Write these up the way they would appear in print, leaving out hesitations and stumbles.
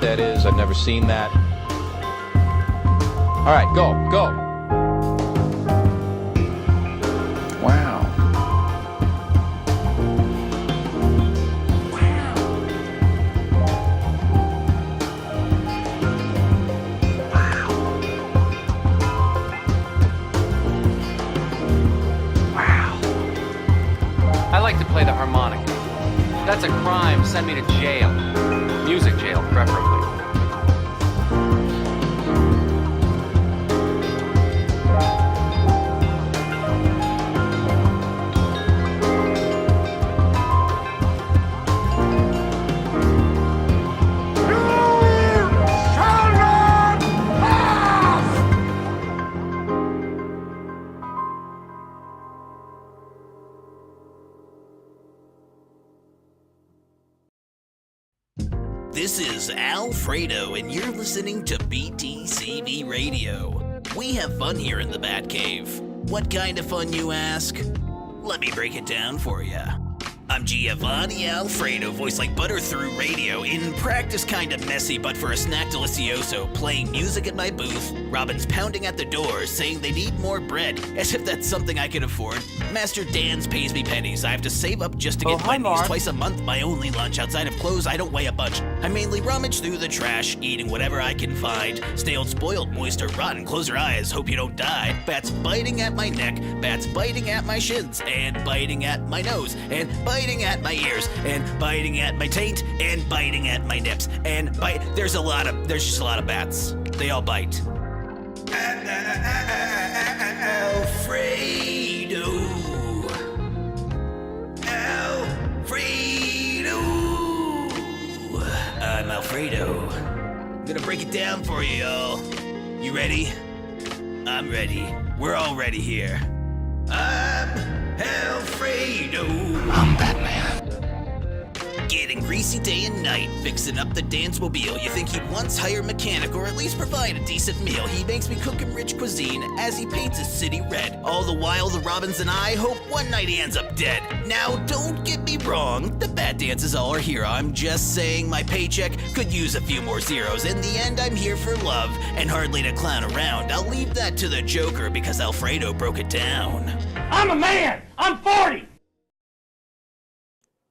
that is. I've never seen that. All right, go. Wow. I like to play the harmonica. That's a crime. Send me to jail. Music jail, preferably. This is Alfredo, and you're listening to BTCB Radio. We have fun here in the Batcave. What kind of fun, you ask? Let me break it down for you. I'm Giovanni Alfredo, voiced like butter through radio, in practice kinda messy, but for a snack delicioso, playing music at my booth. Robin's pounding at the door, saying they need more bread, as if that's something I can afford. Master Danz pays me pennies. I have to save up just to get Wendy's twice a month, my only lunch. Outside of clothes, I don't weigh a bunch. I mainly rummage through the trash, eating whatever I can find. Stale, spoiled, moist, or rotten. Close your eyes, hope you don't die. Bats biting at my neck, bats biting at my shins, and biting at my nose, and biting at my ears, and biting at my taint, and biting at my nips, and bite. There's just a lot of bats. They all bite. Alfredo. I'm Alfredo. I'm gonna break it down for you, y'all. You ready? I'm ready. We're all ready here. I'm Alfredo. I'm Batman. Getting greasy day and night, fixing up the Danzmobile. You think he'd once hire a mechanic or at least provide a decent meal. He makes me cook him rich cuisine as he paints his city red. All the while, the Robins and I hope one night he ends up dead. Now, don't get me wrong, the Bat Dance is all our hero. I'm just saying my paycheck could use a few more zeros. In the end, I'm here for love and hardly to clown around. I'll leave that to the Joker because Alfredo broke it down. I'm a man! I'm 40!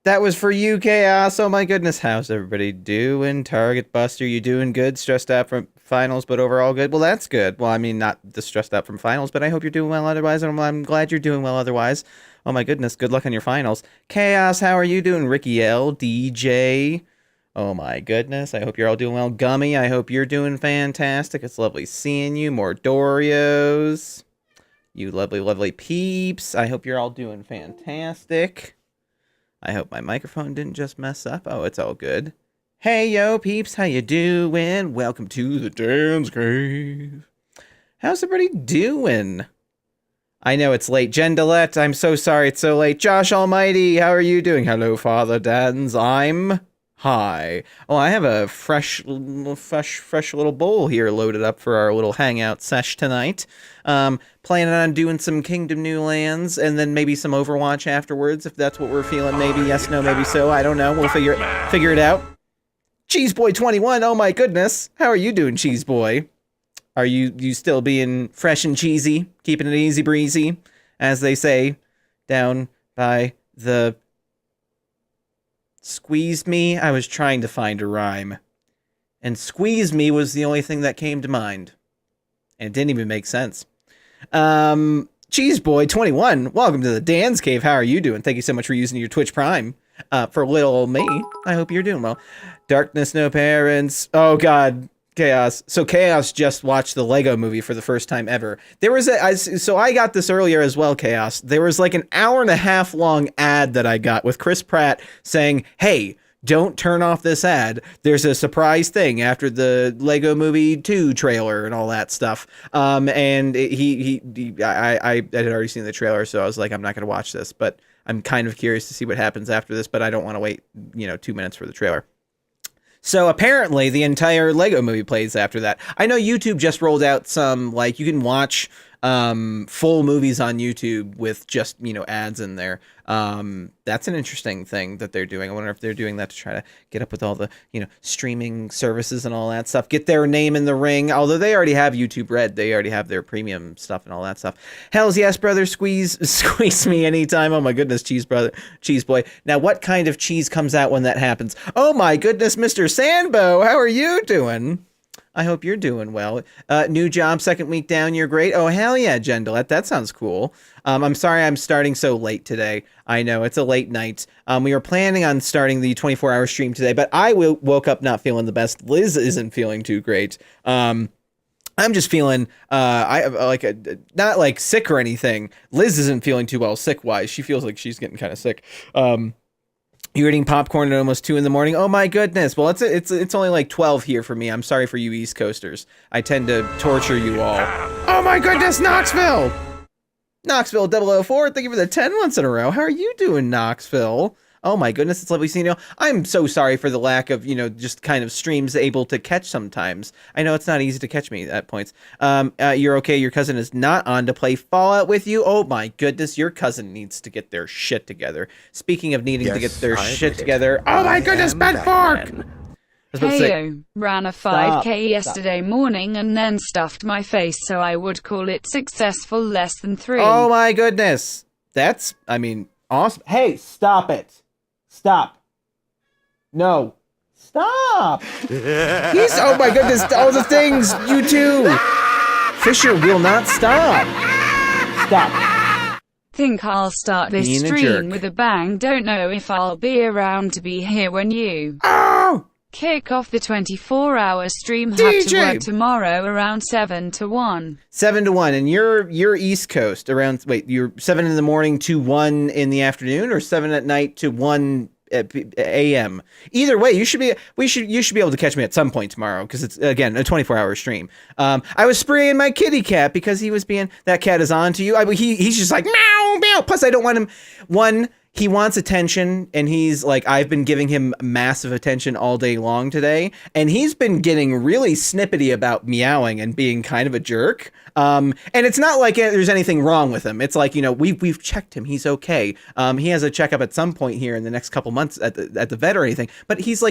That was for you, Chaos. Oh my goodness, how's everybody doing? Target Buster, you doing good? Stressed out from finals, but overall good? Well, that's good. Well, I mean, not the stressed out from finals, but I hope you're doing well otherwise, and I'm glad you're doing well otherwise. Oh my goodness, good luck on your finals. Chaos, how are you doing? Ricky L, DJ. Oh my goodness, I hope you're all doing well. Gummy, I hope you're doing fantastic. It's lovely seeing you. More Dorios. You lovely, lovely peeps. I hope you're all doing fantastic. I hope my microphone didn't just mess up. Oh, it's all good. Hey, yo, peeps, how you doing? Welcome to the Danz Cave. How's everybody doing? I know it's late. Jen Dillette, I'm so sorry it's so late. Josh Almighty, how are you doing? Hello, Father Danz. I'm high. Oh, I have a fresh little bowl here loaded up for our little hangout sesh tonight. Planning on doing some Kingdom New Lands and then maybe some Overwatch afterwards, if that's what we're feeling. Maybe yes, no, maybe so. I don't know. We'll figure it out. Cheeseboy21, oh my goodness. How are you doing, Cheeseboy? Are you still being fresh and cheesy? Keeping it easy breezy, as they say, down by the... Squeeze me? I was trying to find a rhyme. And squeeze me was the only thing that came to mind. And it didn't even make sense. Cheeseboy21, welcome to the Danz Cave. How are you doing? Thank you so much for using your Twitch Prime. For little old me. I hope you're doing well. Darkness No Parents. Oh god. Chaos. So Chaos just watched the Lego movie for the first time ever. There was so I got this earlier as well, Chaos. There was like an hour-and-a-half long ad that I got with Chris Pratt saying, hey, don't turn off this ad. There's a surprise thing after the Lego Movie 2 trailer and all that stuff. And I had already seen the trailer, so I was like, I'm not going to watch this, but I'm kind of curious to see what happens after this, but I don't want to wait, 2 minutes for the trailer. So apparently the entire Lego movie plays after that. I know YouTube just rolled out some, like, you can watch full movies on YouTube with just, ads in there. That's an interesting thing that they're doing. I wonder if they're doing that to try to get up with all the, streaming services and all that stuff, get their name in the ring. Although they already have YouTube Red, they already have their premium stuff and all that stuff. Hells yes, brother, squeeze me anytime. Oh my goodness, cheese boy. Now, what kind of cheese comes out when that happens? Oh my goodness, Mr. Sandbo, how are you doing? I hope you're doing well. New job, second week down. You're great. Oh, hell yeah, Jendel. That sounds cool. I'm sorry I'm starting so late today. I know it's a late night. We were planning on starting the 24-hour stream today, but I woke up not feeling the best. Liz isn't feeling too great. I'm just feeling not like sick or anything. Liz isn't feeling too well sick wise. She feels like she's getting kind of sick. You're eating popcorn at almost 2 a.m. Oh my goodness. Well, it's only like 12 here for me. I'm sorry for you East Coasters. I tend to torture you all. Oh my goodness, Knoxville 004. Thank you for the 10 months in a row. How are you doing, Knoxville? Oh my goodness, it's lovely seeing you. I'm so sorry for the lack of, just kind of streams able to catch sometimes. I know it's not easy to catch me at points. You're okay. Your cousin is not on to play Fallout with you. Oh my goodness, your cousin needs to get their shit together. Speaking of needing to get their shit together. Oh my goodness, Ben Fork! Heyo, ran a 5K yesterday morning and then stuffed my face, so I would call it successful less than 3. Oh my goodness. That's, awesome. Hey, stop it. Stop. No. Stop. Oh my goodness, all the things, you too. Fisher will not stop. Stop. Think I'll start this Being a stream jerk. with a bang. Don't know if I'll be around to be here when you kick off the 24-hour stream. Have to DJ. work tomorrow around 7 to 1. 7 to 1, and you're East Coast around. Wait, you're 7 in the morning to 1 in the afternoon, or 7 at night to 1 a.m. Either way, you should be able to catch me at some point tomorrow because it's again a 24-hour stream. I was spraying my kitty cat because he was being that cat is on to you. He's just like meow meow. Plus, I don't want him. He wants attention, and he's like, I've been giving him massive attention all day long today, and he's been getting really snippety about meowing and being kind of a jerk. And it's not like there's anything wrong with him. It's like, we've checked him. He's okay. He has a checkup at some point here in the next couple months at the vet or anything. But he's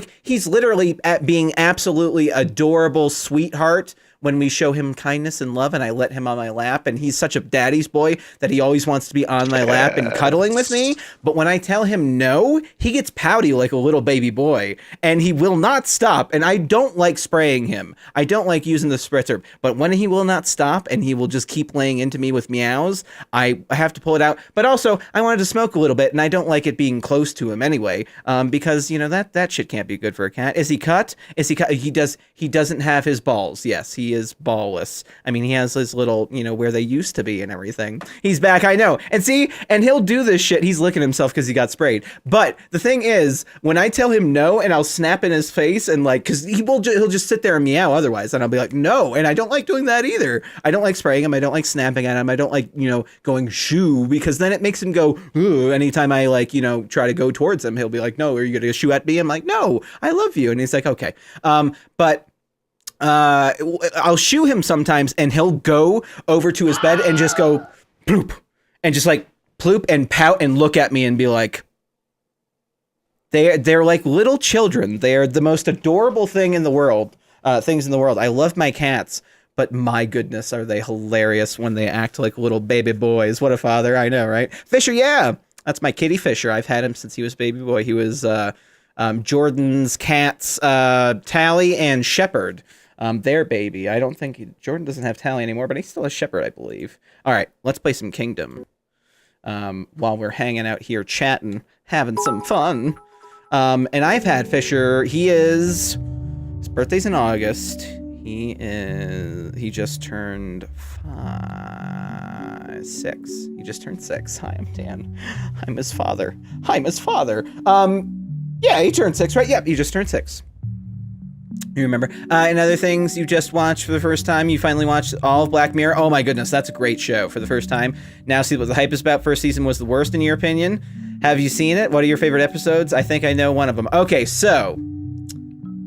literally being absolutely adorable sweetheart when we show him kindness and love, and I let him on my lap, and he's such a daddy's boy that he always wants to be on my lap and cuddling with me. But when I tell him no, he gets pouty like a little baby boy, and he will not stop. And I don't like spraying him. I don't like using the spritzer. But when he will not stop and he will just keep laying into me with meows, I have to pull it out. But also, I wanted to smoke a little bit, and I don't like it being close to him anyway, because that shit can't be good for a cat. Is he cut? He doesn't have his balls. Yes, he is ballless. He has his little, where they used to be and everything. He's back, I know. And see, and he'll do this shit. He's licking himself because he got sprayed. But the thing is, when I tell him no, and I'll snap in his face, and because he'll just sit there and meow otherwise, and I'll be like, no. And I don't like doing that either. I don't like spraying him. I don't like snapping at him. I don't like, going shoo, because then it makes him go, ooh, anytime I try to go towards him, he'll be like, no, are you going to shoo at me? I'm like, no, I love you. And he's like, okay. But I'll shoo him sometimes, and he'll go over to his bed and just go ploop, and just like ploop and pout and look at me and be like, they're like little children. They're the most adorable things in the world. I love my cats, but my goodness, are they hilarious when they act like little baby boys. What a father. I know, right? Fisher, yeah, that's my kitty Fisher. I've had him since he was baby boy. He was Jordan's cats, Tally and Shepherd. Their baby. I don't think Jordan doesn't have Tally anymore, but he still has Shepherd, I believe. All right, let's play some Kingdom. While we're hanging out here chatting, having some fun. And I've had Fisher. His birthday's in August. He just turned 6. He just turned 6. Hi, I'm Dan. I'm his father. Yeah, he turned 6, right? Yep, he just turned 6. You remember? And other things you just watched for the first time. You finally watched all of Black Mirror. Oh my goodness, that's a great show for the first time. Now see what the hype is about. First season was the worst in your opinion. Have you seen it? What are your favorite episodes? I think I know one of them. Okay, so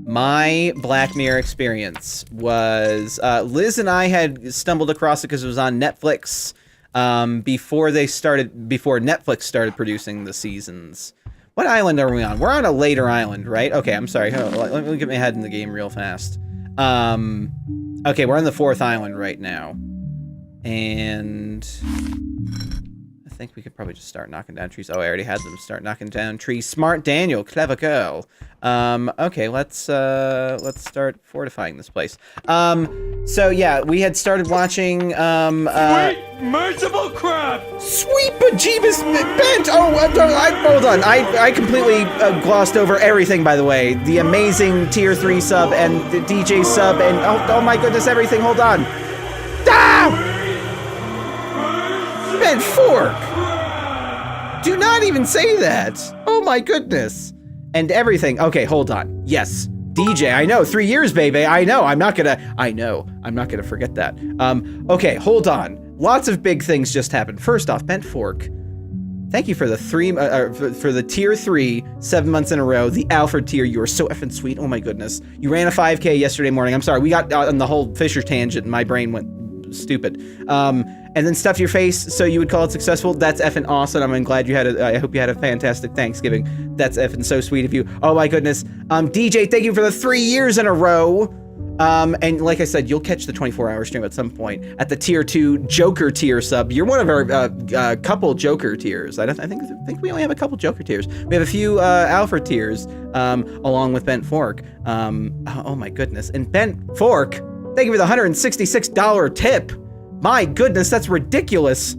my Black Mirror experience was Liz and I had stumbled across it because it was on Netflix before Netflix started producing the seasons. What island are we on? We're on a later island, right? Okay, I'm sorry. Let me get my head in the game real fast. Okay, we're on the 4th island right now. And I think we could probably just start knocking down trees. Oh, I already had them start knocking down trees. Smart Daniel, clever girl. Okay, let's start fortifying this place. So yeah, we had started watching, Sweet, merciful crap! Sweet bejeebus bent! Hold on. I completely glossed over everything, by the way. The amazing tier 3 sub and the DJ sub and oh my goodness, everything. Hold on. Ah! Bent fork! Do not even say that. Oh my goodness. And everything. Okay, hold on. Yes. DJ, I know, 3 years, baby. I know, I'm not gonna forget that. Okay, hold on. Lots of big things just happened. First off, Bent Fork, thank you for the for the tier 3, 7 months in a row. The Alfred tier, you are so effing sweet. Oh my goodness. You ran a 5K yesterday morning. I'm sorry, we got on the whole Fisher tangent and my brain went stupid. And then stuff your face so you would call it successful. That's effing awesome. I'm glad you had I hope you had a fantastic Thanksgiving. That's effing so sweet of you. Oh my goodness. DJ, thank you for the 3 years in a row. And like I said, you'll catch the 24-hour stream at some point at the tier 2 Joker tier sub. You're one of our couple Joker tiers. I think we only have a couple Joker tiers. We have a few Alfred tiers along with Bent Fork. Oh my goodness. And Bent Fork, thank you for the $166 tip. My goodness, that's ridiculous.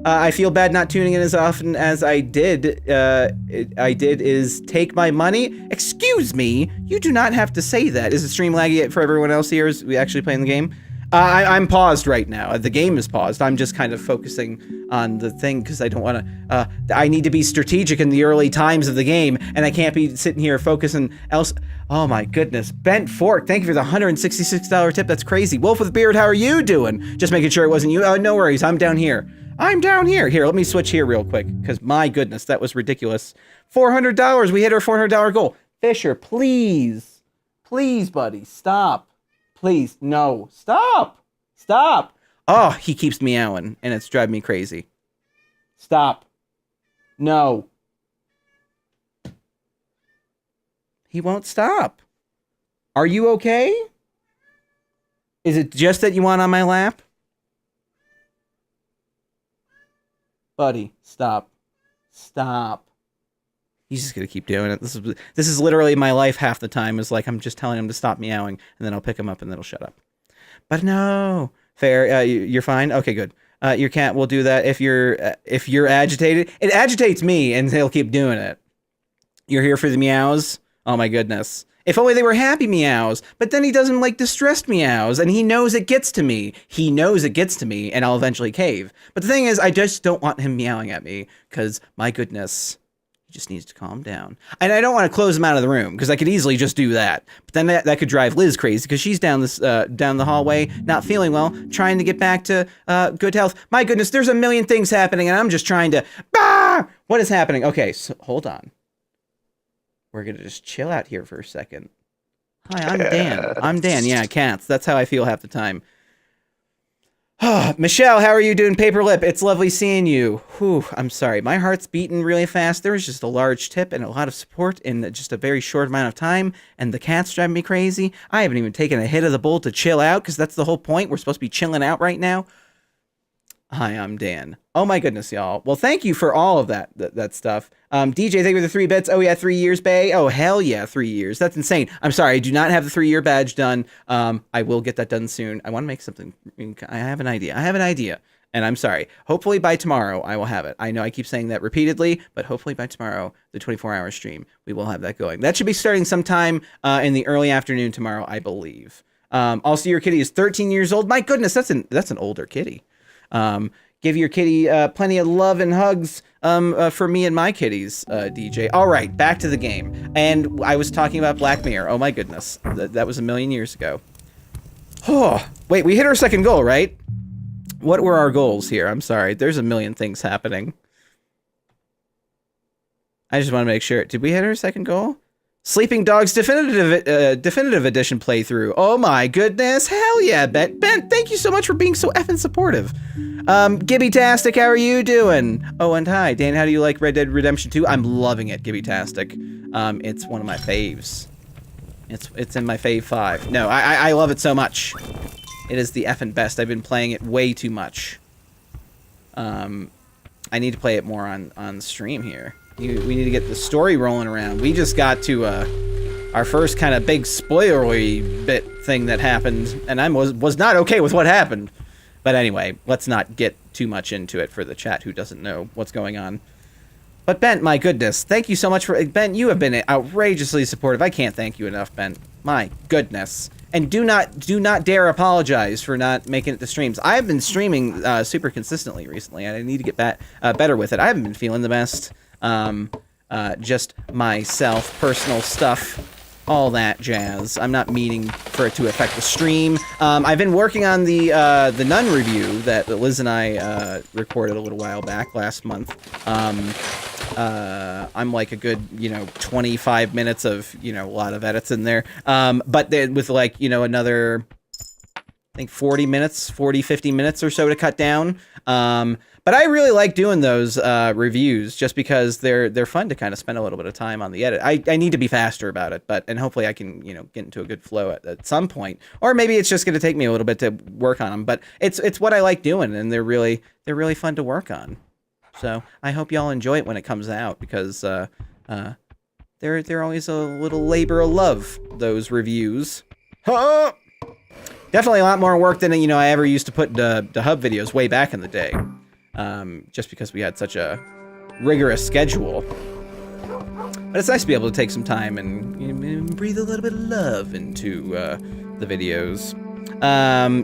I feel bad not tuning in as often as I did. Is take my money. Excuse me, you do not have to say that. Is the stream laggy for everyone else here? Is we actually playing the game? I'm paused right now. The game is paused. I'm just kind of focusing on the thing because I don't want to. I need to be strategic in the early times of the game, and I can't be sitting here focusing else. Oh my goodness. Bent Fork, thank you for the $166 tip. That's crazy. Wolf with Beard, how are you doing? Just making sure it wasn't you. Oh, no worries. I'm down here. Here, let me switch here real quick because my goodness, that was ridiculous. $400. We hit our $400 goal. Fisher, please. Please, buddy. Stop. Please. No. Stop. Oh, he keeps meowing and it's driving me crazy. Stop. No. He won't stop. Are you okay? Is it just that you want on my lap? Buddy, stop. He's just gonna keep doing it. This is literally my life half the time is like I'm just telling him to stop meowing and then I'll pick him up and then he'll shut up. But no. Fair, you're fine? Okay, good. Your cat will do that if you're agitated. It agitates me and he'll keep doing it. You're here for the meows? Oh my goodness. If only they were happy meows, but then he doesn't like distressed meows, and he knows it gets to me. And I'll eventually cave. But the thing is, I just don't want him meowing at me, because, my goodness, he just needs to calm down. And I don't want to close him out of the room, because I could easily just do that. But then that could drive Liz crazy, because she's down the hallway, not feeling well, trying to get back to good health. My goodness, there's a million things happening, and I'm just trying to... Bah! What is happening? Okay, so hold on. We're going to just chill out here for a second. Hi, I'm Dan. Yeah, cats. That's how I feel half the time. Michelle, how are you doing, Paper Lip? It's lovely seeing you. Whew, I'm sorry. My heart's beating really fast. There was just a large tip and a lot of support in just a very short amount of time, and the cat's driving me crazy. I haven't even taken a hit of the bowl to chill out, because that's the whole point. We're supposed to be chilling out right now. Hi, I'm Dan. Oh my goodness, y'all. Well, thank you for all of that stuff. DJ, thank you for the 3 bits. Oh yeah, 3 years, bae. Oh hell yeah, 3 years. That's insane. I'm sorry, I do not have the 3-year badge done. I will get that done soon. I want to make something. I have an idea. And I'm sorry. Hopefully by tomorrow I will have it. I know I keep saying that repeatedly, but hopefully by tomorrow, the 24-hour stream, we will have that going. That should be starting sometime in the early afternoon tomorrow, I believe. Also, your kitty is 13 years old. My goodness, that's an older kitty. Give your kitty plenty of love and hugs for me and my kitties, DJ. All right, back to the game. And I was talking about Black Mirror. Oh my goodness, that was a million years ago. Oh, wait, we hit our second goal, right? What were our goals here? I'm sorry, there's a million things happening. I just want to make sure. Did we hit our second goal? Sleeping Dogs definitive edition playthrough. Oh my goodness. Hell yeah, Ben. Ben, thank you so much for being so effing supportive. Gibby-tastic, how are you doing? Oh, and hi, Dan, how do you like Red Dead Redemption 2? I'm loving it, Gibby-tastic. It's one of my faves. It's in my fave 5. No, I love it so much. It is the effing best. I've been playing it way too much. I need to play it more on stream here. We need to get the story rolling around. We just got to our first kind of big spoilery bit thing that happened, and I was not okay with what happened. But anyway, let's not get too much into it for the chat who doesn't know what's going on. But Ben, my goodness, thank you so much for Ben. You have been outrageously supportive. I can't thank you enough, Ben. My goodness. And do not dare apologize for not making it to streams. I have been streaming super consistently recently, and I need to get better with it. I haven't been feeling the best. Just myself, personal stuff, all that jazz. I'm not meaning for it to affect the stream. I've been working on the Nun review that Liz and I recorded a little while back last month. I'm like a good, 25 minutes of, a lot of edits in there. But then with like, another, I think 50 minutes or so to cut down. But I really like doing those reviews just because they're fun to kind of spend a little bit of time on the edit. I need to be faster about it, and hopefully I can, get into a good flow at some point. Or maybe it's just going to take me a little bit to work on them, but it's what I like doing, and they're really fun to work on. So I hope y'all enjoy it when it comes out, because they're always a little labor of love, those reviews. Huh! Definitely a lot more work than I ever used to put to hub videos way back in the day. Just because we had such a rigorous schedule. But it's nice to be able to take some time and breathe a little bit of love into the videos.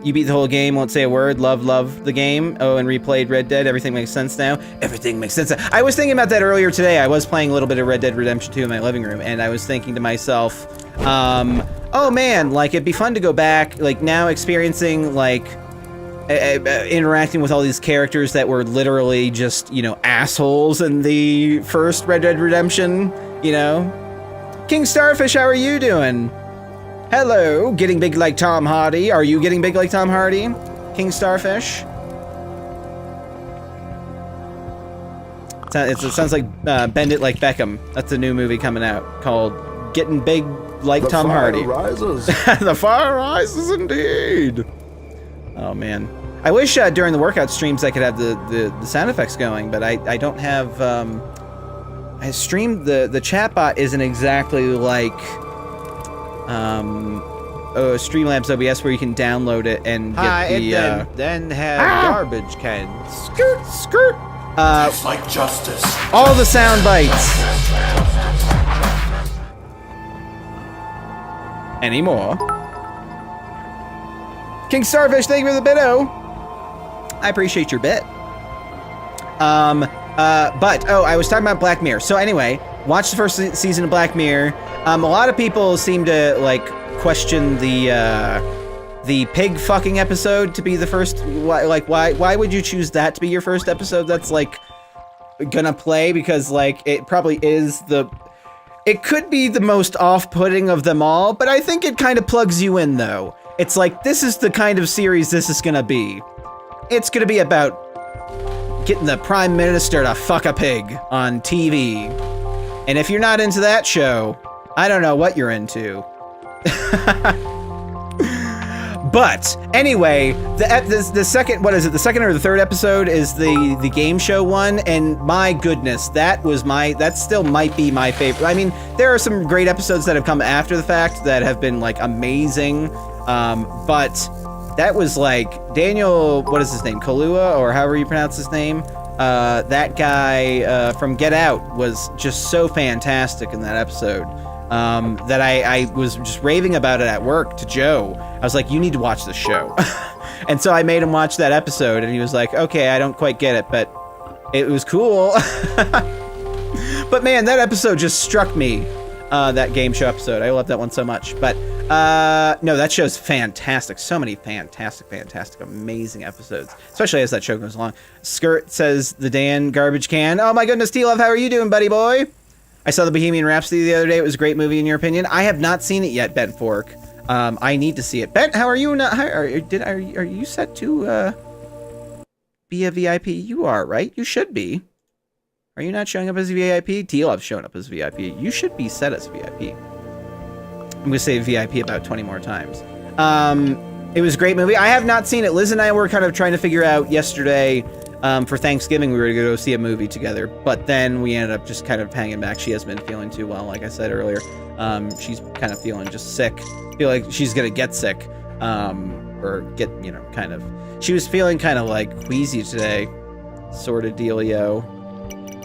You beat the whole game, won't say a word, love the game. Oh, and replayed Red Dead, everything makes sense now. Everything makes sense. I was thinking about that earlier today. I was playing a little bit of Red Dead Redemption 2 in my living room, and I was thinking to myself, oh man, like it'd be fun to go back, like now experiencing like interacting with all these characters that were literally just, assholes in the first Red Dead Redemption, King Starfish, how are you doing? Hello, getting big like Tom Hardy. Are you getting big like Tom Hardy, King Starfish? It sounds like Bend It Like Beckham. That's a new movie coming out called Getting Big Like Tom Hardy. The fire rises. The fire rises indeed. Oh man. I wish during the workout streams I could have the sound effects going, but I don't have. I streamed the chatbot isn't exactly like Streamlabs OBS where you can download it and get the then have garbage cans. skirt. It's like justice. All the sound bites. Any more? King Starfish, thank you for the bit-o. I appreciate your bit. I was talking about Black Mirror. So anyway, watch the first season of Black Mirror. A lot of people seem to like question the pig fucking episode to be the first. Why would you choose that to be your first episode? That's like gonna play because like it probably is it could be the most off-putting of them all, but I think it kind of plugs you in though. It's like this is the kind of series this is gonna be. It's gonna be about getting the Prime Minister to fuck a pig on TV. And if you're not into that show, I don't know what you're into. But anyway, the second, what is it? The second or the third episode is the game show one, and my goodness, that still might be my favorite. I mean, there are some great episodes that have come after the fact that have been like amazing, but that was like Daniel, what is his name? Kaluuya, or however you pronounce his name. That guy from Get Out was just so fantastic in that episode. That I was just raving about it at work to Joe. I was like, you need to watch this show. And so I made him watch that episode, and he was like, okay, I don't quite get it, but it was cool. But man, that episode just struck me, that game show episode. I love that one so much. But no, that show's fantastic. So many fantastic, amazing episodes, especially as that show goes along. Skirt says the Dan garbage can. Oh my goodness, T-Love, how are you doing, buddy boy? I saw the Bohemian Rhapsody the other day. It was a great movie, in your opinion. I have not seen it yet, Ben Fork. I need to see it. Ben, how are you? Are you set to be a VIP? You are, right? You should be. Are you not showing up as a VIP? T-Love's showing up as a VIP. You should be set as a VIP. I'm going to say VIP about 20 more times. It was a great movie. I have not seen it. Liz and I were kind of trying to figure out yesterday, for Thanksgiving, we were going to go see a movie together, but then we ended up just kind of hanging back. She hasn't been feeling too well, like I said earlier. She's kind of feeling just sick. Feel like she's going to get sick, or get, kind of. She was feeling kind of like queasy today, sort of dealio.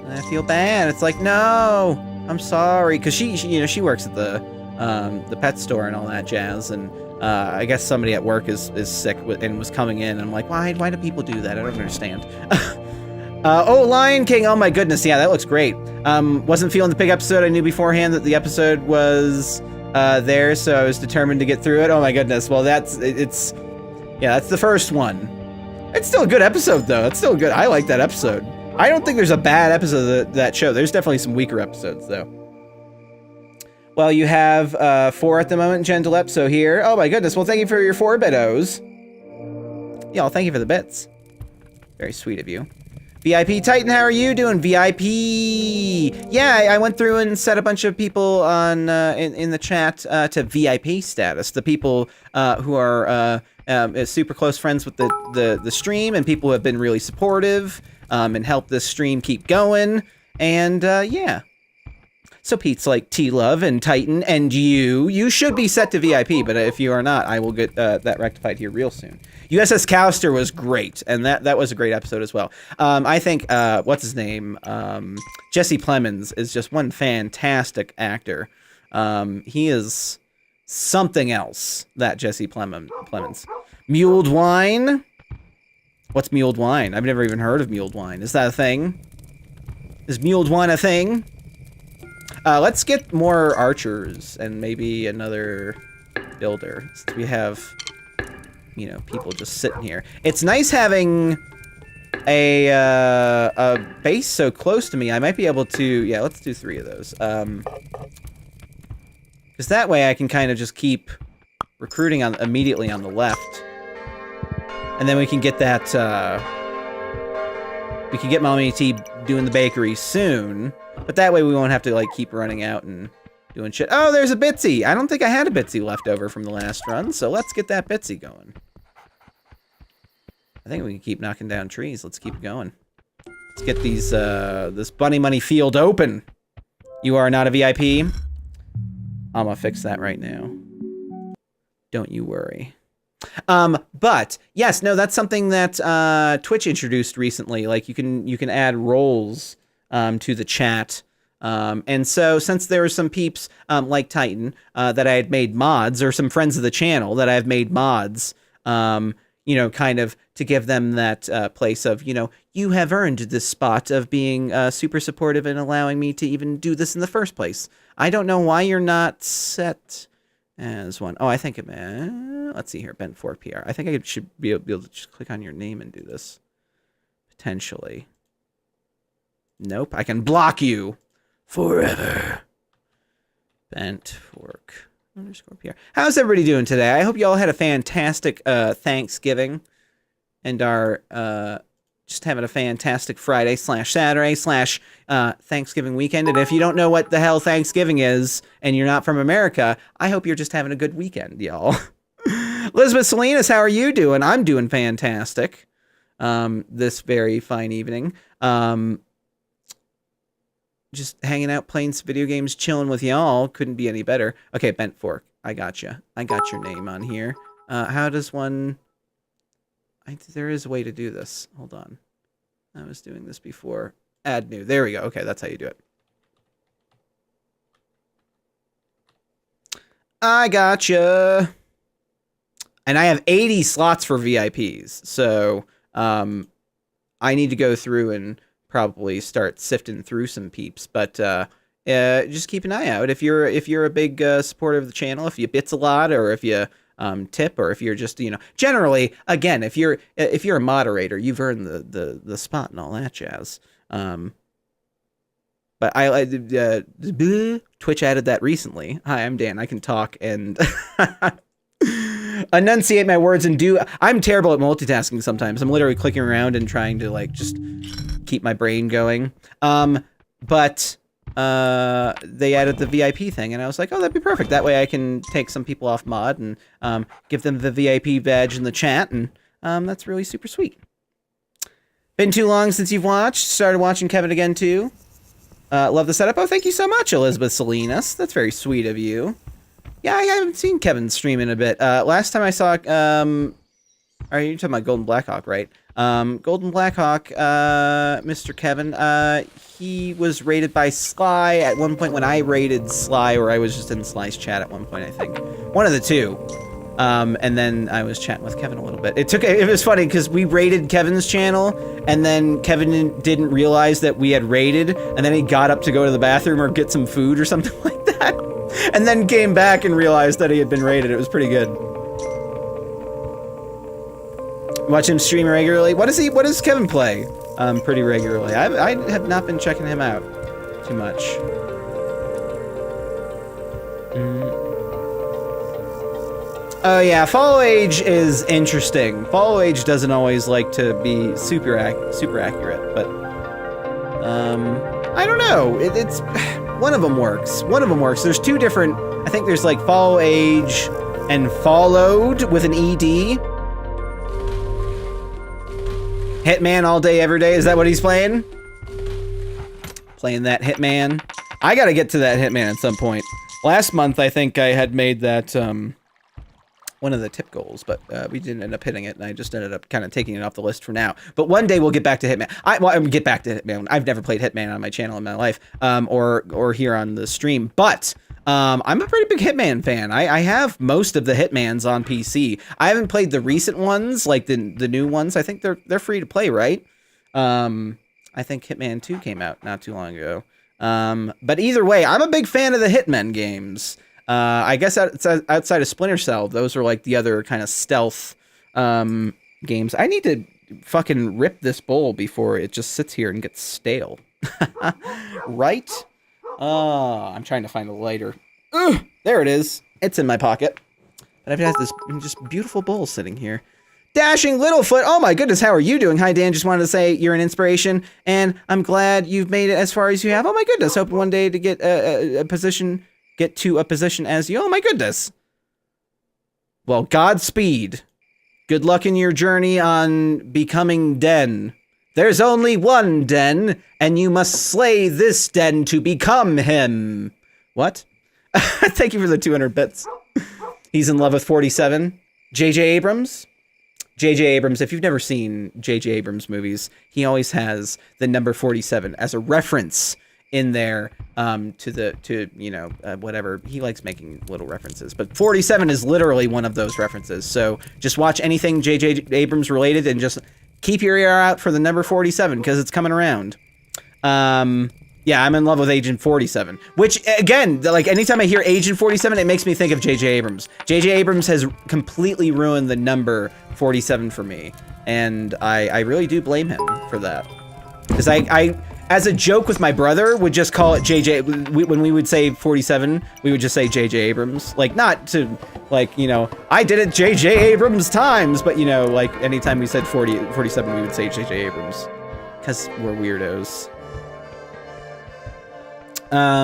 I feel bad. It's like, no, I'm sorry, because she works at the pet store and all that jazz, and I guess somebody at work is sick and was coming in, and I'm like, why do people do that? I don't understand. Lion King, oh my goodness, yeah, that looks great. Wasn't feeling the big episode. I knew beforehand that the episode was there, so I was determined to get through it. Oh my goodness, well that's the first one. It's still a good episode though. It's still good. I like that episode. I don't think there's a bad episode of that show. There's definitely some weaker episodes though. Well, you have 4 at the moment, Gentilep, here. Oh my goodness, well thank you for your 4 bitos. Y'all, thank you for the bits. Very sweet of you. VIP Titan, how are you doing? VIP! Yeah, I went through and set a bunch of people on in the chat to VIP status. The people who are super close friends with the stream, and people who have been really supportive and helped this stream keep going. And yeah. So Pete's like T-Love and Titan and you should be set to VIP, but if you are not, I will get that rectified here real soon. USS Callister was great, and that was a great episode as well. I think, what's his name? Jesse Plemons is just one fantastic actor. He is something else, that Jesse Plemons. Muled wine? What's muled wine? I've never even heard of muled wine. Is that a thing? Is muled wine a thing? Let's get more archers and maybe another builder. So we have, people just sitting here. It's nice having a base so close to me. I might be able to, yeah, let's do 3 of those. Because that way I can kind of just keep recruiting immediately on the left. And then we can get that, we can get Mommy T doing the bakery soon. But that way we won't have to, keep running out and doing shit. Oh, there's a Bitsy! I don't think I had a Bitsy left over from the last run, so let's get that Bitsy going. I think we can keep knocking down trees. Let's keep going. Let's get these, this bunny money field open. You are not a VIP? I'm gonna fix that right now. Don't you worry. But yes, no, that's something that Twitch introduced recently. Like you can add roles to the chat. And so since there were some peeps like Titan that I had made mods, or some friends of the channel that I've made mods, kind of to give them that place of, you have earned this spot of being super supportive and allowing me to even do this in the first place. I don't know why you're not set as one. Oh, I think it, let's see here, Bent 4 PR. I think I should be able to just click on your name and do this. Potentially. Nope, I can block you forever. Bent fork _ PR. How's everybody doing today? I hope you all had a fantastic Thanksgiving and are just having a fantastic Friday / Saturday / Thanksgiving weekend. And if you don't know what the hell Thanksgiving is and you're not from America, I hope you're just having a good weekend, y'all. Elizabeth Salinas, how are you doing? I'm doing fantastic this very fine evening. Just hanging out, playing some video games, chilling with y'all. Couldn't be any better. Okay, Bent Fork. I got you. I got your name on here. How does one... there is a way to do this. Hold on. I was doing this before. Add new. There we go. Okay, that's how you do it. I gotcha. And I have 80 slots for VIPs. So I need to go through and probably start sifting through some peeps, but just keep an eye out if you're a big supporter of the channel, if you bits a lot, or if you tip, or if you're just generally, again, if you're a moderator, you've earned the spot and all that jazz. But But Twitch added that recently. Hi, I'm Dan. I can talk and enunciate my words and do. I'm terrible at multitasking sometimes. I'm literally clicking around and trying to like just keep my brain going. But they added the VIP thing, and I was like, oh, that'd be perfect. That way I can take some people off mod and give them the VIP badge in the chat, and that's really super sweet. Been too long since you've watched. Started watching Kevin again, too. Love the setup. Oh, thank you so much, Elizabeth Salinas. That's very sweet of you. Yeah, I haven't seen Kevin stream in a bit. Last time I saw... are you talking about Golden Blackhawk, right? Golden Blackhawk, Mr. Kevin, he was rated by Sly at one point when I rated Sly, or I was just in Sly's chat at one point, I think. One of the two. And then I was chatting with Kevin a little bit. It was funny because we raided Kevin's channel, and then Kevin didn't realize that we had raided, and then he got up to go to the bathroom or get some food or something like that, and then came back and realized that he had been raided. It was pretty good. Watch him stream regularly. What does Kevin play? Pretty regularly. I have not been checking him out too much. Oh yeah, follow age is interesting. Follow age doesn't always like to be super accurate, but I don't know. It's one of them works. One of them works. There's two different. I think there's like follow age and followed with an ED. Hitman all day, every day. Is that what he's playing? Playing that Hitman. I gotta get to that Hitman at some point. Last month, I think I had made that, one of the tip goals, but we didn't end up hitting it, and I just ended up kind of taking it off the list for now. But one day we'll get back to Hitman. Get back to Hitman. I've never played Hitman on my channel in my life, or here on the stream, but I'm a pretty big Hitman fan. I have most of the Hitmans on PC. I haven't played the recent ones, like the new ones. I think they're free to play, right? I think Hitman 2 came out not too long ago. But either way, I'm a big fan of the Hitman games. I guess outside of Splinter Cell, those are like the other kind of stealth games. I need to fucking rip this bowl before it just sits here and gets stale. Right? I'm trying to find a lighter. Ugh, there it is. It's in my pocket. But I've got this just beautiful bowl sitting here. Dashing Littlefoot, oh my goodness, how are you doing? Hi, Dan, just wanted to say you're an inspiration, and I'm glad you've made it as far as you have. Oh my goodness, hope one day to get to a position as you. Oh my goodness. Well, Godspeed. Good luck in your journey on becoming Den. There's only one Den, and you must slay this Den to become him. What? Thank you for the 200 bits. He's in love with 47. J.J. Abrams? J.J. Abrams, if you've never seen J.J. Abrams movies, he always has the number 47 as a reference in there to whatever. He likes making little references. But 47 is literally one of those references. So just watch anything J.J. Abrams related and just keep your ear out for the number 47 because it's coming around. Yeah, I'm in love with Agent 47, which again, like anytime I hear Agent 47, it makes me think of J.J. Abrams. J.J. Abrams has completely ruined the number 47 for me, and I really do blame him for that. Because I, as a joke with my brother, would just call it J.J. When we would say 47, we would just say J.J. Abrams. Like, not to, like, you know, I did it J.J. Abrams times, but, you know, like, anytime we said 47, we would say J.J. Abrams. Because we're weirdos.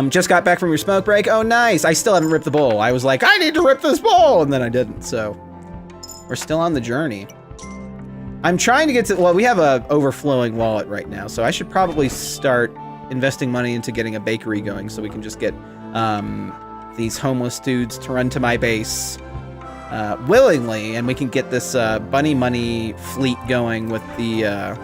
Just got back from your smoke break. Oh, nice. I still haven't ripped the bowl. I was like, I need to rip this bowl, and then I didn't, so we're still on the journey. I'm trying to get to, well, we have a overflowing wallet right now, so I should probably start investing money into getting a bakery going so we can just get these homeless dudes to run to my base willingly, and we can get this bunny money fleet going with the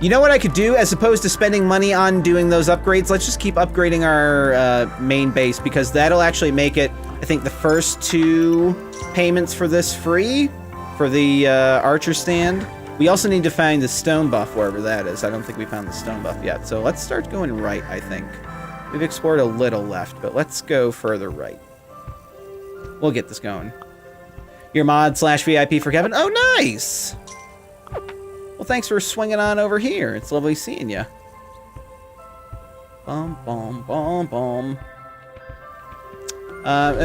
you know what I could do? As opposed to spending money on doing those upgrades, let's just keep upgrading our main base, because that'll actually make it, I think, the first 2 payments for this free for the archer stand. We also need to find the stone buff wherever that is. I don't think we found the stone buff yet. So let's start going right, I think. We've explored a little left, but let's go further right. We'll get this going. Your mod / VIP for Kevin. Oh, nice! Well, thanks for swinging on over here. It's lovely seeing you. Bum, bum, bum, bum.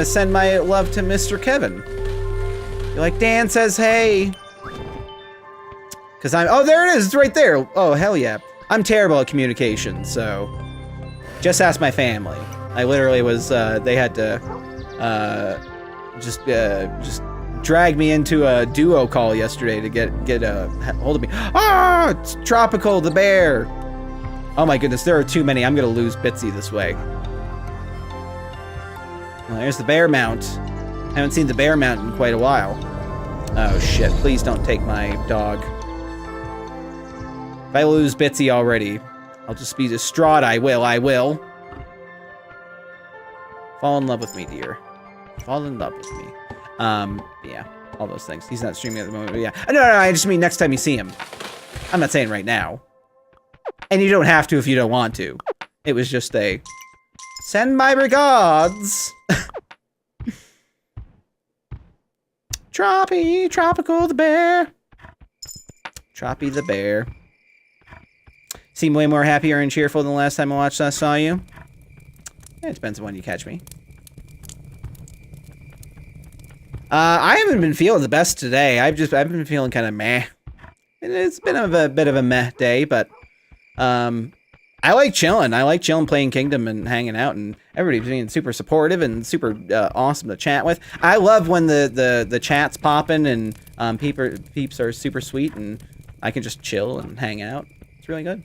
Send my love to Mr. Kevin. You're like, Dan says hey. Because oh, there it is. It's right there. Oh, hell yeah. I'm terrible at communication, so just ask my family. I literally was, they had to just drag me into a duo call yesterday to get a hold of me. Ah, it's Tropical the bear. Oh my goodness, there are too many. I'm gonna lose Bitsy this way. Well, there's the bear mount. I haven't seen the bear mount in quite a while. Oh shit, please don't take my dog. If I lose Bitsy already, I'll just be distraught. I will. Fall in love with me, dear. Fall in love with me. Yeah, all those things. He's not streaming at the moment, but yeah. No, I just mean next time you see him. I'm not saying right now. And you don't have to if you don't want to. It was just a... Send my regards! Tropical the bear. Troppy the bear. Seem way more happier and cheerful than the last time I saw you. Yeah, it depends on when you catch me. I haven't been feeling the best today. I've been feeling kind of meh. It's been a bit of a meh day, but I like chilling. I like chilling, playing Kingdom and hanging out, and everybody's being super supportive and super awesome to chat with. I love when the chat's popping and peeps are super sweet, and I can just chill and hang out. It's really good.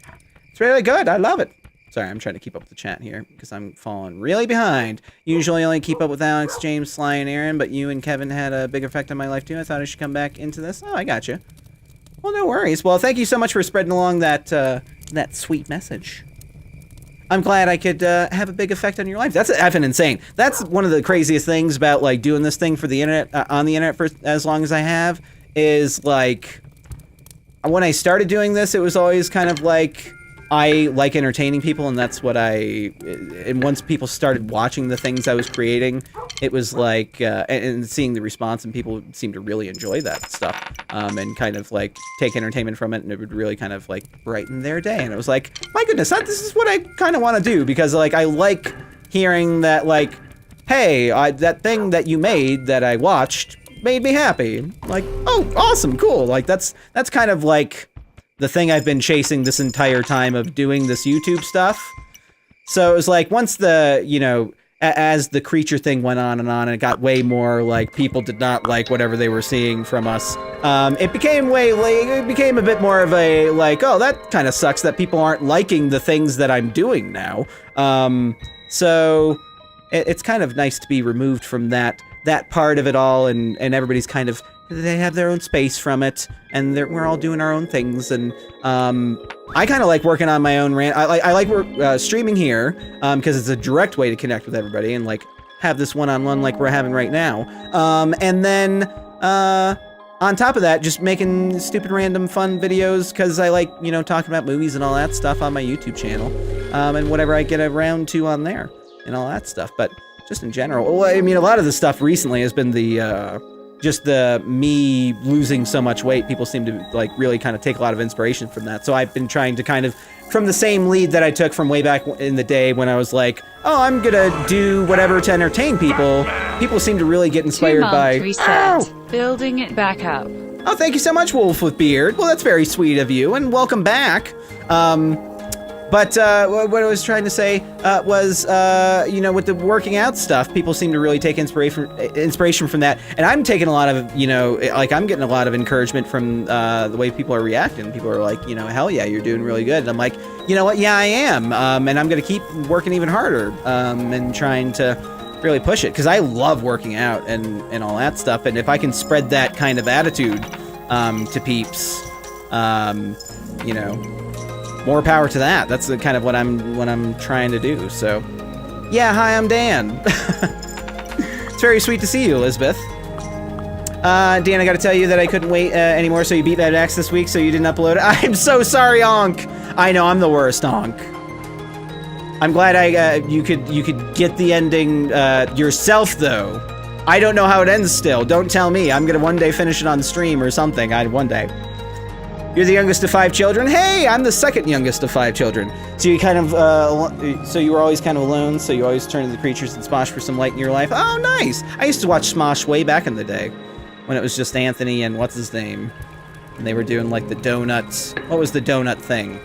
It's really good. I love it. Sorry, I'm trying to keep up with the chat here because I'm falling really behind. Usually I only keep up with Alex, James, Sly, and Aaron, but you and Kevin had a big effect on my life too. I thought I should come back into this. Oh, I got you. Well, no worries. Well, thank you so much for spreading along that that sweet message. I'm glad I could have a big effect on your life. That's effing insane. That's one of the craziest things about like doing this thing for the internet on the internet for as long as I have is like when I started doing this, it was always kind of like I like entertaining people, and that's what and once people started watching the things I was creating, it was like, and seeing the response, and people seemed to really enjoy that stuff, and kind of like take entertainment from it, and it would really kind of like brighten their day, and it was like, my goodness, this is what I kind of want to do, because like, I like hearing that like, hey, that thing that you made that I watched made me happy. Like, oh, awesome, cool. Like, that's kind of like the thing I've been chasing this entire time of doing this YouTube stuff. So it was like, once the, you know, as the creature thing went on, and it got way more like people did not like whatever they were seeing from us, it became a bit more of a like, oh, that kind of sucks that people aren't liking the things that I'm doing now. So it's kind of nice to be removed from that part of it all, and everybody's kind of, they have their own space from it, and we're all doing our own things, and I kind of like working on my own I like streaming here because it's a direct way to connect with everybody and like have this one-on-one like we're having right now, and then on top of that, just making stupid random fun videos because I like, you know, talking about movies and all that stuff on my YouTube channel, and whatever I get around to on there and all that stuff. But just in general, well, I mean, a lot of the stuff recently has been just the me losing so much weight. People seem to like really kind of take a lot of inspiration from that. So I've been trying to kind of, from the same lead that I took from way back in the day when I was like, oh, I'm gonna do whatever to entertain people. People seem to really get inspired by reset, building it back up. Oh, thank you so much, Wolf with Beard. Well, that's very sweet of you, and welcome back. But what I was trying to say was, you know, with the working out stuff, people seem to really take inspiration from that. And I'm taking a lot of, you know, like I'm getting a lot of encouragement from the way people are reacting. People are like, you know, hell yeah, you're doing really good. And I'm like, you know what? Yeah, I am. And I'm going to keep working even harder and trying to really push it because I love working out and all that stuff. And if I can spread that kind of attitude to peeps, you know, more power to that. That's the kind of what I'm trying to do. So, yeah, hi, I'm Dan. It's very sweet to see you, Elizabeth. Dan, I gotta tell you that I couldn't wait anymore, so you beat that X this week, so you didn't upload it. I'm so sorry, Onk. I know, I'm the worst, Onk. I'm glad you could get the ending yourself, though. I don't know how it ends still. Don't tell me. I'm gonna one day finish it on stream or something. One day. You're the youngest of 5 children. Hey, I'm the second youngest of 5 children. So you kind of, so you were always kind of alone, so you always turn to the creatures and Smosh for some light in your life. Oh, nice. I used to watch Smosh way back in the day when it was just Anthony and what's his name. And they were doing like the donuts. What was the donut thing?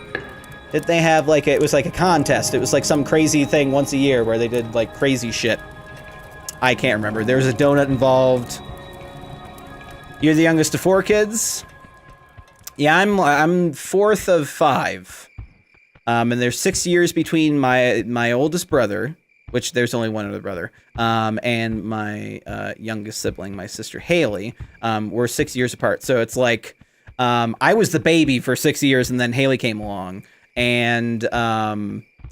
Did they have like, it was like a contest. It was like some crazy thing once a year where they did like crazy shit. I can't remember. There was a donut involved. You're the youngest of 4 kids? Yeah, I'm 4th of 5. And there's 6 years between my oldest brother, which there's only one other brother, and my youngest sibling, my sister Haley. We're 6 years apart. So it's like, I was the baby for 6 years and then Haley came along. And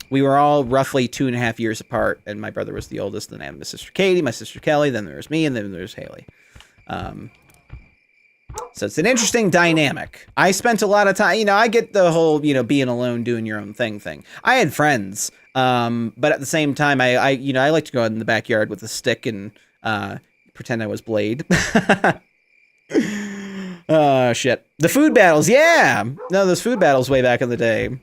we were all roughly 2.5 years apart, and my brother was the oldest. Then I had my sister Katie, my sister Kelly, then there was me, and then there's Haley. So it's an interesting dynamic. I spent a lot of time, I get the whole, being alone, doing your own thing. I had friends, but at the same time, I like to go out in the backyard with a stick and pretend I was Blade. Oh, shit. The food battles, yeah! No, those food battles way back in the day.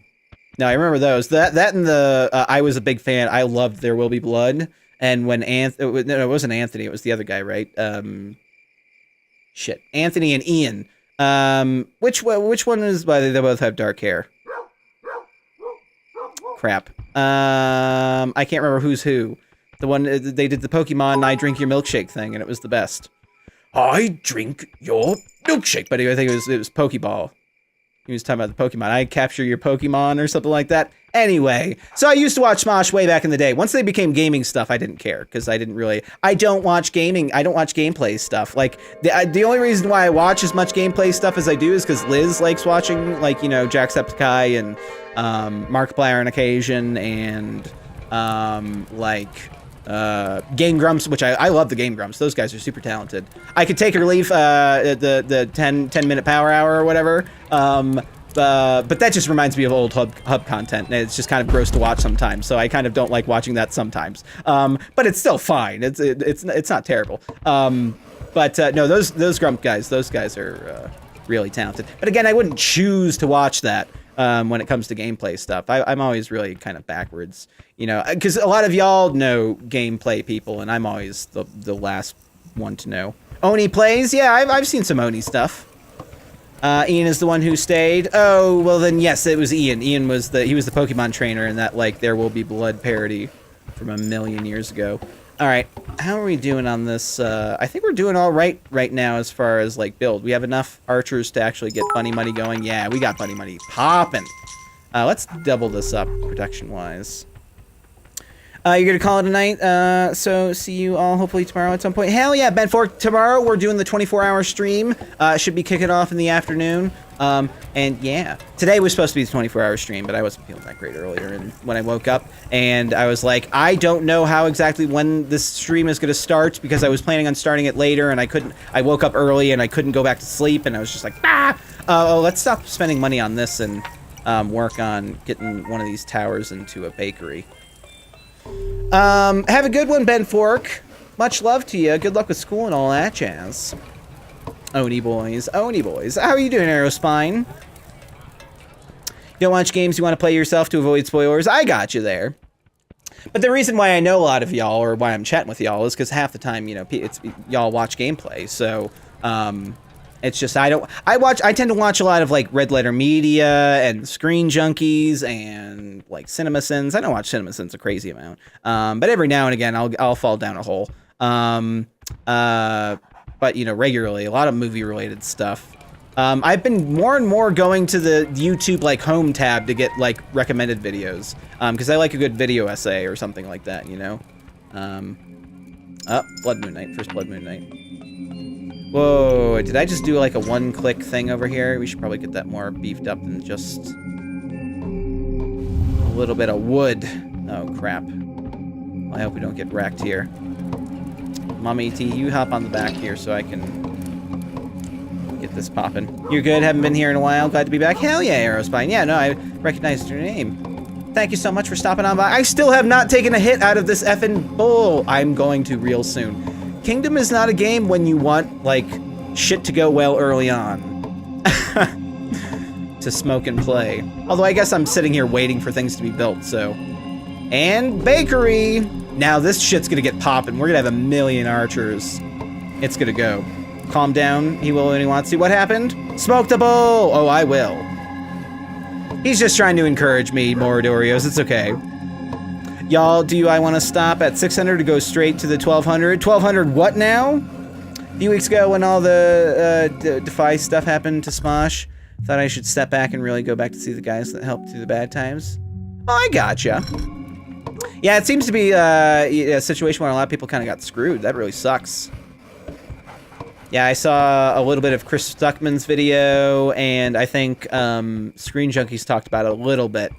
No, I remember those. That and the, I was a big fan. I loved There Will Be Blood. And when no, it wasn't Anthony. It was the other guy, right? Shit. Anthony and Ian. Which one is, they both have dark hair. Crap. I can't remember who's who. The one, they did the Pokemon I Drink Your Milkshake thing, and it was the best. I drink your milkshake. But I think it was Pokeball. He was talking about the Pokemon. I capture your Pokemon or something like that. Anyway, so I used to watch Smosh way back in the day. Once they became gaming stuff, I didn't care because I don't watch gaming. I don't watch gameplay stuff. Like the only reason why I watch as much gameplay stuff as I do is because Liz likes watching, like, Jacksepticeye and Markiplier on occasion, and Game Grumps, which I love the Game Grumps. Those guys are super talented. I could take or leave the 10-minute power hour or whatever. But that just reminds me of old hub content, and it's just kind of gross to watch sometimes. So I kind of don't like watching that sometimes. But it's still fine. It's not terrible. No, those Grump guys, those guys are really talented. But again, I wouldn't choose to watch that. When it comes to gameplay stuff, I'm always really kind of backwards, because a lot of y'all know gameplay people, and I'm always the last one to know. Oni plays, yeah, I've seen some Oni stuff. Ian is the one who stayed. Oh, well then, yes, it was Ian. Ian was the Pokemon trainer in that, like, There Will Be Blood parody from a million years ago. All right, how are we doing on this? I think we're doing all right now as far as, like, build. We have enough archers to actually get Bunny Money going. Yeah, we got Bunny Money popping. Let's double this up production-wise. You're going to call it a night, so see you all hopefully tomorrow at some point. Hell yeah, Ben Fork, tomorrow we're doing the 24-hour stream. Should be kicking off in the afternoon. And yeah, today was supposed to be the 24-hour stream, but I wasn't feeling that great earlier and when I woke up, and I was like, I don't know how exactly when this stream is going to start, because I was planning on starting it later, and I woke up early and I couldn't go back to sleep, and I was just like, let's stop spending money on this and work on getting one of these towers into a bakery. Have a good one, Ben Fork. Much love to you. Good luck with school and all that jazz. Oni boys. How are you doing, Aerospine? You don't watch games you want to play yourself to avoid spoilers? I got you there. But the reason why I know a lot of y'all, or why I'm chatting with y'all, is because half the time, y'all watch gameplay. So, it's just, I tend to watch a lot of, like, Red Letter Media and Screen Junkies and, like, CinemaSins. I don't watch CinemaSins a crazy amount. But every now and again, I'll fall down a hole. But, regularly, a lot of movie-related stuff. I've been more and more going to the YouTube, like, home tab to get, like, recommended videos. Because I like a good video essay or something like that, Blood Moon Night. First Blood Moon Night. Whoa, did I just do, like, a one-click thing over here? We should probably get that more beefed up than just a little bit of wood. Oh, crap. Well, I hope we don't get wrecked here. Mommy T, you hop on the back here so I can get this popping. You're good? Haven't been here in a while? Glad to be back? Hell yeah, Aerospine. Yeah, no, I recognized your name. Thank you so much for stopping on by. I still have not taken a hit out of this effing bull. I'm going to real soon. Kingdom is not a game when you want, like, shit to go well early on. to smoke and play. Although I guess I'm sitting here waiting for things to be built, so. And bakery! Now this shit's gonna get popping. We're gonna have a million archers. It's gonna go. Calm down, he will when he wants to. What happened? Smoke the bowl! Oh, I will. He's just trying to encourage me, more Dorios, it's okay. Y'all, I want to stop at 600 to go straight to the 1200? 1200 what now? A few weeks ago when all the Defy stuff happened to Smosh, thought I should step back and really go back to see the guys that helped through the bad times. Oh, I gotcha. Yeah, it seems to be a situation where a lot of people kind of got screwed. That really sucks. Yeah, I saw a little bit of Chris Stuckman's video, and I think Screen Junkies talked about it a little bit.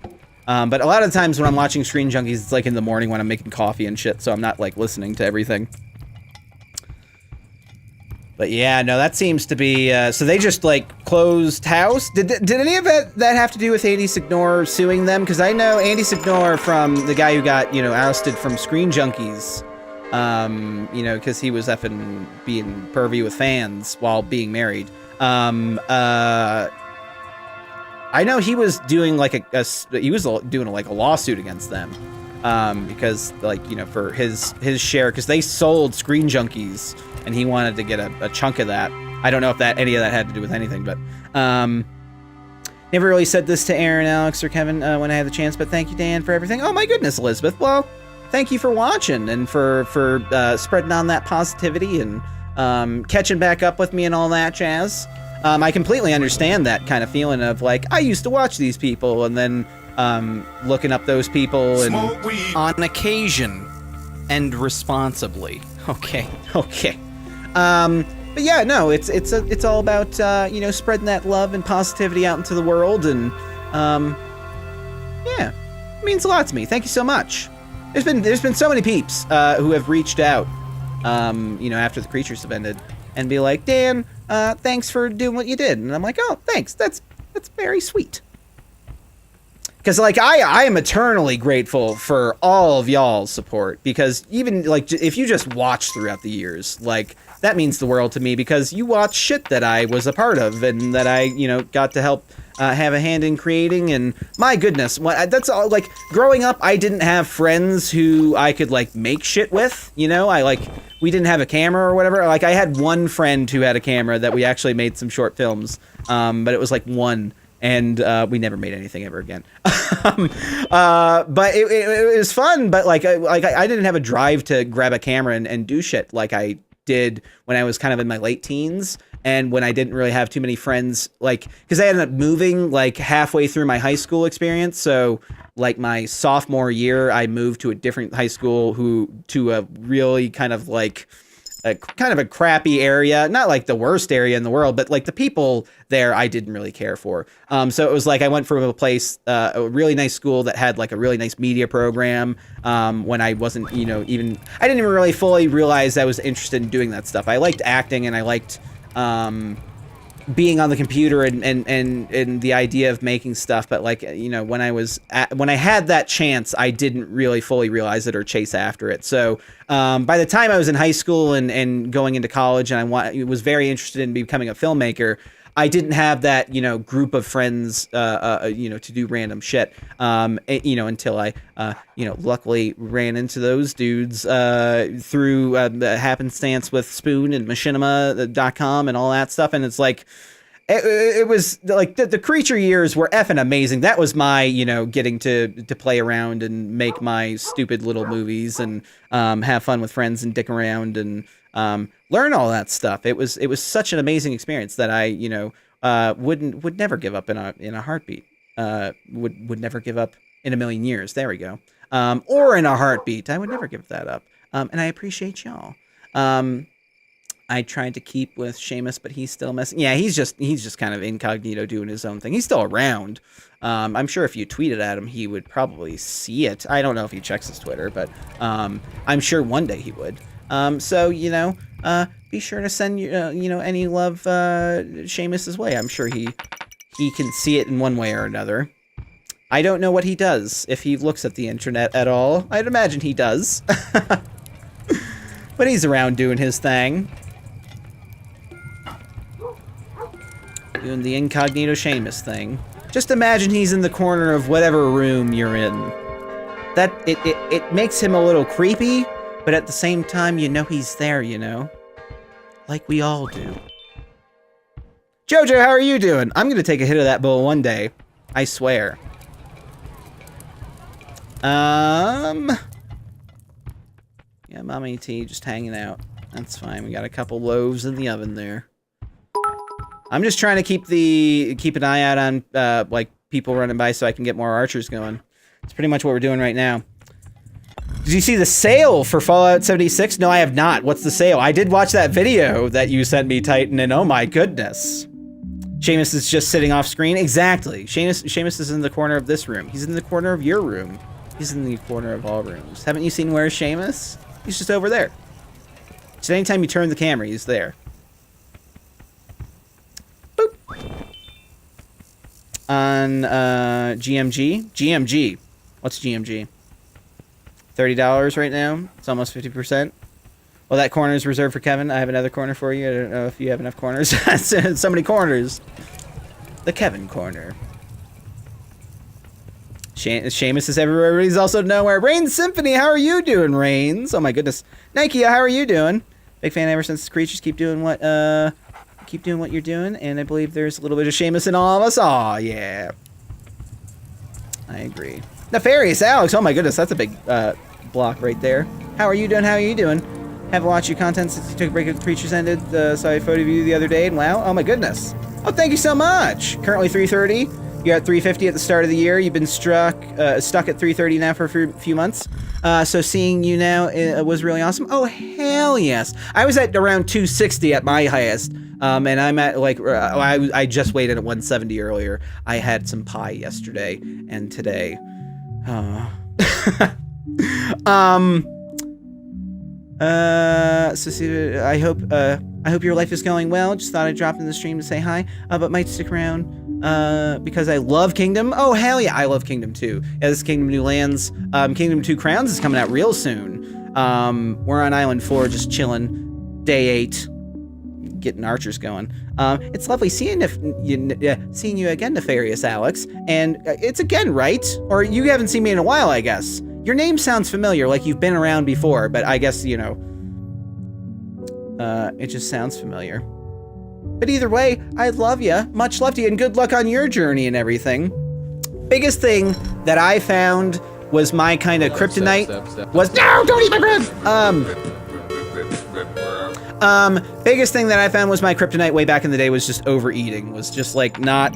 But a lot of the times when I'm watching Screen Junkies, it's like in the morning when I'm making coffee and shit, so I'm not like listening to everything. But yeah, no, that seems to be, so they just like closed house? Did any of that have to do with Andy Signor suing them? Because I know Andy Signor from the guy who got, ousted from Screen Junkies, because he was effing being pervy with fans while being married. I know he was doing like a lawsuit against them, because for his share, because they sold Screen Junkies and he wanted to get a chunk of that. I don't know if any of that had to do with anything, but never really said this to Aaron, Alex, or Kevin when I had the chance, but thank you, Dan, for everything. Oh my goodness, Elizabeth. Well, thank you for watching and for spreading on that positivity and catching back up with me and all that jazz. I completely understand that kind of feeling of like, I used to watch these people, and then looking up those people and on occasion and responsibly. Okay. But yeah, no, it's all about spreading that love and positivity out into the world, and yeah, it means a lot to me. Thank you so much. There's been so many peeps who have reached out, after the creatures have ended, and be like, Dan, thanks for doing what you did. And I'm like, oh, thanks. That's very sweet. Because, like, I am eternally grateful for all of y'all's support. Because even, like, if you just watch throughout the years, like, that means the world to me. Because you watch shit that I was a part of and that I, got to help have a hand in creating. And my goodness, that's all, like, growing up, I didn't have friends who I could, like, make shit with. We didn't have a camera or whatever. Like, I had one friend who had a camera that we actually made some short films. But it was, like, one. And we never made anything ever again. But it was fun. But like I didn't have a drive to grab a camera and do shit like I did when I was kind of in my late teens, and when I didn't really have too many friends. Like, because I ended up moving like halfway through my high school experience. So like my sophomore year, I moved to a different high school to a really kind of a crappy area, not like the worst area in the world, but like the people there I didn't really care for. So it was like I went from a place, a really nice school that had like a really nice media program, when I wasn't, I didn't even really fully realize I was interested in doing that stuff. I liked acting, and I liked being on the computer and the idea of making stuff, but like, when I had that chance, I didn't really fully realize it or chase after it. So by the time I was in high school and going into college, and I was very interested in becoming a filmmaker, I didn't have that, group of friends, to do random shit, until I, luckily ran into those dudes through happenstance with Spoon and machinima.com and all that stuff. And it's like, it was like the creature years were effing amazing. That was my, getting to play around and make my stupid little movies and have fun with friends and dick around and learn all that stuff. It was such an amazing experience that I, would never give up in a heartbeat. Would never give up in a million years. There we go. Or in a heartbeat. I would never give that up. And I appreciate y'all. I tried to keep with Seamus, but he's still messing. Yeah, he's just kind of incognito doing his own thing. He's still around. I'm sure if you tweeted at him, he would probably see it. I don't know if he checks his Twitter, but I'm sure one day he would. So, be sure to send, any love Seamus's way. I'm sure he can see it in one way or another. I don't know what he does, if he looks at the internet at all. I'd imagine he does. But he's around doing his thing. Doing the incognito Seamus thing. Just imagine he's in the corner of whatever room you're in. That it makes him a little creepy, but at the same time, you know he's there, you know? Like we all do. Jojo, how are you doing? I'm gonna take a hit of that bull one day. I swear. Yeah, Mommy T just hanging out. That's fine. We got a couple loaves in the oven there. I'm just trying to keep an eye out on like people running by so I can get more archers going. It's pretty much what we're doing right now. Did you see the sale for Fallout 76? No, I have not. What's the sale? I did watch that video that you sent me, Titan, and oh my goodness. Seamus is just sitting off screen. Exactly. Seamus is in the corner of this room. He's in the corner of your room. He's in the corner of all rooms. Haven't you seen where's Seamus? He's just over there. So anytime you turn the camera, he's there. Boop. On GMG. GMG. What's GMG? $30 right now. It's almost 50%. Well, that corner is reserved for Kevin. I have another corner for you. I don't know if you have enough corners. So many corners. The Kevin corner. Seamus is everywhere, but he's also nowhere. Rain Symphony, how are you doing, Rains? Oh my goodness. Nikia, how are you doing? Big fan ever since Creatures. Keep doing what you're doing. And I believe there's a little bit of Seamus in all of us. Aw, yeah. I agree. Nefarious Alex, oh my goodness, that's a big block right there. How are you doing? How are you doing? Haven't watched your content since you took a break of Creatures Ended. Saw a photo of you the other day, and wow, oh my goodness. Oh, thank you so much. Currently 330. You're at 350 at the start of the year. You've been stuck at 330 now for a few months. So seeing you now was really awesome. Oh, hell yes. I was at around 260 at my highest. And I'm at like, I just weighed in at 170 earlier. I had some pie yesterday and today. So see, I hope your life is going well. Just thought I'd drop in the stream to say hi, but might stick around because I love Kingdom. Oh hell yeah, I love Kingdom 2. Yeah, this is Kingdom New Lands. Kingdom 2 Crowns is coming out real soon. We're on Island 4, just chilling. Day 8, getting archers going. It's lovely seeing you again, Nefarious Alex. And it's again, right? Or you haven't seen me in a while, I guess. Your name sounds familiar, like you've been around before, but I guess, you know, it just sounds familiar. But either way, I love you. Much love to you, and good luck on your journey and everything. Biggest thing that I found was my kind of kryptonite was... No, don't eat my bread! Biggest thing that I found was my kryptonite way back in the day was just overeating. Was just like not...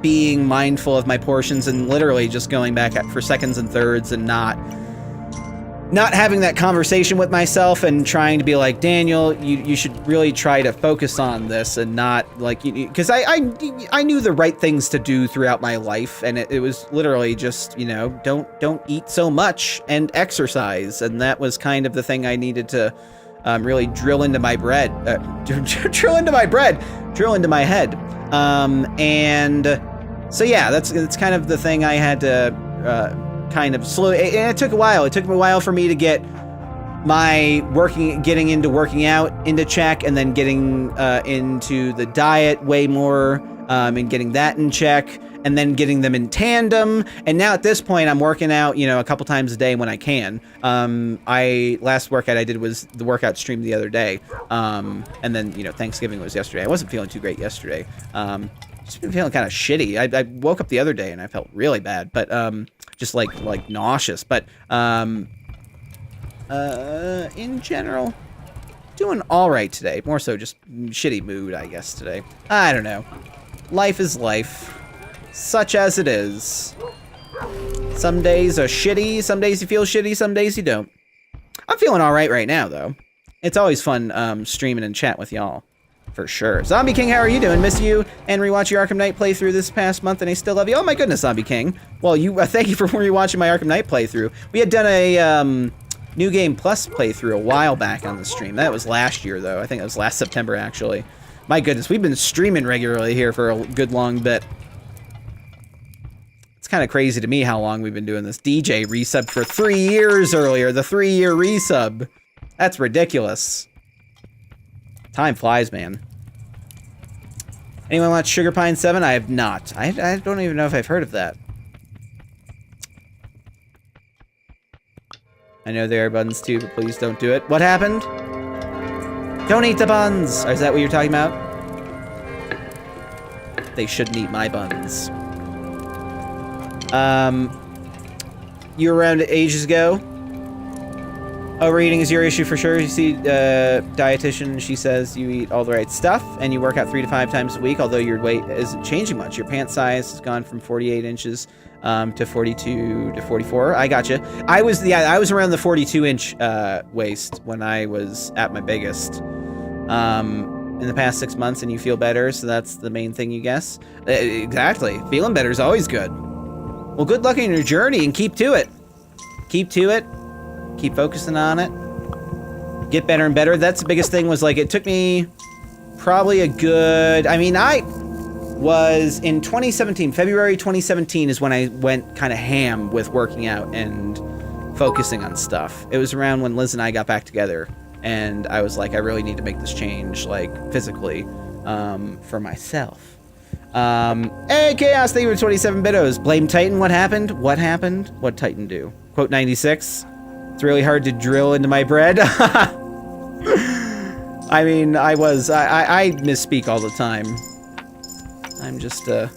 being mindful of my portions and literally just going back for seconds and thirds and not having that conversation with myself and trying to be like, Daniel, you should really try to focus on this and not like, because I knew the right things to do throughout my life, and it was literally just, you know, don't eat so much and exercise, and that was kind of the thing I needed to really drill into my bread, drill into my head. And so yeah, that's kind of the thing I had to kind of slow. It took a while. It took a while for me to get my getting into working out into check, and then getting into the diet way more, and getting that in check, and then getting them in tandem. And now at this point, I'm working out, you know, a couple times a day when I can. Last workout I did was the workout stream the other day. And then, you know, Thanksgiving was yesterday. I wasn't feeling too great yesterday. Just been feeling kind of shitty. I woke up the other day and I felt really bad, but just like nauseous. But in general, doing all right today. More so just shitty mood, I guess, today. I don't know. Life is life. Such as it is. Some days are shitty, some days you feel shitty, some days you don't. I'm feeling alright right now, though. It's always fun streaming and chat with y'all. For sure. Zombie King, how are you doing? Miss you and rewatch your Arkham Knight playthrough this past month, and I still love you. Oh my goodness, Zombie King. Well, thank you for rewatching my Arkham Knight playthrough. We had done a New Game Plus playthrough a while back on the stream. That was last year, though. I think it was last September, actually. My goodness, we've been streaming regularly here for a good long bit. It's kind of crazy to me how long we've been doing this. DJ resubbed for 3 years earlier. The 3-year resub. That's ridiculous. Time flies, man. Anyone watch Sugar Pine 7? I have not. I don't even know if I've heard of that. I know there are buns too, but please don't do it. What happened? Don't eat the buns! Or is that what you're talking about? They shouldn't eat my buns. You were around ages ago. Overeating is your issue for sure. You see, dietitian, she says you eat all the right stuff and you work out 3 to 5 times a week, although your weight isn't changing much. Your pant size has gone from 48 inches to 42 to 44. I gotcha. I was around the 42-inch waist when I was at my biggest. In the past 6 months, and you feel better, so that's the main thing, you guess? Exactly. Feeling better is always good. Well, good luck in your journey, and keep to it. Keep to it. Keep focusing on it. Get better and better. That's the biggest thing, was like, it took me probably a good... I mean, I was in 2017. February 2017 is when I went kind of ham with working out and focusing on stuff. It was around when Liz and I got back together. And I was like, I really need to make this change, like, physically, for myself. Hey, Chaos, thank you for 27 bitos. Blame Titan, what happened? What happened? What'd Titan do? Quote 96. It's really hard to drill into my bread. I mean, I misspeak all the time. I'm just a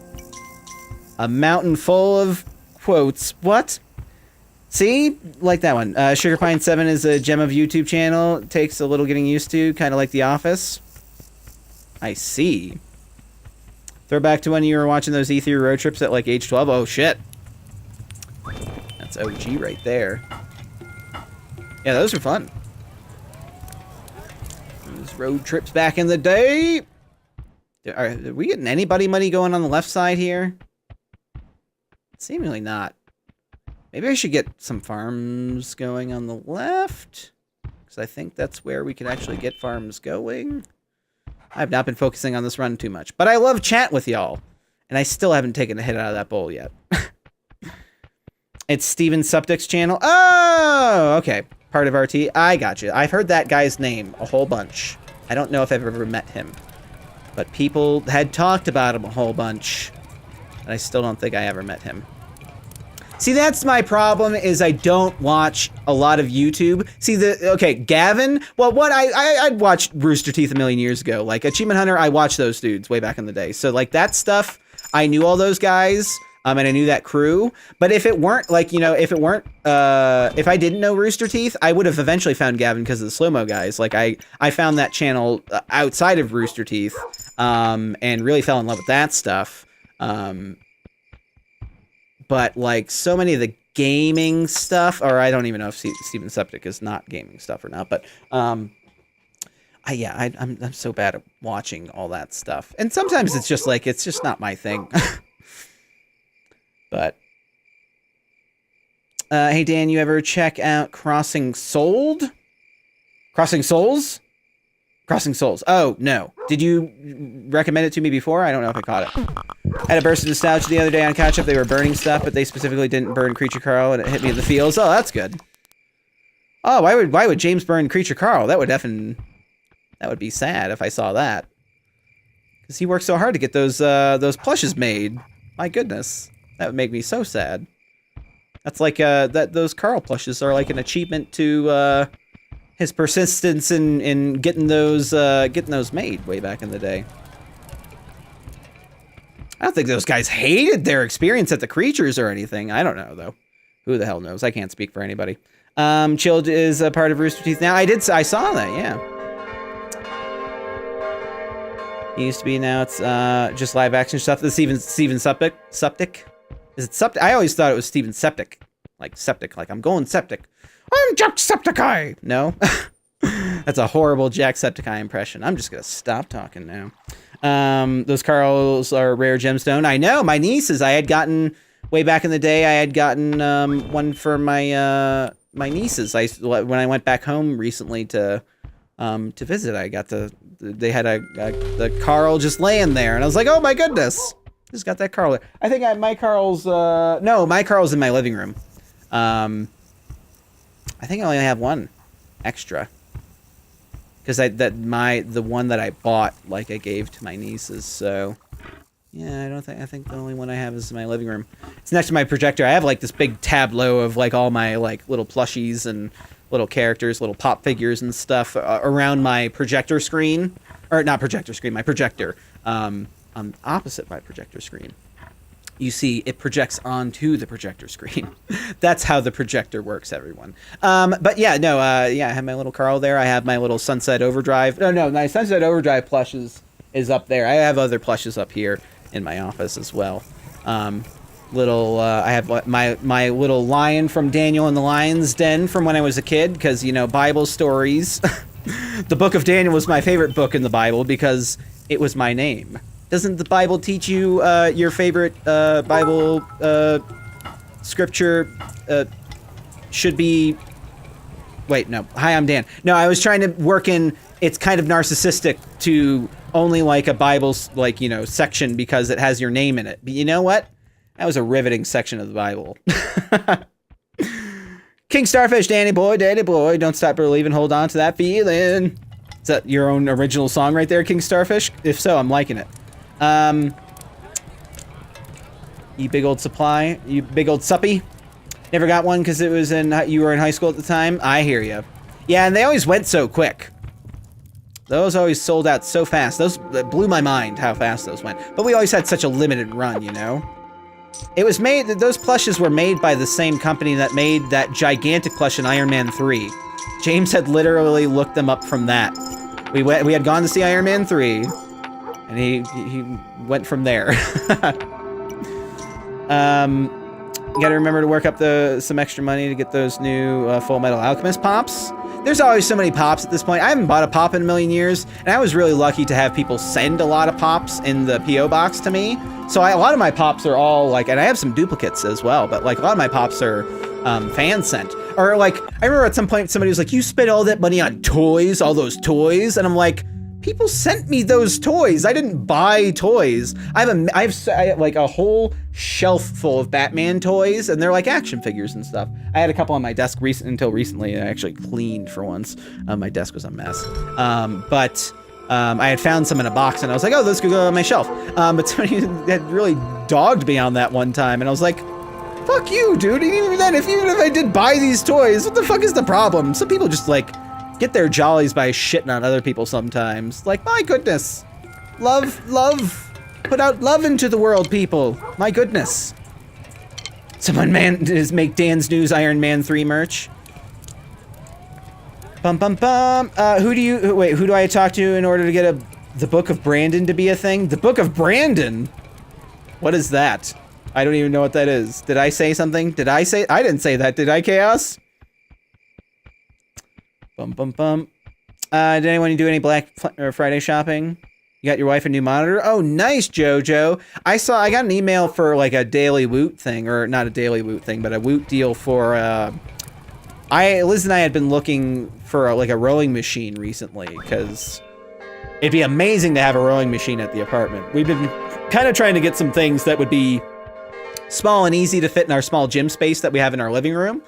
mountain full of quotes. What? See? Like that one. Sugar Pine 7 is a gem of YouTube channel. It takes a little getting used to, kind of like The Office. I see. Throw back to when you were watching those E3 road trips at like age 12. Oh, shit. That's OG right there. Yeah, those were fun. Those road trips back in the day. Are we getting anybody money going on the left side here? Seemingly not. Maybe I should get some farms going on the left, because I think that's where we can actually get farms going. I've not been focusing on this run too much, but I love chat with y'all, and I still haven't taken a hit out of that bowl yet. It's Steven Suptic's channel. Oh, okay. Part of RT. I got you. I've heard that guy's name a whole bunch. I don't know if I've ever met him, but people had talked about him a whole bunch, and I still don't think I ever met him. See, that's my problem, is I don't watch a lot of YouTube. See, okay, Gavin, well, I'd watched Rooster Teeth a million years ago. Like, Achievement Hunter, I watched those dudes way back in the day. So, like, that stuff, I knew all those guys, and I knew that crew. But if it weren't, like, you know, if I didn't know Rooster Teeth, I would have eventually found Gavin because of the slow-mo guys. Like, I found that channel outside of Rooster Teeth, and really fell in love with that stuff. But, like, so many of the gaming stuff, or I don't even know if Steven Septic is not gaming stuff or not, but, I'm so bad at watching all that stuff. And sometimes it's just, like, it's just not my thing. But, hey, Dan, you ever check out Crossing Souls? Crossing Souls? Crossing Souls. Oh, no. Did you recommend it to me before? I don't know if I caught it. I had a burst of nostalgia the other day on catch-up. They were burning stuff, but they specifically didn't burn Creature Carl, and it hit me in the feels. Oh, that's good. Oh, why would James burn Creature Carl? That would be sad if I saw that. Because he worked so hard to get those plushes made. My goodness. That would make me so sad. That's like, those Carl plushes are like an achievement to, his persistence in getting those made way back in the day. I don't think those guys hated their experience at the creatures or anything. I don't know, though. Who the hell knows? I can't speak for anybody. Chilled is a part of Rooster Teeth now. I saw that, yeah. It used to be, now it's just live action stuff. The Steven Septic? Is it Septic? I always thought it was Steven Septic. Like septic, like I'm going septic. I'm Jacksepticeye! No? That's a horrible Jacksepticeye impression. I'm just gonna stop talking now. Those Carls are rare gemstone. I know, my nieces, I had gotten, way back in the day, I had gotten one for my my nieces. When I went back home recently to visit, I got they had the Carl just laying there, and I was like, oh my goodness! Just got that Carl. I think my Carl's, no, my Carl's in my living room. I think I only have one extra. Because the one that I bought, like, I gave to my nieces, so Yeah, I think the only one I have is in my living room. It's next to my projector. I have like this big tableau of like all my like little plushies and little characters, little pop figures and stuff around my projector screen. Or not projector screen, my projector. Opposite my projector screen. You see, it projects onto the projector screen. That's how the projector works, everyone. But yeah, no, I have my little Carl there. I have my little Sunset Overdrive. No, my Sunset Overdrive plush is up there. I have other plushes up here in my office as well. I have my little lion from Daniel and the Lion's Den from when I was a kid, because, you know, Bible stories. The Book of Daniel was my favorite book in the Bible because it was my name. Doesn't the Bible teach you your favorite Bible scripture should be... Wait, no. Hi, I'm Dan. No, I was trying to work in... It's kind of narcissistic to only like a Bible's like, you know, section because it has your name in it. But you know what? That was a riveting section of the Bible. King Starfish, Danny boy, don't stop believing, hold on to that feeling. Is that your own original song right there, King Starfish? If so, I'm liking it. You big old supply, you big old suppy. Never got one because it was you were in high school at the time. I hear you. Yeah, and they always went so quick. Those always sold out so fast. That blew my mind how fast those went. But we always had such a limited run, you know? It was made, those plushes were made by the same company that made that gigantic plush in Iron Man 3. James had literally looked them up from that. We had gone to see Iron Man 3, and he went from there. You gotta remember to work up some extra money to get those new Full Metal Alchemist pops. There's always so many pops at this point. I haven't bought a pop in a million years, and I was really lucky to have people send a lot of pops in the P.O. box to me. So a lot of my pops are all like, and I have some duplicates as well, but like a lot of my pops are fan sent. Or like, I remember at some point somebody was like, you spent all that money on toys, all those toys, and I'm like, people sent me those toys. I didn't buy toys. I have like a whole shelf full of Batman toys, and they're like action figures and stuff. I had a couple on my desk until recently. I actually cleaned for once. My desk was a mess. But I had found some in a box, and I was like, oh, those could go on my shelf. But somebody had really dogged me on that one time, and I was like, fuck you, dude. And even if I did buy these toys, what the fuck is the problem? Some people just like get their jollies by shitting on other people sometimes. Like, my goodness. Love. Put out love into the world, people. My goodness. Someone make Dan's News Iron Man 3 merch. Who do I talk to in order to get the Book of Brandon to be a thing? The Book of Brandon? What is that? I don't even know what that is. Did I say something? I didn't say that, did I, Chaos? Did anyone do any Black Friday shopping? You got your wife a new monitor? Oh, nice, Jojo. I got an email for like a daily Woot thing, or not a daily Woot thing, but a Woot deal for, Liz and I had been looking for like a rowing machine recently, because it'd be amazing to have a rowing machine at the apartment. We've been kind of trying to get some things that would be small and easy to fit in our small gym space that we have in our living room.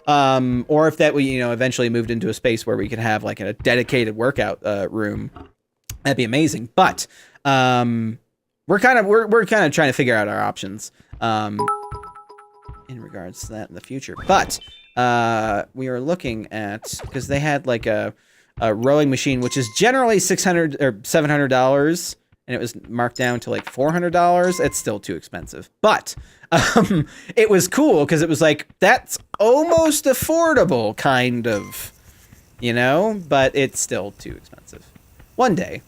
Or if that we, you know, eventually moved into a space where we could have like a dedicated workout room, that'd be amazing. But we're kind of trying to figure out our options in regards to that in the future. But we are looking at, because they had like a rowing machine, which is generally $600 or $700, and it was marked down to like $400. It's still too expensive, but it was cool because it was like, that's almost affordable, kind of, you know, but it's still too expensive. One day.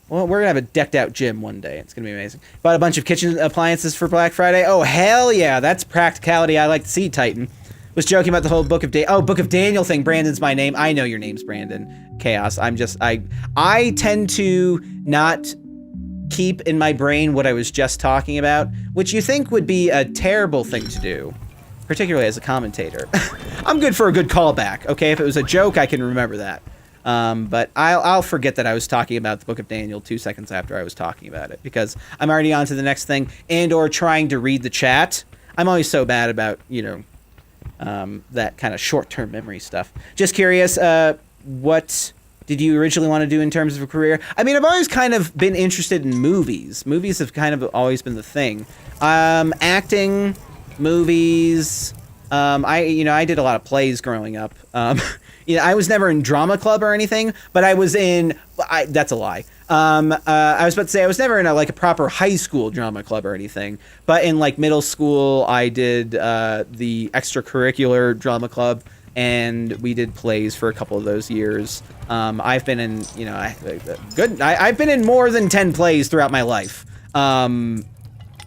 Well, we're gonna have a decked out gym one day. It's gonna be amazing. Bought a bunch of kitchen appliances for Black Friday. Oh, hell yeah. That's practicality I like to see, Titan. Was joking about the whole Book of Daniel thing. Brandon's my name. I know your name's Brandon. Chaos. I tend to not keep in my brain what I was just talking about, which you think would be a terrible thing to do, particularly as a commentator. I'm good for a good callback, okay? If it was a joke, I can remember that. But I'll forget that I was talking about the Book of Daniel 2 seconds after I was talking about it, because I'm already on to the next thing, and or trying to read the chat. I'm always so bad about, you know, that kind of short-term memory stuff. Just curious, what did you originally want to do in terms of a career? I mean, I've always kind of been interested in movies. Movies have kind of always been the thing. Acting, movies. I did a lot of plays growing up. I was never in drama club or anything, but I was in. That's a lie. I was about to say I was never in a proper high school drama club or anything, but in like middle school, I did the extracurricular drama club. And we did plays for a couple of those years. I've been in, I've been in more than 10 plays throughout my life. And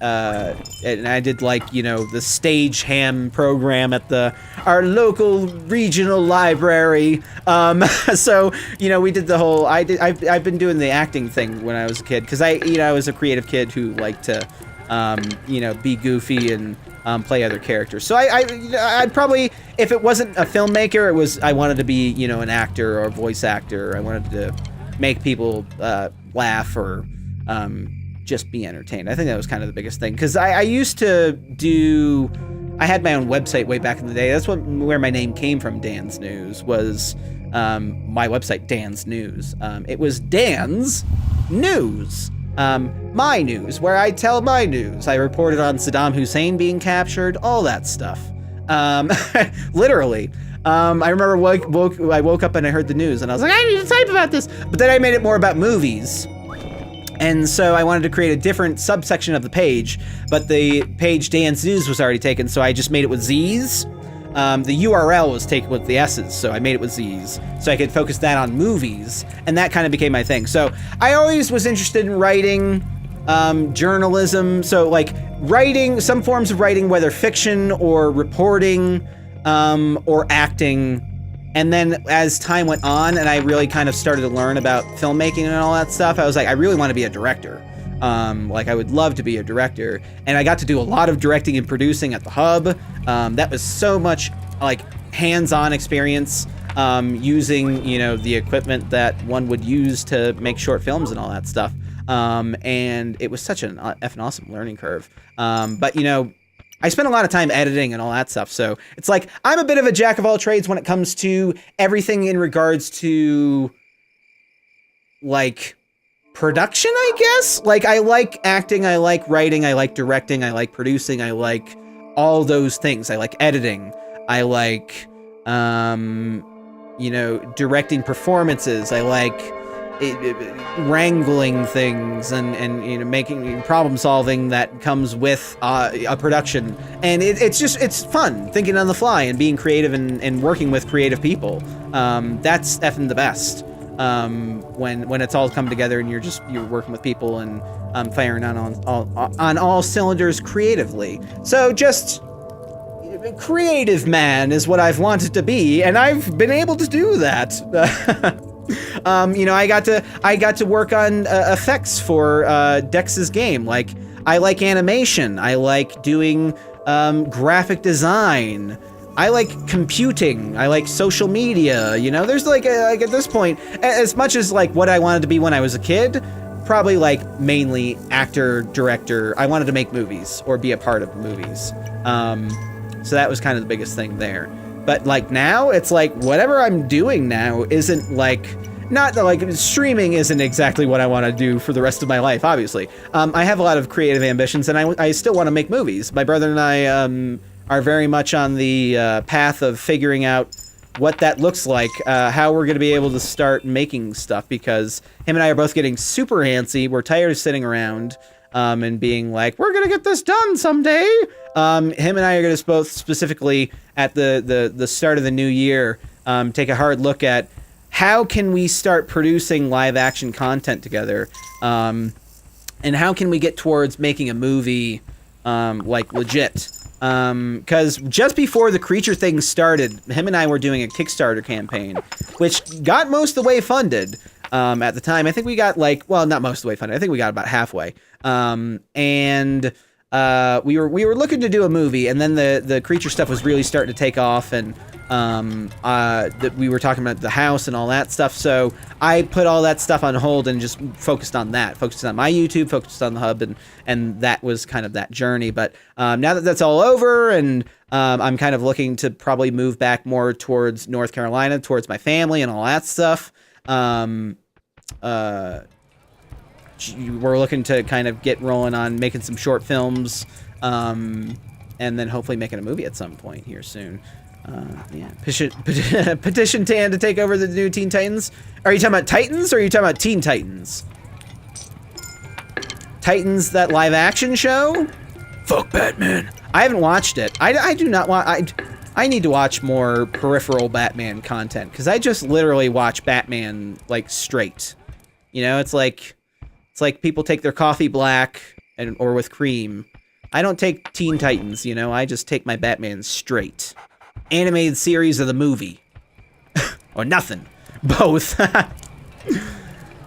I did the stage ham program at our local regional library. So, we did the whole, I've been doing the acting thing when I was a kid. Because I was a creative kid who liked to, be goofy and play other characters. So I'd probably, if it wasn't a filmmaker, I wanted to be, an actor or a voice actor. I wanted to make people laugh or just be entertained. I think that was kind of the biggest thing. Because I used to I had my own website way back in the day. That's where my name came from, Danz News, was my website, Danz News. It was Danz News. My news, where I tell my news. I reported on Saddam Hussein being captured, all that stuff. Literally. I remember I woke up and I heard the news and I was like, I need to type about this. But then I made it more about movies. And so I wanted to create a different subsection of the page, but the page Dan's News was already taken, so I just made it with Z's. The URL was taken with the S's, so I made it with Z's, so I could focus that on movies, and that kind of became my thing. So I always was interested in writing, journalism, so writing, some forms of writing, whether fiction or reporting, or acting. And then as time went on and I really kind of started to learn about filmmaking and all that stuff, I was like, I really want to be a director. I would love to be a director. And I got to do a lot of directing and producing at the Hub. That was so much hands-on experience, using, the equipment that one would use to make short films and all that stuff. And it was such an effing awesome learning curve. But I spent a lot of time editing and all that stuff. So it's I'm a bit of a jack of all trades when it comes to everything in regards to production, I guess. I like acting, I like writing, I like directing, I like producing, I like all those things. I like editing. I like, directing performances. I like wrangling things and making problem solving that comes with a production, and it's fun thinking on the fly and being creative and working with creative people. That's effing the best, when it's all come together and you're working with people and firing on all cylinders creatively. So just creative man is what I've wanted to be, and I've been able to do that. I got to work on effects for Dex's game. I like animation. I like doing graphic design. I like computing. I like social media. There's at this point, as much as what I wanted to be when I was a kid, probably mainly actor, director. I wanted to make movies or be a part of movies. So that was kind of the biggest thing there. But now it's whatever I'm doing now isn't not streaming isn't exactly what I want to do for the rest of my life, obviously. I have a lot of creative ambitions and I still want to make movies. My brother and I are very much on the path of figuring out what that looks like, how we're going to be able to start making stuff, because him and I are both getting super antsy. We're tired of sitting around and being we're going to get this done someday. Him and I are going to both specifically at the start of the new year take a hard look at how can we start producing live action content together, and how can we get towards making a movie legit. Because just before the Creature thing started, him and I were doing a Kickstarter campaign, which got most of the way funded. At the time, I think we got not most of the way funded. I think we got about halfway. And we were looking to do a movie, and then the Creature stuff was really starting to take off, and that we were talking about the house and all that stuff. So I put all that stuff on hold and just focused on that, focused on my YouTube, focused on the Hub, and that was kind of that journey. But now that that's all over, and I'm kind of looking to probably move back more towards North Carolina, towards my family and all that stuff. we're looking to kind of get rolling on making some short films, and then hopefully making a movie at some point here soon. Yeah. Petition Tan to take over the new Teen Titans. Are you talking about Titans or are you talking about Teen Titans? Titans, that live action show? Fuck Batman. I haven't watched it. I do not want. I need to watch more peripheral Batman content because I just literally watch Batman like straight. You know, it's like people take their coffee black or with cream. I don't take Teen Titans. You know, I just take my Batman straight. Animated series of the movie, or nothing. Both.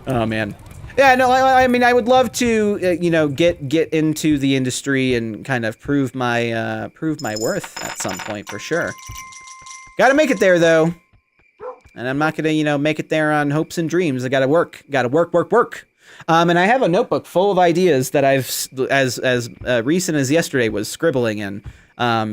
Oh man. Yeah, no, I mean, I would love to, you know, get into the industry and kind of prove my worth at some point for sure. Gotta make it there though, and I'm not gonna, you know, make it there on hopes and dreams. I gotta work. And I have a notebook full of ideas that I've, as recent as yesterday, was scribbling in.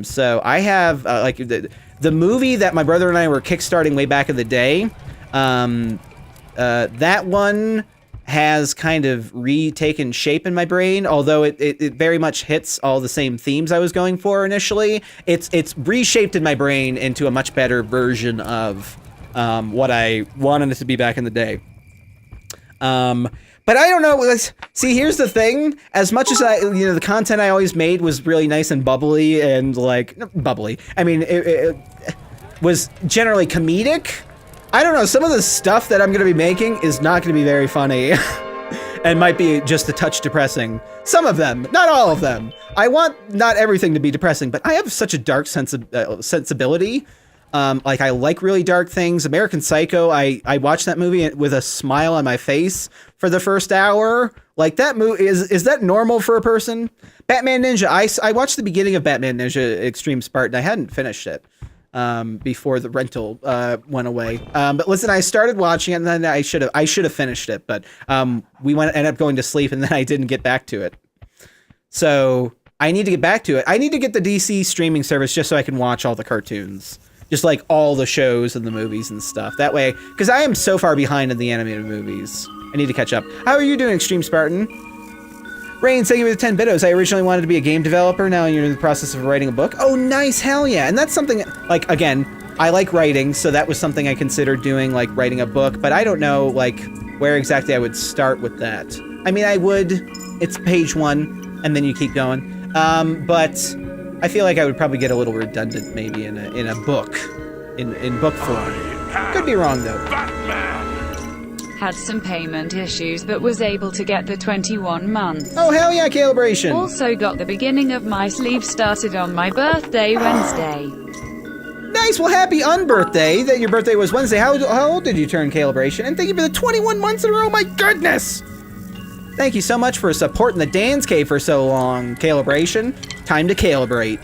So I have like the movie that my brother and I were kickstarting way back in the day. That one has kind of retaken shape in my brain, although it very much hits all the same themes I was going for initially. It's reshaped in my brain into a much better version of what I wanted it to be back in the day. But I don't know. See, here's the thing. As much as the content I always made was really nice and bubbly and like bubbly. I mean, it was generally comedic. I don't know, some of the stuff that I'm going to be making is not going to be very funny and might be just a touch depressing. Some of them, not all of them. I want not everything to be depressing, but I have such a dark sensibility. Like, I like really dark things. American Psycho, I watched that movie with a smile on my face for the first hour. Like, that movie, is that normal for a person? Batman Ninja, I watched the beginning of Batman Ninja Extreme Spartan. I hadn't finished it. Before the rental went away. But listen, I started watching it and then I should have finished it, but we ended up going to sleep and then I didn't get back to it. So I need to get back to it. I need to get the DC streaming service just so I can watch all the cartoons. Just like all the shows and the movies and stuff. That way, because I am so far behind in the animated movies. I need to catch up. How are you doing, Extreme Spartan? Rain, thank you for the 10 bitos. I originally wanted to be a game developer. Now you're in the process of writing a book. Oh, nice. Hell yeah. And that's something, like, again, I like writing, so that was something I considered doing, like, writing a book. But I don't know, like, where exactly I would start with that. I mean, I would. It's page 1, and then you keep going. But I feel like I would probably get a little redundant, maybe, in a book. In book form. Could be wrong, though. Had some payment issues but was able to get the 21 months. Oh, hell yeah, calibration. Also got the beginning of my sleeve started on my birthday Wednesday. Nice, well, happy unbirthday, that your birthday was Wednesday. How old did you turn, calibration? And thank you for the 21 months in a row, my goodness! Thank you so much for supporting the Danz Cave for so long, calibration. Time to calibrate.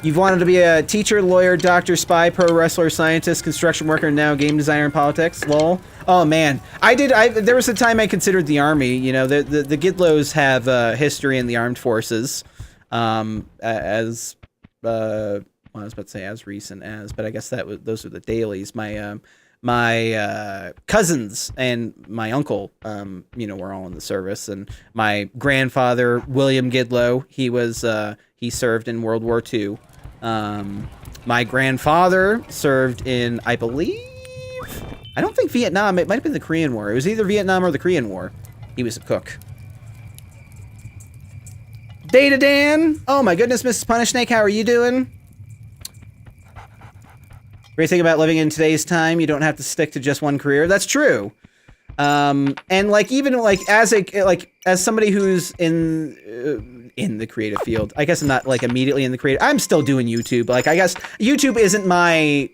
You've wanted to be a teacher, lawyer, doctor, spy, pro wrestler, scientist, construction worker, and now game designer and politics. Lol. Oh man, there was a time I considered the army. You know, the Gidlows have history in the armed forces, I was about to say as recent as, but I guess those are the dailies. My cousins and my uncle, were all in the service, and my grandfather William Gidlow, he served in World War II. My grandfather served in, I don't think Vietnam. It might have been the Korean War. It was either Vietnam or the Korean War. He was a cook. Data Dan. Oh my goodness, Mrs. Punish Snake, how are you doing? Great thing about living in today's time, you don't have to stick to just one career. That's true. And like even like as somebody who's in the creative field, I guess I'm not like immediately in the creative. I'm still doing YouTube. Like I guess YouTube isn't my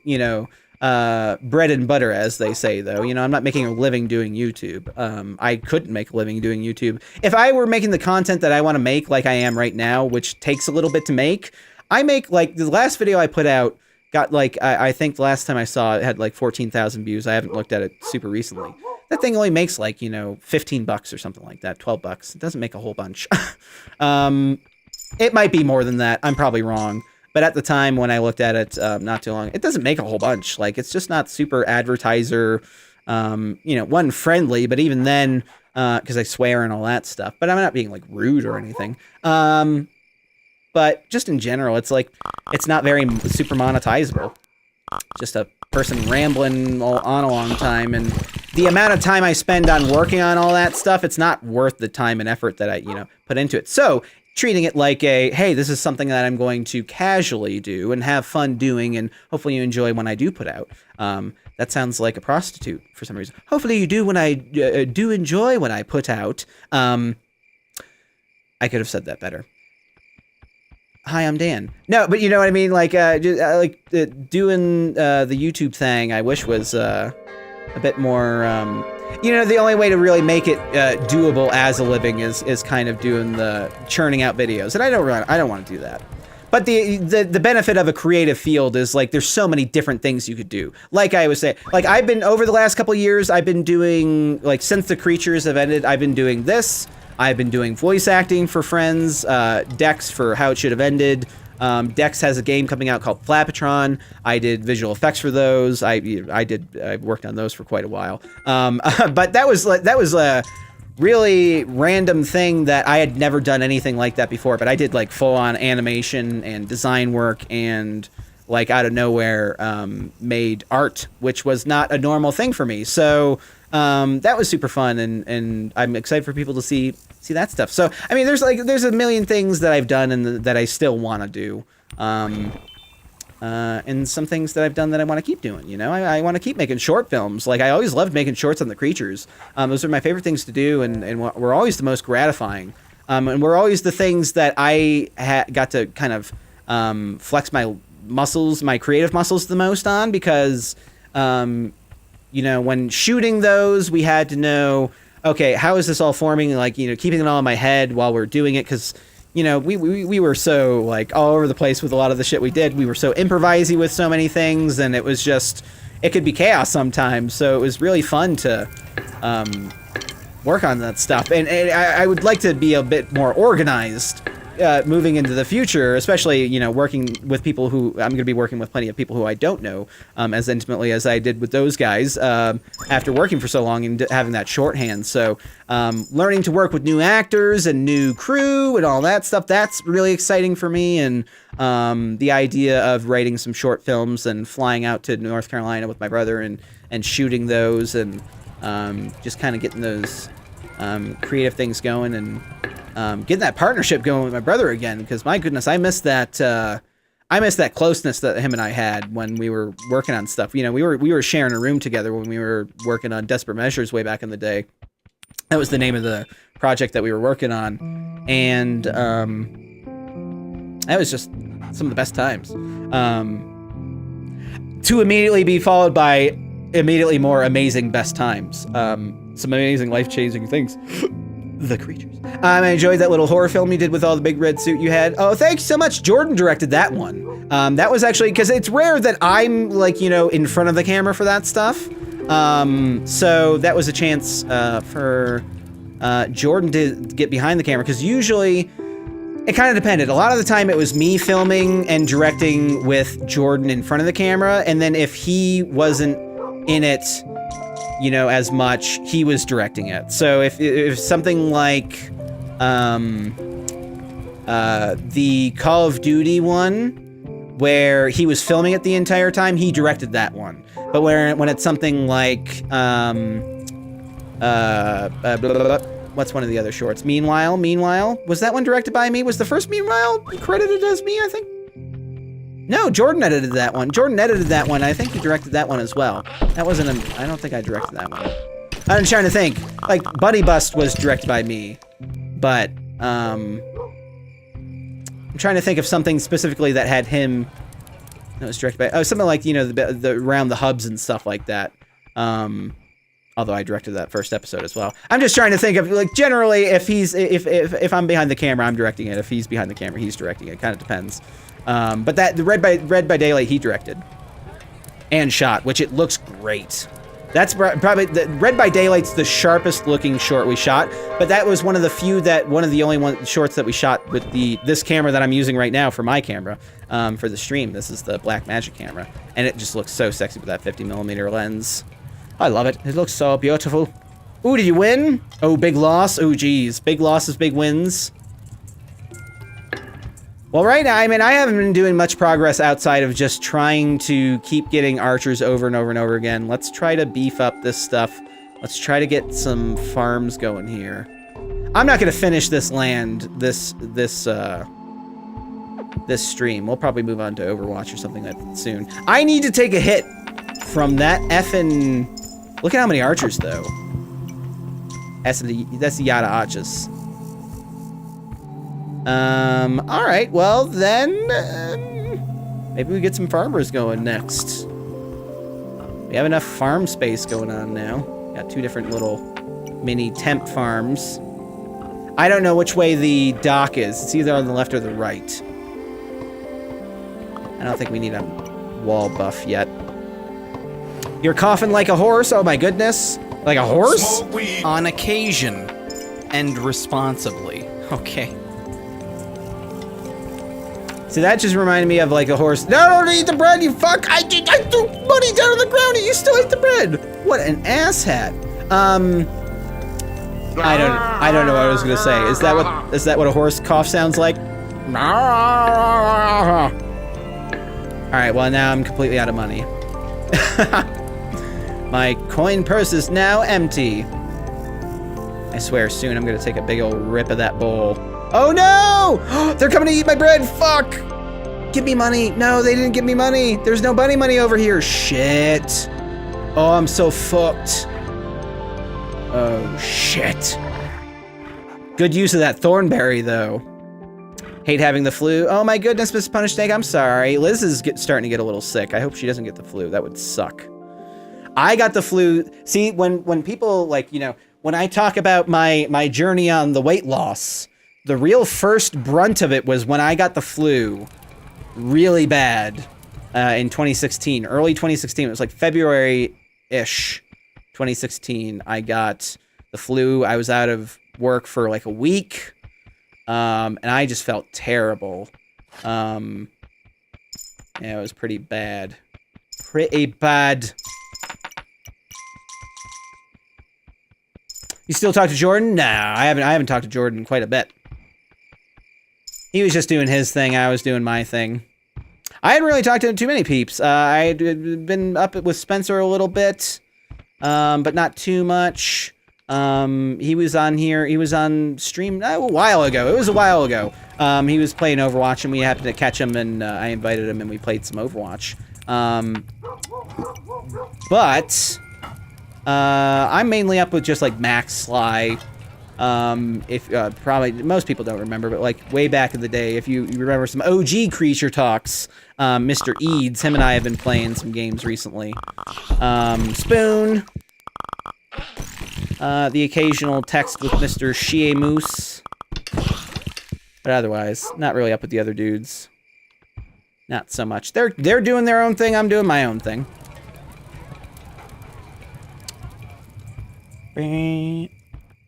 bread and butter, as they say, though. You know, I'm not making a living doing YouTube. I couldn't make a living doing YouTube if I were making the content that I want to make, like I am right now, which takes a little bit to make. I make like the last video I put out got like I think the last time I saw it had like 14,000 views. I haven't looked at it super recently. That thing only makes like, $15 or something like that, $12. It doesn't make a whole bunch. It might be more than that. I'm probably wrong. But at the time when I looked at it not too long, it doesn't make a whole bunch. Like, it's just not super advertiser wasn't friendly, but even then, because I swear and all that stuff, but I'm not being like rude or anything. But just in general, it's like, it's not very super monetizable. Just a person rambling on a long time, and the amount of time I spend on working on all that stuff, it's not worth the time and effort that I, put into it. So treating it like hey, this is something that I'm going to casually do and have fun doing, and hopefully you enjoy when I do put out. That sounds like a prostitute for some reason. Hopefully you do when I do enjoy when I put out. I could have said that better. Hi, I'm Dan. No, but you know what I mean? Like, doing the YouTube thing, I wish was a bit more, the only way to really make it doable as a living is kind of doing the churning out videos. And I don't want to do that. But the benefit of a creative field is, like, there's so many different things you could do. Like I was saying, like, I've been, over the last couple of years, I've been doing, like, since the creatures have ended, I've been doing this. I've been doing voice acting for friends, Dex for How It Should Have Ended. Dex has a game coming out called Flapatron. I did visual effects for those. I worked on those for quite a while. But that was a really random thing that I had never done anything like that before. But I did like full on animation and design work, and like out of nowhere made art, which was not a normal thing for me. So that was super fun, and I'm excited for people to see that stuff. So I mean, there's a million things that I've done and that I still want to do, and some things that I've done that I want to keep doing. I want to keep making short films. Like, I always loved making shorts on the creatures. Those are my favorite things to do, and were always the most gratifying. And were always the things that I got to kind of flex my muscles, my creative muscles, the most on, because when shooting those, we had to know, okay, how is this all forming? Like, keeping it all in my head while we're doing it, because we were so, like, all over the place with a lot of the shit we did. We were so improvisy with so many things, and it was just, it could be chaos sometimes. So it was really fun to work on that stuff, and I would like to be a bit more organized moving into the future, especially, working with people who, I'm going to be working with plenty of people who I don't know as intimately as I did with those guys after working for so long and having that shorthand. So learning to work with new actors and new crew and all that stuff, that's really exciting for me. And the idea of writing some short films and flying out to North Carolina with my brother and shooting those, and just kind of getting those creative things going, and getting that partnership going with my brother again, because my goodness, I missed that closeness that him and I had when we were working on stuff. We were sharing a room together when we were working on Desperate Measures way back in the day. That was the name of the project that we were working on, and that was just some of the best times. To immediately be followed by immediately more amazing best times. Some amazing life-changing things. The Creatures. I enjoyed that little horror film you did with all the big red suit you had. Oh, thanks so much. Jordan directed that one. That was actually, because it's rare that I'm, like, in front of the camera for that stuff. So that was a chance for Jordan to get behind the camera, because usually it kind of depended. A lot of the time it was me filming and directing with Jordan in front of the camera, and then if he wasn't in it, as much, he was directing it. So if something like the Call of Duty one, where he was filming it the entire time, he directed that one. But when it's something like what's one of the other shorts? Meanwhile, was that one directed by me? Was the first Meanwhile credited as me, I think? No, Jordan edited that one. I think he directed that one as well. That wasn't I don't think I directed that one. I'm trying to think. Like, Buddy Bust was directed by me, but I'm trying to think of something specifically that had him that was directed by, something like, the around the hubs and stuff like that. Although I directed that first episode as well. I'm just trying to think of, like, generally, if I'm behind the camera, I'm directing it. If he's behind the camera, he's directing it. It kind of depends. But the Red by Daylight he directed and shot, which it looks great. That's probably the Red by Daylight's the sharpest looking short we shot, but that was one of the only shorts that we shot with this camera that I'm using right now for my camera, for the stream. This is the Blackmagic camera, and it just looks so sexy with that 50mm lens. I love it. It looks so beautiful. Ooh, did you win? Oh, big loss? Oh, geez. Big losses, big wins. Well, right now, I mean, I haven't been doing much progress outside of just trying to keep getting archers over and over and over again. Let's try to beef up this stuff. Let's try to get some farms going here. I'm not going to finish this land, this stream. We'll probably move on to Overwatch or something like that soon. I need to take a hit from that effing... Look at how many archers, though. That's the Yada Archers. Alright, well, then... maybe we get some farmers going next. We have enough farm space going on now. Got 2 different little mini temp farms. I don't know which way the dock is. It's either on the left or the right. I don't think we need a wall buff yet. You're coughing like a horse? Oh my goodness. Like a horse? On occasion. And responsibly. Okay. See, that just reminded me of like a horse. No, don't eat the bread, you fuck! I threw money down on the ground and you still ate the bread! What an asshat. I don't know what I was gonna say. Is that what a horse cough sounds like? Alright, well now I'm completely out of money. My coin purse is now empty. I swear soon I'm gonna take a big old rip of that bowl. Oh no! They're coming to eat my bread! Fuck! Give me money! No, they didn't give me money! There's no bunny money over here! Shit! Oh, I'm so fucked. Oh, shit. Good use of that thornberry, though. Hate having the flu. Oh my goodness, Miss Punish Snake, I'm sorry. Liz is starting to get a little sick. I hope she doesn't get the flu. That would suck. I got the flu. See, when people, like, you know, when I talk about my journey on the weight loss, the real first brunt of it was when I got the flu really bad in 2016. Early 2016. It was like February-ish 2016. I got the flu. I was out of work for like a week. And I just felt terrible. Yeah, it was pretty bad. Pretty bad. You still talk to Jordan? Nah, I haven't talked to Jordan in quite a bit. He was just doing his thing. I was doing my thing. I hadn't really talked to too many peeps. I had been up with Spencer a little bit, but not too much. He was on here. He was on stream a while ago. It was a while ago. He was playing Overwatch, and we happened to catch him, and I invited him, and we played some Overwatch. But I'm mainly up with just like Max, Sly. If probably most people don't remember, but like way back in the day, if you remember some OG Creature Talks, Mr. Eads, him and I have been playing some games recently. Spoon. The occasional text with Mr. Shie Moose. But otherwise, not really up with the other dudes. Not so much. They're doing their own thing, I'm doing my own thing.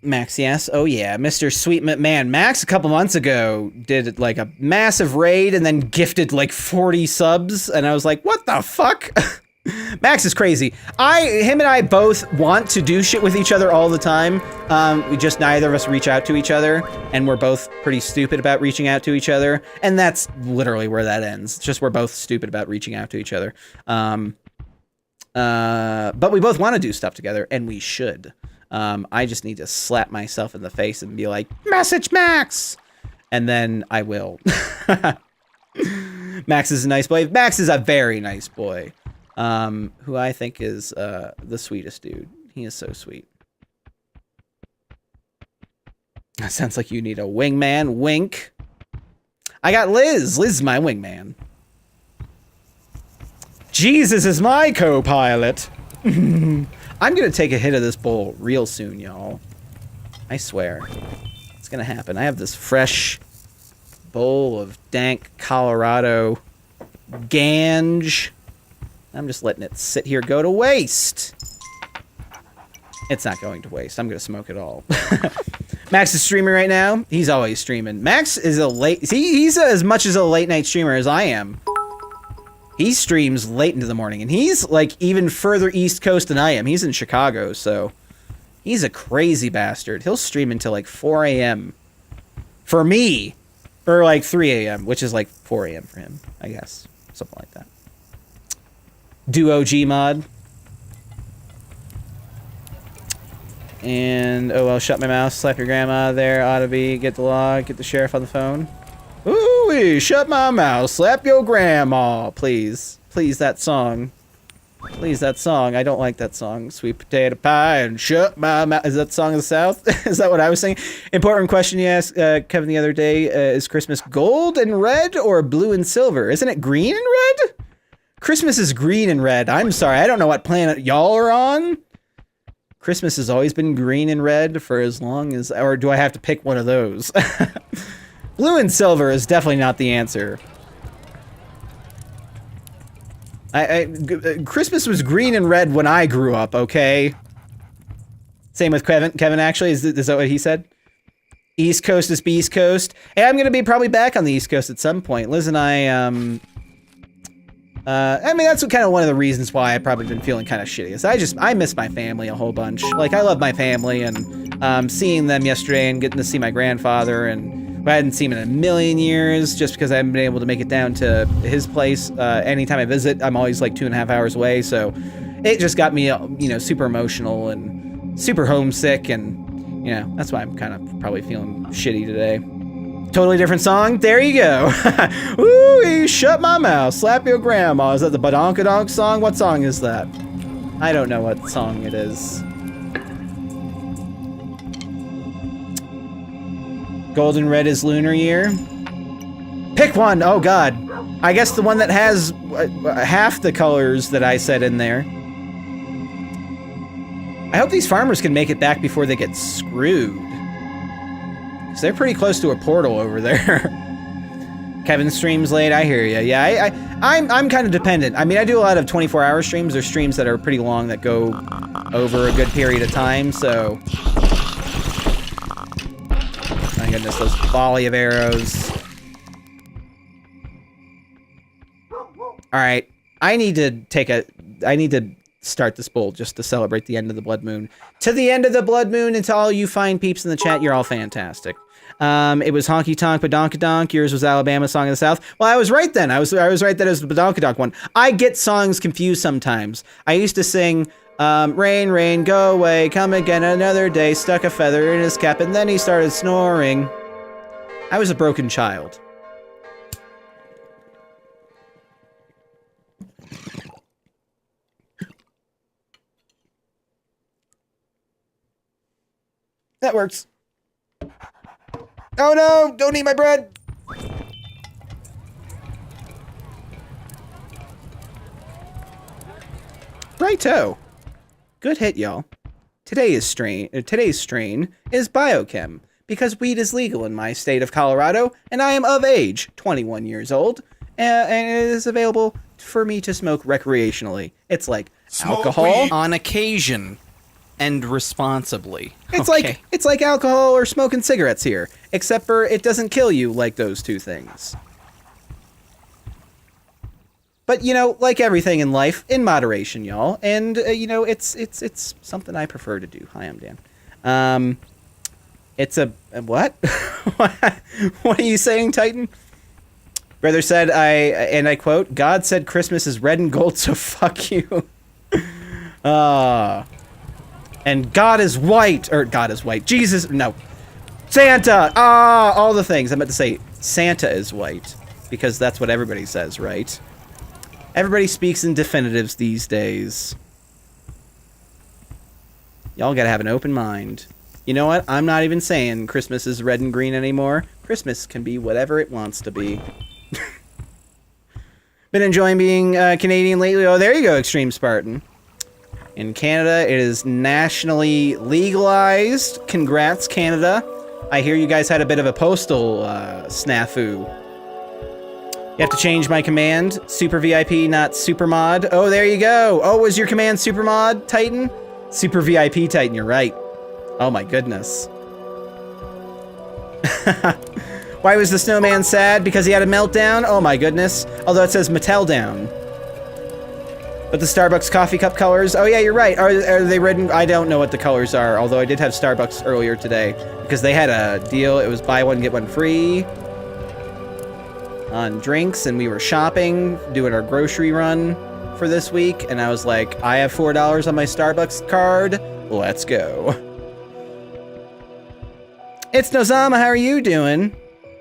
Max, yes. Oh yeah, Mr. Sweet Man. Max a couple months ago did like a massive raid and then gifted like 40 subs, and I was like, what the fuck? Max is crazy. Him and I both want to do shit with each other all the time. We just neither of us reach out to each other, and we're both pretty stupid about reaching out to each other, and that's literally where that ends. It's just we're both stupid about reaching out to each other. But we both want to do stuff together, and we should. I just need to slap myself in the face and be like, message Max! And then I will. Max is a nice boy. Max is a very nice boy. Who I think is the sweetest dude. He is so sweet. That sounds like you need a wingman. Wink. I got Liz. Liz is my wingman. Jesus is my co-pilot. I'm gonna take a hit of this bowl real soon, y'all. I swear. It's gonna happen. I have this fresh bowl of dank Colorado ganj. I'm just letting it sit here, go to waste. It's not going to waste. I'm gonna smoke it all. Max is streaming right now. He's always streaming. Max is he's as much as a late night streamer as I am. He streams late into the morning, and he's like even further East Coast than I am. He's in Chicago, so he's a crazy bastard. He'll stream until like 4 a.m. for me, or like 3 a.m., which is like 4 a.m. for him, I guess. Something like that. Duo Gmod. And, oh well, shut my mouth, slap your grandma there, ought to be, get the log, get the sheriff on the phone. Ooh-wee, shut my mouth, slap your grandma, please. Please, that song. Please, that song. I don't like that song. Sweet potato pie and shut my mouth. Is that Song of the South? Is that what I was saying? Important question you asked, Kevin, the other day. Is Christmas gold and red or blue and silver? Isn't it green and red? Christmas is green and red. I'm sorry. I don't know what planet y'all are on. Christmas has always been green and red for as long as... Or do I have to pick one of those? Blue and silver is definitely not the answer. Christmas was green and red when I grew up, okay? Same with Kevin. Kevin, actually, is that what he said? East Coast is Beast Coast. Hey, I'm going to be probably back on the East Coast at some point. Liz and I mean, that's kind of one of the reasons why I've probably been feeling kind of shitty. Is I miss my family a whole bunch. Like, I love my family, and seeing them yesterday and getting to see my grandfather, and I hadn't seen him in a million years just because I haven't been able to make it down to his place. Anytime I visit, I'm always like 2.5 hours away, so it just got me, you know, super emotional and super homesick, and, you know, that's why I'm kind of probably feeling shitty today. Totally different song. There you go. Ooh, shut my mouth. Slap your grandma. Is that the Badonkadonk song? What song is that? I don't know what song it is. Golden red is lunar year. Pick one. Oh, God. I guess the one that has half the colors that I said in there. I hope these farmers can make it back before they get screwed. They're pretty close to a portal over there. Kevin streams late. I hear you. Yeah, I'm kind of dependent. I mean, I do a lot of 24-hour streams. There's streams that are pretty long that go over a good period of time. So, my goodness, those volley of arrows. All right, I need to start this bowl just to celebrate the end of the blood moon. To the end of the blood moon, and to all you fine peeps in the chat, you're all fantastic. It was Honky Tonk Badonkadonk. Yours was Alabama Song of the South. Well, I was right then. I was right that it was the Badonkadonk one. I get songs confused sometimes. I used to sing, rain, rain, go away, come again another day, stuck a feather in his cap, and then he started snoring. I was a broken child. That works. Oh no! Don't eat my bread! Righto. Good hit, y'all. Today's strain is biochem, because weed is legal in my state of Colorado, and I am of age, 21 years old, and it is available for me to smoke recreationally. It's like alcohol. On occasion. And responsibly. It's like alcohol or smoking cigarettes here, except for it doesn't kill you like those two things. But, you know, like everything in life, in moderation, y'all. And, you know, it's something I prefer to do. Hi, I'm Dan. It's a what? What are you saying, Titan? Brother said, and I quote, God said Christmas is red and gold, so fuck you. And God is white, or God is white. Jesus, no. Santa, all the things. I meant to say Santa is white, because that's what everybody says, right? Everybody speaks in definitives these days. Y'all gotta have an open mind. You know what? I'm not even saying Christmas is red and green anymore. Christmas can be whatever it wants to be. Been enjoying being Canadian lately. Oh, there you go, Extreme Spartan. In Canada, it is nationally legalized. Congrats, Canada. I hear you guys had a bit of a postal snafu. You have to change my command. Super VIP, not Super Mod. Oh, there you go. Oh, was your command Super Mod, Titan? Super VIP, Titan, you're right. Oh my goodness. Why was the snowman sad? Because he had a meltdown? Oh my goodness. Although it says Mattel down. But the Starbucks coffee cup colors, oh yeah, you're right. Are they red? I don't know what the colors are, although I did have Starbucks earlier today because they had a deal. It was buy one, get one free on drinks, and we were shopping, doing our grocery run for this week, and I was like, I have $4 on my Starbucks card. Let's go. It's Nozama, how are you doing?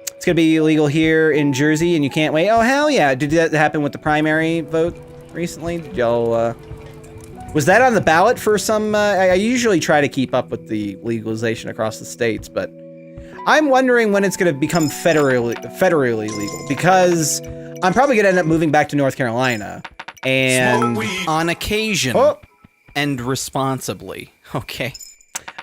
It's gonna be illegal here in Jersey, and you can't wait. Oh, hell yeah. Did that happen with the primary vote recently? Did y'all, was that on the ballot for some, I usually try to keep up with the legalization across the states, but I'm wondering when it's gonna become federally legal, because I'm probably gonna end up moving back to North Carolina, and on occasion, and responsibly, okay.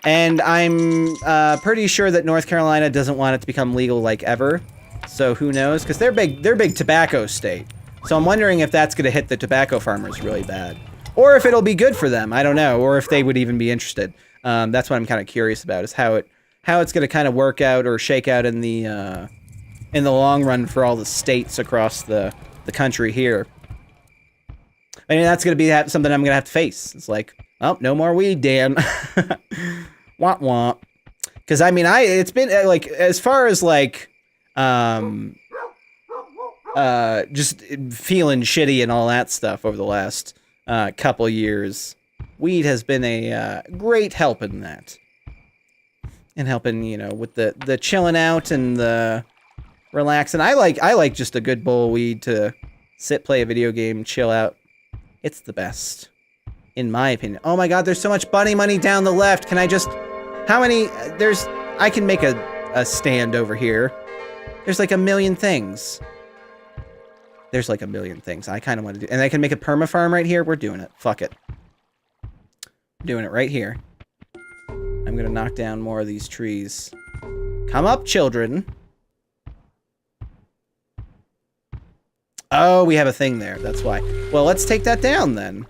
And I'm pretty sure that North Carolina doesn't want it to become legal like ever. So who knows? Because they're big tobacco state. So I'm wondering if that's going to hit the tobacco farmers really bad, or if it'll be good for them. I don't know, or if they would even be interested. That's what I'm kind of curious about, is how it's going to kind of work out or shake out in the long run for all the states across the country here. I mean, that's going to be something I'm going to have to face. It's like, oh, no more weed, Dan. Womp womp. Because I mean, it's been like, as far as like, just feeling shitty and all that stuff over the last couple years, weed has been a great help in that, and helping, you know, with the chilling out and the relaxing. I like just a good bowl of weed to sit, play a video game, chill out. It's the best, in my opinion. Oh my god, there's so much bunny money down the left. Can I just... How many... I can make a stand over here. There's like a million things. There's like a million things I kind of want to do. And I can make a perma farm right here. We're doing it. Fuck it. We're doing it right here. I'm gonna knock down more of these trees. Come up, children. Oh, we have a thing there. That's why. Well, let's take that down then.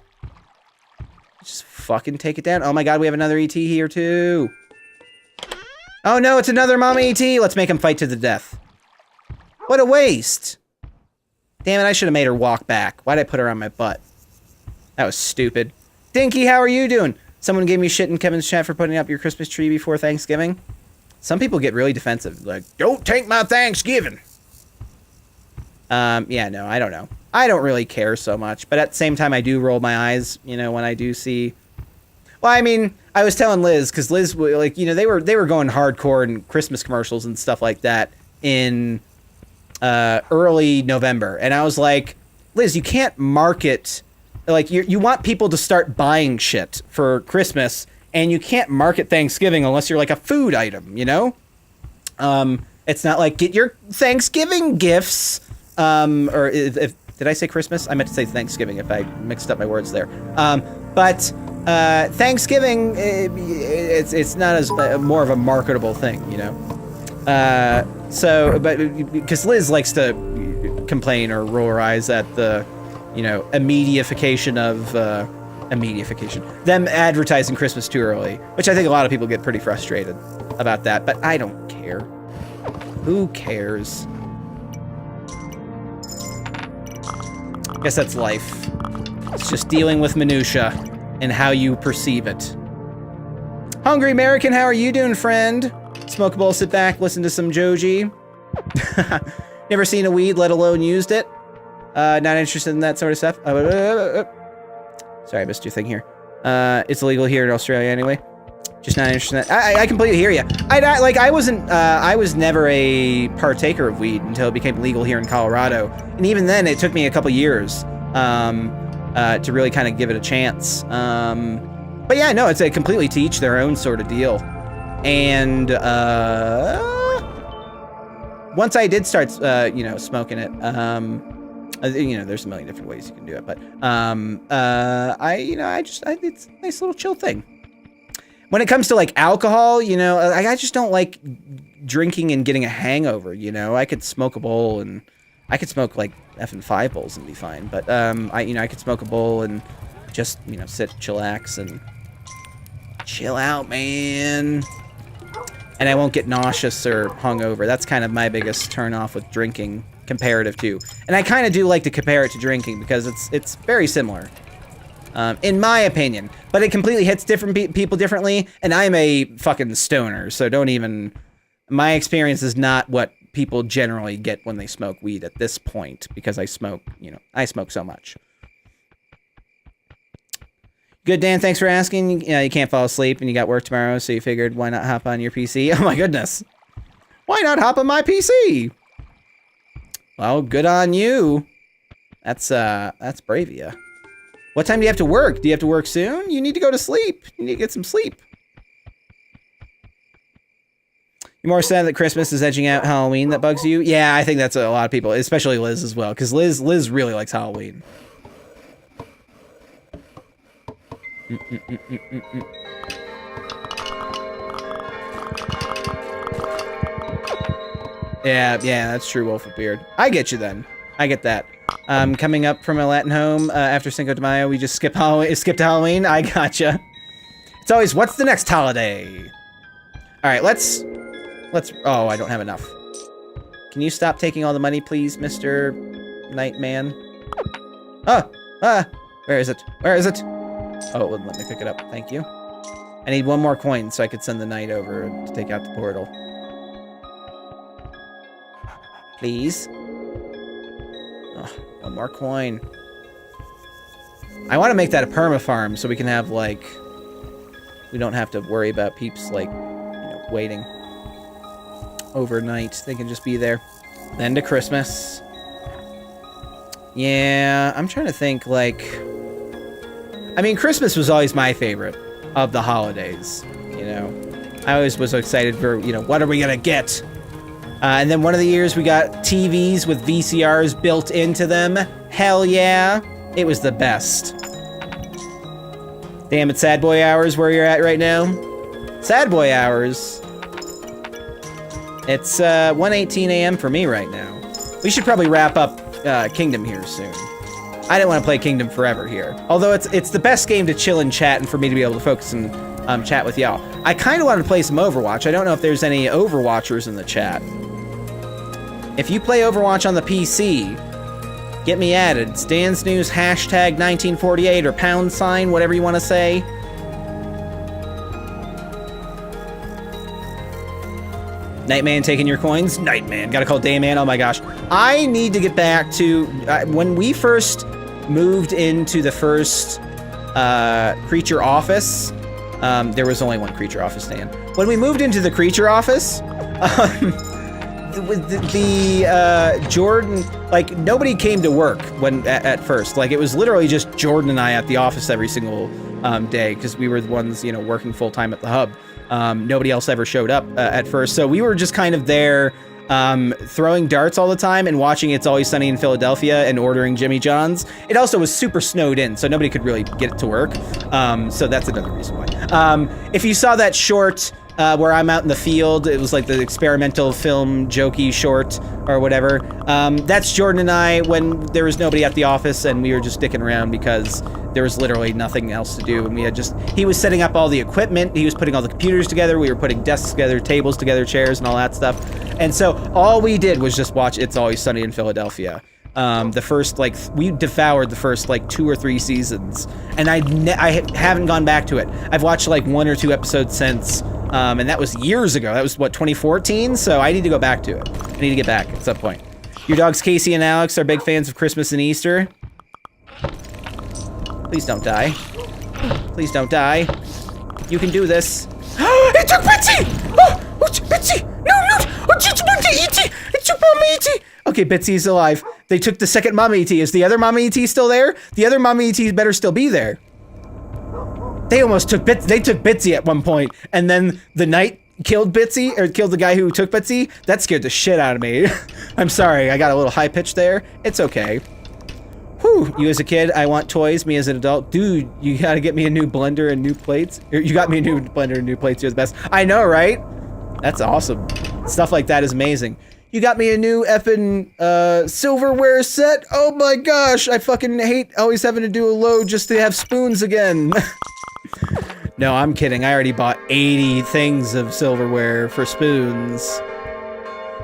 Just fucking take it down. Oh my god, we have another ET here too. Oh no, it's another mama ET. Let's make him fight to the death. What a waste. Damn it, I should have made her walk back. Why'd I put her on my butt? That was stupid. Dinky, how are you doing? Someone gave me shit in Kevin's chat for putting up your Christmas tree before Thanksgiving. Some people get really defensive. Like, don't take my Thanksgiving. Yeah, no, I don't know. I don't really care so much, but at the same time, I do roll my eyes, you know, when I do see... Well, I mean, I was telling Liz, because Liz, like, you know, they were going hardcore in Christmas commercials and stuff like that in early November, and I was like, Liz, you can't market... Like, you want people to start buying shit for Christmas, and you can't market Thanksgiving unless you're like a food item, you know? It's not like, get your Thanksgiving gifts... or if did I say Christmas? I meant to say Thanksgiving if I mixed up my words there. But Thanksgiving, it's not as more of a marketable thing, you know. So, but because Liz likes to complain or roll her eyes at the, you know, immediatification of them advertising Christmas too early, which I think a lot of people get pretty frustrated about that. But I don't care. Who cares? Guess that's life. It's just dealing with minutia and how you perceive it. Hungry American, how are you doing, friend? Smoke a bowl, sit back, listen to some Joji. Never seen a weed, let alone used it. Not interested in that sort of stuff. Sorry, I missed your thing here. It's illegal here in Australia anyway. Just not interested in that. I completely hear you. I was never a partaker of weed until it became legal here in Colorado. And even then, it took me a couple years to really kind of give it a chance. But yeah, no, it's a completely to each their own sort of deal. And once I did start, you know, smoking it, you know, there's a million different ways you can do it. But it's a nice little chill thing. When it comes to, like, alcohol, you know, I just don't like drinking and getting a hangover, you know? I could smoke a bowl and... I could smoke, like, effing 5 bowls and be fine. But, I could smoke a bowl and just, you know, sit, chillax, and... Chill out, man. And I won't get nauseous or hungover. That's kind of my biggest turn-off with drinking, comparative to. And I kind of do like to compare it to drinking, because it's very similar. in my opinion. But it completely hits different people differently, and I'm a fucking stoner, so don't even... My experience is not what people generally get when they smoke weed at this point, because I smoke, I smoke so much. Good, Dan, thanks for asking. You can't fall asleep and you got work tomorrow, so you figured why not hop on your PC? Oh my goodness. Why not hop on my PC? Well, good on you. That's brave of you. What time do you have to work? Do you have to work soon? You need to go to sleep. You need to get some sleep. You're more sad that Christmas is edging out Halloween that bugs you? Yeah, I think that's a lot of people, especially Liz as well, because Liz really likes Halloween. Yeah, that's true, Wolf with Beard. I get you then. I get that. Coming up from a Latin home after Cinco de Mayo, we just skip to Halloween. I gotcha. It's always, what's the next holiday? All right, let's. Oh, I don't have enough. Can you stop taking all the money, please, Mr. Nightman? Where is it? Where is it? Oh, it wouldn't let me pick it up. Thank you. I need one more coin so I could send the knight over to take out the portal. Please. Oh, one more coin. I want to make that a perma-farm so we can have, like... We don't have to worry about peeps, like, waiting overnight. They can just be there. Then to Christmas. Yeah, I'm trying to think, like... I mean, Christmas was always my favorite of the holidays, I always was excited for, what are we gonna get? And then one of the years we got TVs with VCRs built into them. Hell yeah. It was the best. Damn it, Sad Boy Hours, where you're at right now? Sad Boy Hours. It's 1:18 a.m. for me right now. We should probably wrap up Kingdom here soon. I didn't want to play Kingdom forever here. Although it's the best game to chill and chat and for me to be able to focus and chat with y'all. I kind of wanted to play some Overwatch. I don't know if there's any Overwatchers in the chat. If you play Overwatch on the PC, get me added. It's Dan's News hashtag 1948 or #, whatever you want to say. Nightman taking your coins? Nightman. Gotta call Dayman. Oh my gosh. I need to get back to... when we first moved into the first creature office, there was only one creature office, Dan. When we moved into the creature office, Jordan, like, nobody came to work at first. Like, it was literally just Jordan and I at the office every single day, because we were the ones, working full-time at the hub. Nobody else ever showed up at first, so we were just kind of there throwing darts all the time and watching It's Always Sunny in Philadelphia and ordering Jimmy John's. It also was super snowed in, so nobody could really get it to work, so that's another reason why. If you saw that short where I'm out in the field, it was like the experimental film jokey short or whatever, that's Jordan and I when there was nobody at the office and we were just sticking around because there was literally nothing else to do, and he was setting up all the equipment, he was putting all the computers together, we were putting desks together, tables together, chairs, and all that stuff. And so all we did was just watch It's Always Sunny in Philadelphia. The first, we devoured the first, 2 or 3 seasons, and I haven't gone back to it. I've watched, 1 or 2 episodes since, and that was years ago. That was, 2014? So I need to go back to it. I need to get back at some point. Your dogs Casey and Alex are big fans of Christmas and Easter. Please don't die. Please don't die. You can do this. It took Bitsy! Oh, Bitsy! No! It's Mama E.T.! It's your Mama E.T.! Okay, Bitsy's alive. They took the second Mama E.T. Is the other Mama E.T. still there? The other Mama E.T. better still be there. They almost took They took Bitsy at one point, and then the knight killed Bitsy, or killed the guy who took Bitsy. That scared the shit out of me. I'm sorry, I got a little high pitch there. It's okay. Whew, you as a kid, I want toys. Me as an adult, dude, you gotta get me a new blender and new plates. You got me a new blender and new plates, you're the best. I know, right? That's awesome. Stuff like that is amazing. You got me a new effing silverware set? Oh my gosh, I fucking hate always having to do a load just to have spoons again. No, I'm kidding. I already bought 80 things of silverware for spoons.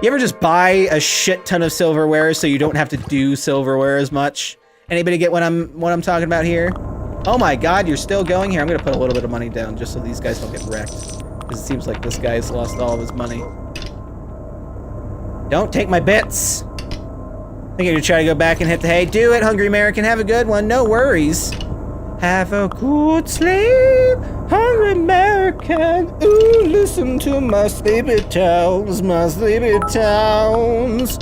You ever just buy a shit ton of silverware so you don't have to do silverware as much? Anybody get what I'm talking about here? Oh my god, you're still going here. I'm gonna put a little bit of money down just so these guys don't get wrecked. Because it seems like this guy's lost all of his money. Don't take my bits. I think you're gonna try to go back and hit the hay. Do it, hungry American. Have a good one. No worries. Have a good sleep, hungry American. Ooh, listen to my sleepy towns, my sleepy towns.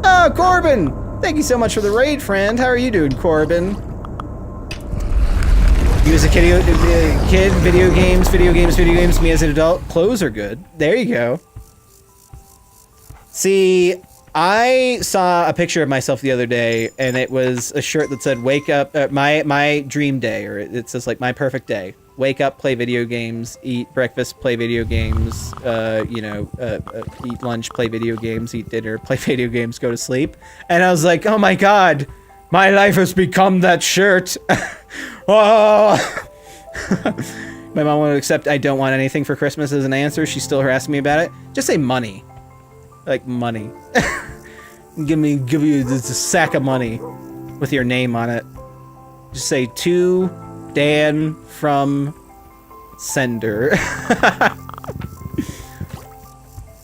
Oh, Corbin! Thank you so much for the raid, friend. How are you doing, Corbin? You as a kid, video games, me as an adult. Clothes are good. There you go. See, I saw a picture of myself the other day, and it was a shirt that said, wake up, my dream day, or it says like, my perfect day. Wake up, play video games, eat breakfast, play video games, eat lunch, play video games, eat dinner, play video games, go to sleep. And I was like, oh my god, my life has become that shirt. Oh. My mom won't accept I don't want anything for Christmas as an answer. She's still harassing me about it. Just say money. Like money. give you this sack of money with your name on it. Just say to Dan from sender.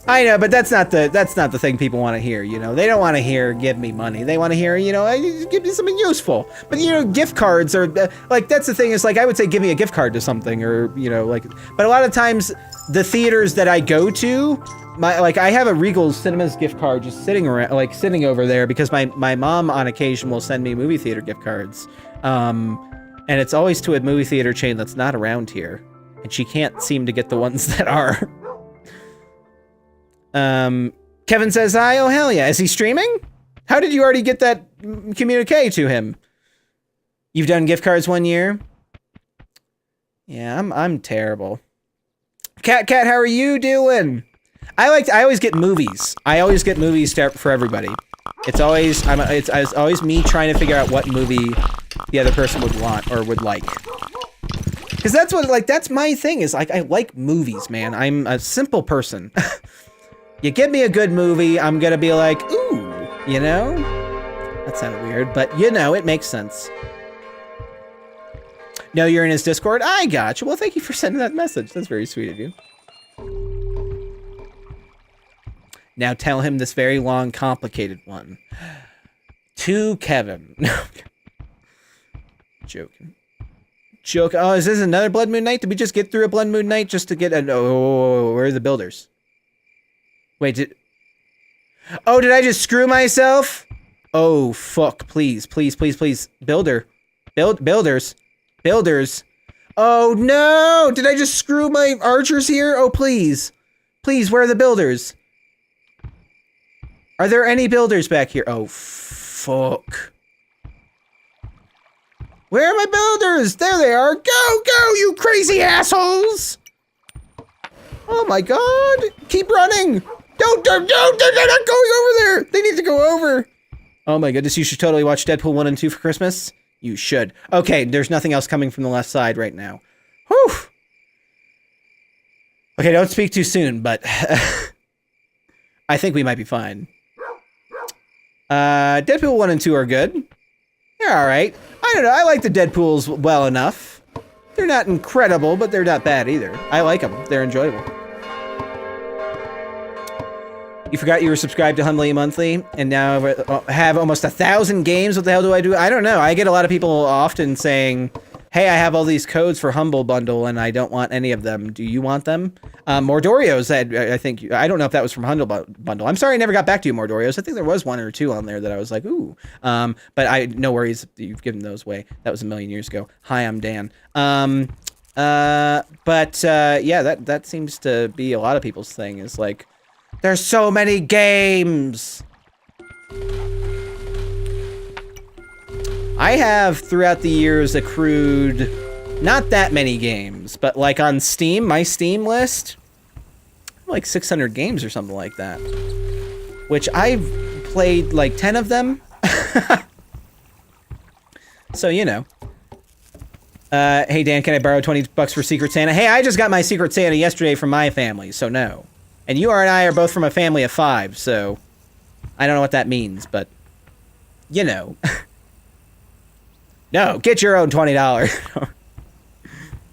I know, but that's not the thing people want to hear, you know. They don't want to hear give me money. They want to hear, you know, give me something useful. But you know, gift cards are like, that's the thing, is like, I would say give me a gift card to something, or you know, like, but a lot of times the theaters that I go to, I have a Regal Cinemas gift card just sitting around, like sitting over there, because my mom on occasion will send me movie theater gift cards. And it's always to a movie theater chain that's not around here. And she can't seem to get the ones that are. Kevin says hi. Oh, hell yeah. Is he streaming? How did you already get that communique to him? You've done gift cards 1 year? Yeah, I'm terrible. Cat, how are you doing? I always get movies. I always get movies for everybody. It's always always me trying to figure out what movie the other person would want or would like. Because that's what, like, that's my thing, is like, I like movies, man. I'm a simple person. You give me a good movie, I'm gonna be like, ooh, you know? That sounded weird, but you know, it makes sense. No, you're in his Discord? I got you. Well, thank you for sending that message. That's very sweet of you. Now tell him this very long, complicated one. To Kevin. Joking. Oh, is this another Blood Moon Night? Did we just get through a Blood Moon Night just to get a... Oh, where are the builders? Wait, did I just screw myself? Oh, fuck. Please. Builders. Oh, no! Did I just screw my archers here? Oh, please. Please, where are the builders? Are there any builders back here? Oh, fuck. Where are my builders? There they are. Go, you crazy assholes! Oh my god! Keep running! Don't, they're not going over there! They need to go over! Oh my goodness, you should totally watch Deadpool 1 and 2 for Christmas. You should. Okay, there's nothing else coming from the left side right now. Whew! Okay, don't speak too soon, but... I think we might be fine. Deadpool 1 and 2 are good. They're alright. I don't know, I like the Deadpools well enough. They're not incredible, but they're not bad either. I like them. They're enjoyable. You forgot you were subscribed to Humbly Monthly, and now have almost 1,000 games. What the hell do? I don't know. I get a lot of people often saying, hey, I have all these codes for Humble Bundle, and I don't want any of them. Do you want them? Mordorio's, I think, I don't know if that was from Humble Bundle. I'm sorry I never got back to you, Mordorio's. I think there was 1 or 2 on there that I was like, ooh. But no worries, you've given those away. That was a million years ago. Hi, I'm Dan. Yeah, that seems to be a lot of people's thing, is like, there's so many games! I have, throughout the years, accrued not that many games, but like on Steam, my Steam list, like 600 games or something like that. Which I've played like 10 of them. So, you know. Hey Dan, can I borrow 20 bucks for Secret Santa? Hey, I just got my Secret Santa yesterday from my family, so no. And you and I are both from a family of 5, so I don't know what that means, but you know. No, get your own $20.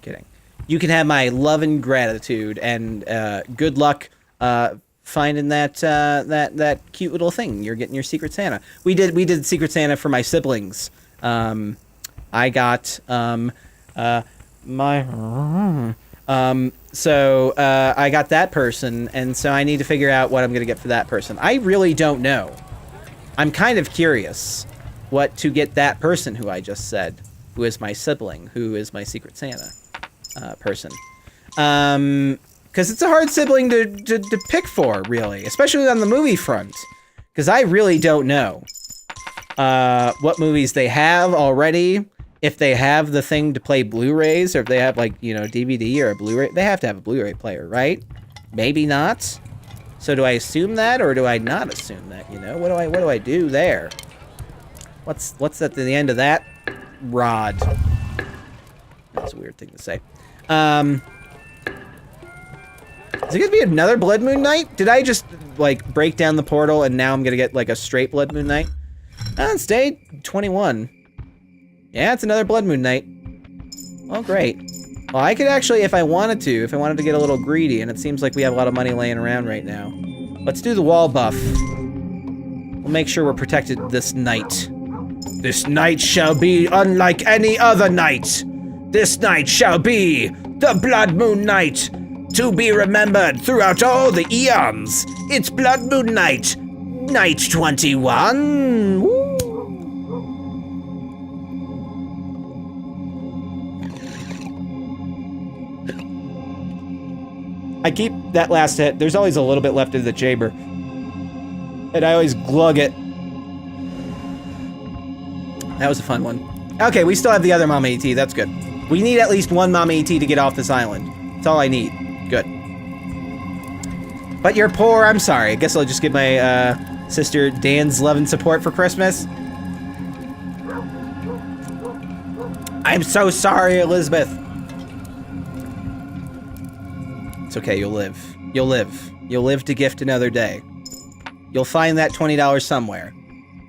Kidding. You can have my love and gratitude, and good luck finding that cute little thing. You're getting your Secret Santa. We did Secret Santa for my siblings. I got so I got that person, and so I need to figure out what I'm gonna get for that person. I really don't know. I'm kind of curious what to get that person who I just said, who is my sibling, who is my Secret Santa person. Because it's a hard sibling to pick for, really, especially on the movie front. Because I really don't know what movies they have already. If they have the thing to play Blu-rays, or if they have, like, you know, DVD or a Blu-ray. They have to have a Blu-ray player, right? Maybe not. So do I assume that, or do I not assume that? You know, what do I do there? What's at the end of that rod? That's a weird thing to say. Is it gonna be another Blood Moon Night? Did I just, like, break down the portal and now I'm gonna get, like, a straight Blood Moon Night? It's day 21. Yeah, it's another Blood Moon Night. Oh, great. Well, I could actually, if I wanted to get a little greedy, and it seems like we have a lot of money laying around right now. Let's do the wall buff. We'll make sure we're protected this night. This night shall be unlike any other night. This night shall be the Blood Moon Night, to be remembered throughout all the eons. It's Blood Moon Night, night 21. Woo. I keep that last hit. There's always a little bit left of the chamber, and I always glug it. That was a fun one. Okay, we still have the other Mama ET. That's good. We need at least one Mama ET to get off this island. That's all I need. Good. But you're poor. I'm sorry. I guess I'll just give my sister Dan's love and support for Christmas. I'm so sorry, Elizabeth. It's okay. You'll live. You'll live. You'll live to gift another day. You'll find that $20 somewhere.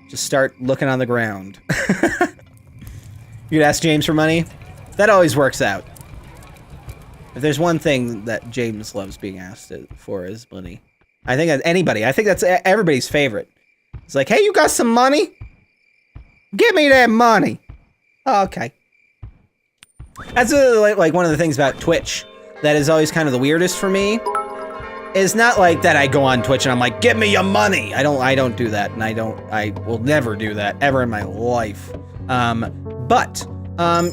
Just start looking on the ground. You'd ask James for money? That always works out. If there's one thing that James loves being asked for is money. I think that's anybody. I think that's everybody's favorite. It's like, hey, you got some money? Give me that money. Oh, okay. That's like one of the things about Twitch that is always kind of the weirdest for me. It's not like that I go on Twitch and I'm like, give me your money. I don't do that, and I will never do that ever in my life. But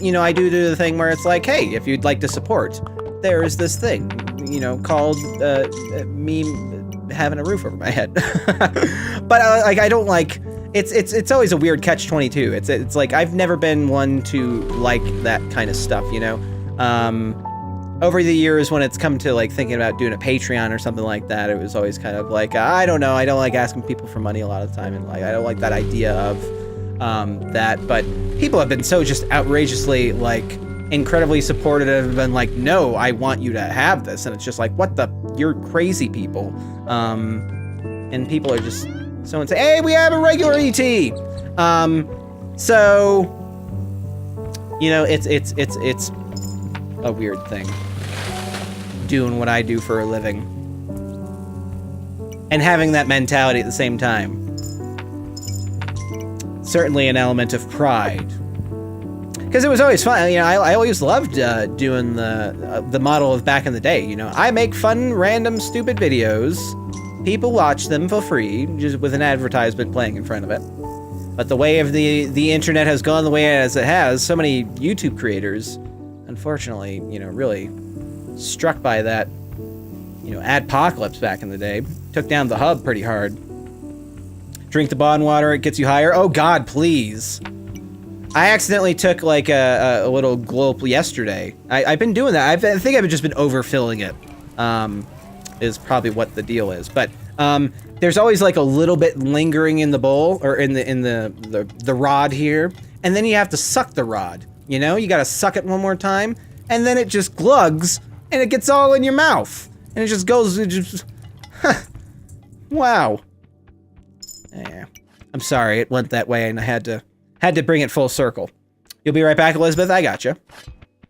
you know, I do the thing where it's like, hey, if you'd like to support, there is this thing, you know, called me having a roof over my head. But like, I don't like. It's always a weird catch-22. It's like I've never been one to like that kind of stuff, you know. Over the years, when it's come to like thinking about doing a Patreon or something like that, it was always kind of like, I don't know, I don't like asking people for money a lot of the time, and like I don't like that idea of that. But people have been so just outrageously like incredibly supportive and been like, no, I want you to have this, and it's just like, what the, you're crazy people. And people are just so insane. Hey, we have a regular ET. So you know, it's a weird thing doing what I do for a living and having that mentality at the same time. Certainly an element of pride, because it was always fun. You know, I always loved doing the model of back in the day. You know, I make fun, random, stupid videos. People watch them for free, just with an advertisement playing in front of it. But the way of the internet has gone the way as it has, so many YouTube creators, unfortunately, you know, really struck by that, you know, adpocalypse back in the day, took down the hub pretty hard. Drink the bond water, it gets you higher. Oh God, please. I accidentally took like a little gulp yesterday. I've been doing that. I think I've just been overfilling it. Is probably what the deal is. But there's always like a little bit lingering in the bowl, or in the rod here, and then you have to suck the rod. You know, you gotta suck it one more time, and then it just glugs, and it gets all in your mouth, and it just goes. Wow. Yeah. I'm sorry, it went that way, and I had to bring it full circle. You'll be right back, Elizabeth. I gotcha.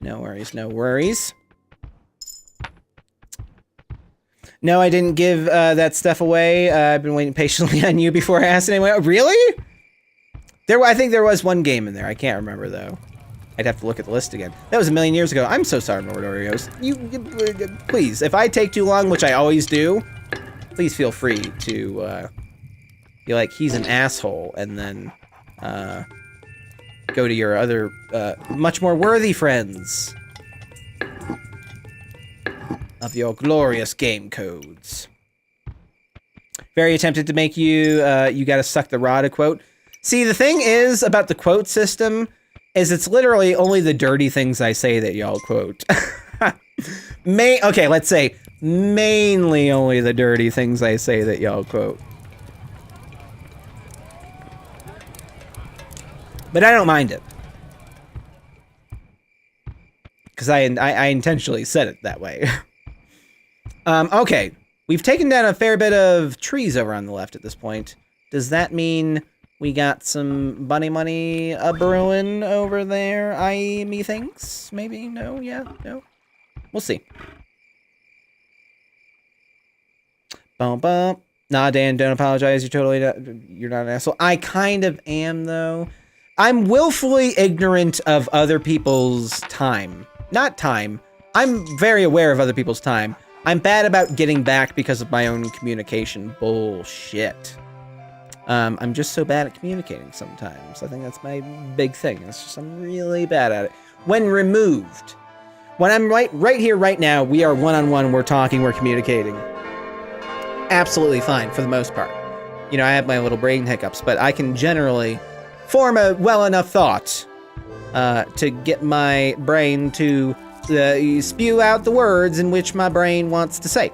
No worries, no worries. No, I didn't give that stuff away. I've been waiting patiently on you before I asked anyone. Really? I think there was one game in there. I can't remember, though. I'd have to look at the list again. That was a million years ago. I'm so sorry, Lord Oreos. Please, if I take too long, which I always do, please feel free to be like, he's an asshole, and then go to your other, much more worthy friends of your glorious game codes. Very attempted to make you, you gotta suck the rod, a quote. See, the thing is about the quote system is it's literally only the dirty things I say that y'all quote. Okay, let's say mainly only the dirty things I say that y'all quote. But I don't mind it. Because I intentionally said it that way. Okay, we've taken down a fair bit of trees over on the left at this point. Does that mean we got some bunny money brewing over there? Methinks? Maybe? No? Yeah? No? We'll see. Bump, bump. Nah, Dan, don't apologize. You're not an asshole. I kind of am, though. I'm willfully ignorant of other people's time. Not time. I'm very aware of other people's time. I'm bad about getting back because of my own communication bullshit. I'm just so bad at communicating sometimes. I think that's my big thing. It's just I'm really bad at it. When removed. When I'm right here, right now, we are one-on-one, we're talking, we're communicating. Absolutely fine, for the most part. You know, I have my little brain hiccups, but I can generally form a well enough thought to get my brain to spew out the words in which my brain wants to say.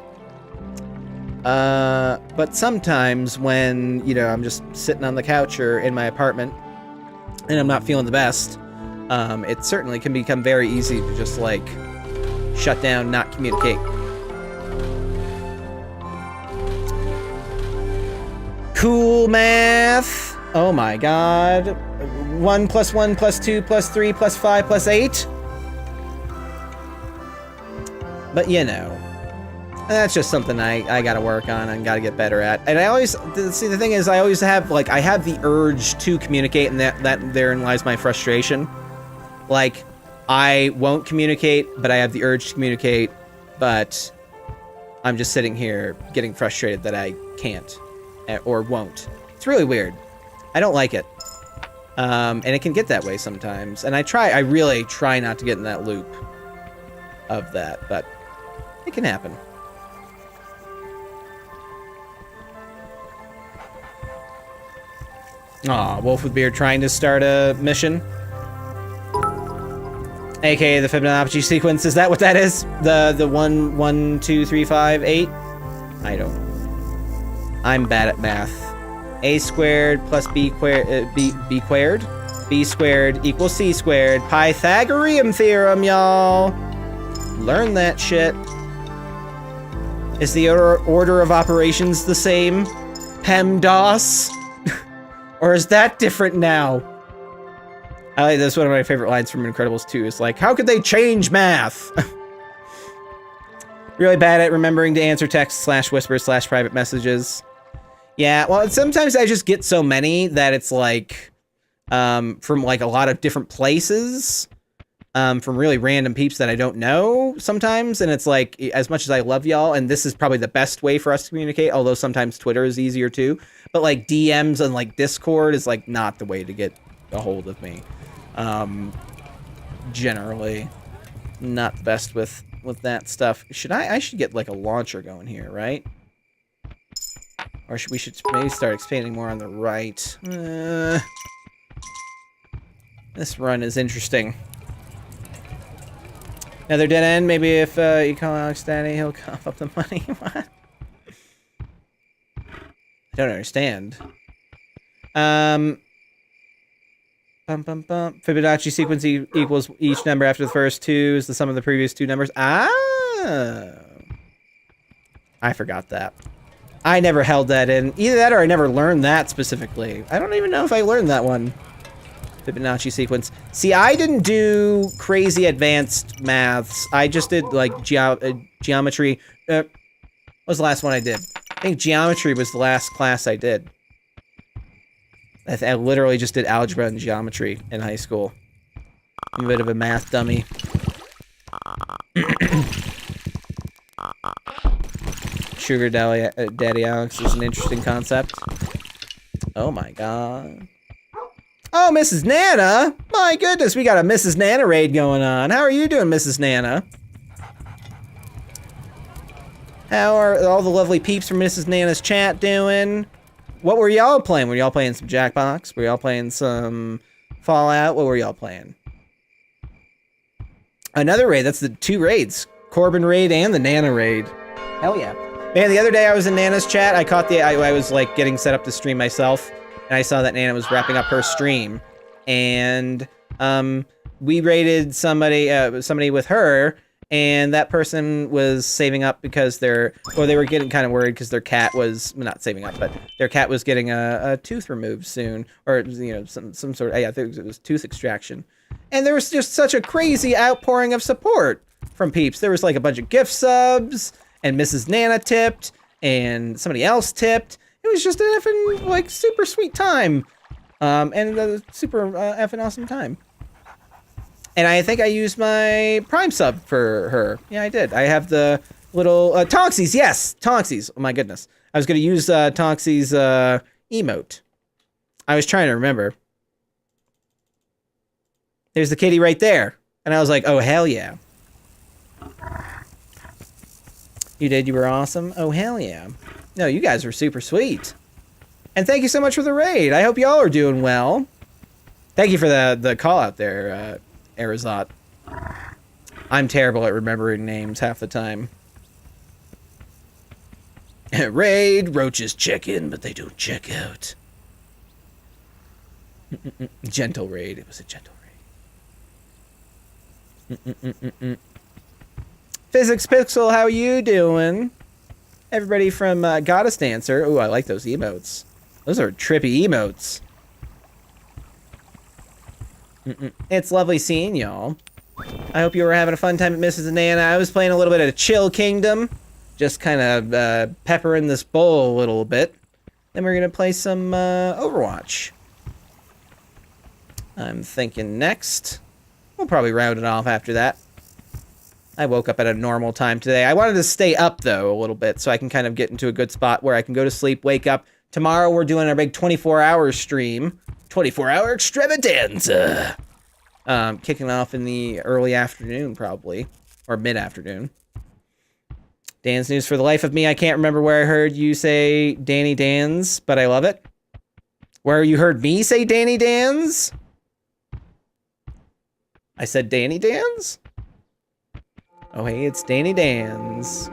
But sometimes when, you know, I'm just sitting on the couch or in my apartment and I'm not feeling the best, it certainly can become very easy to just, like, shut down, not communicate. Cool math. Oh my god. 1 + 1 + 2 + 3 + 5 + 8. But, you know, that's just something I gotta work on and gotta get better at. And I always, see, the thing is, I always have, like, I have the urge to communicate, and that therein lies my frustration. Like, I won't communicate, but I have the urge to communicate, but I'm just sitting here getting frustrated that I can't, or won't. It's really weird. I don't like it. And it can get that way sometimes. And I really try not to get in that loop of that, but it can happen. Aw, Wolf with Beard trying to start a mission. AKA the Fibonacci sequence. Is that what that is? The 1, 1, 2, 3, 5, 8? I don't. I'm bad at math. A squared plus B squared, B squared? B squared equals C squared. Pythagorean theorem, y'all. Learn that shit. Is the order of operations the same? PEMDAS? Or is that different now? That's one of my favorite lines from Incredibles 2. It's like, how could they change math? Really bad at remembering to answer text /whispers /private messages. Yeah, well, sometimes I just get so many that it's like, from like a lot of different places, from really random peeps that I don't know sometimes. And it's like, as much as I love y'all, and this is probably the best way for us to communicate, although sometimes Twitter is easier too. But like DMs and like Discord is like not the way to get a hold of me. Generally not the best with that stuff. I should get like a launcher going here, right? Or we should maybe start expanding more on the right. This run is interesting. Another dead end. Maybe if you call Alex Daddy, he'll cough up the money. What? I don't understand. Fibonacci sequence equals each number after the first two is the sum of the previous two numbers. Ah! I forgot that. I never held that in. Either that or I never learned that specifically. I don't even know if I learned that one. Fibonacci sequence. See, I didn't do crazy advanced maths. I just did, like, geometry. What was the last one I did? I think geometry was the last class I did. I literally just did algebra and geometry in high school. I'm a bit of a math dummy. Sugar Daddy Alex is an interesting concept. Oh my god. Oh, Mrs. Nana! My goodness, we got a Mrs. Nana raid going on. How are you doing, Mrs. Nana? How are all the lovely peeps from Mrs. Nana's chat doing? What were y'all playing? Were y'all playing some Jackbox? Were y'all playing some Fallout? What were y'all playing? Another raid. That's the 2 raids. Corbin raid and the Nana raid. Hell yeah. Man, the other day I was in Nana's chat. I caught I was like getting set up to stream myself. And I saw that Nana was wrapping up her stream. And we raided somebody with her. And that person was saving up because they were getting kind of worried because their cat was, well, not saving up, but their cat was getting a tooth removed soon. Or, you know, some sort of, yeah, I think it was tooth extraction. And there was just such a crazy outpouring of support from peeps. There was like a bunch of gift subs, and Mrs. Nana tipped, and somebody else tipped. It was just an effing, like, super sweet time. And a super effing awesome time. And I think I used my Prime sub for her. Yeah, I did. I have the little, Tonksies, yes! Tonksies, oh my goodness. I was gonna use, Tonksies, emote. I was trying to remember. There's the kitty right there. And I was like, oh, hell yeah. You did? You were awesome? Oh, hell yeah. No, you guys were super sweet. And thank you so much for the raid. I hope y'all are doing well. Thank you for the call out there, Arizot. I'm terrible at remembering names half the time. Raid, roaches check in, but they don't check out. Gentle raid. It was a gentle raid. Physics Pixel, how you doing? Everybody from Goddess Dancer. Ooh, I like those emotes. Those are trippy emotes. It's lovely seeing y'all. I hope you were having a fun time at Mrs. Nana. I was playing a little bit of Chill Kingdom. Just kind of peppering this bowl a little bit. Then we're going to play some Overwatch. I'm thinking next. We'll probably round it off after that. I woke up at a normal time today. I wanted to stay up, though, a little bit, so I can kind of get into a good spot where I can go to sleep, wake up. Tomorrow, we're doing our big 24-hour stream. 24-hour extravaganza. Kicking off in the early afternoon, probably. Or mid-afternoon. Dan's news for the life of me. I can't remember where I heard you say Danny Danz, but I love it. Where you heard me say Danny Danz? I said Danny Danz? Oh, hey, it's Danny Danz.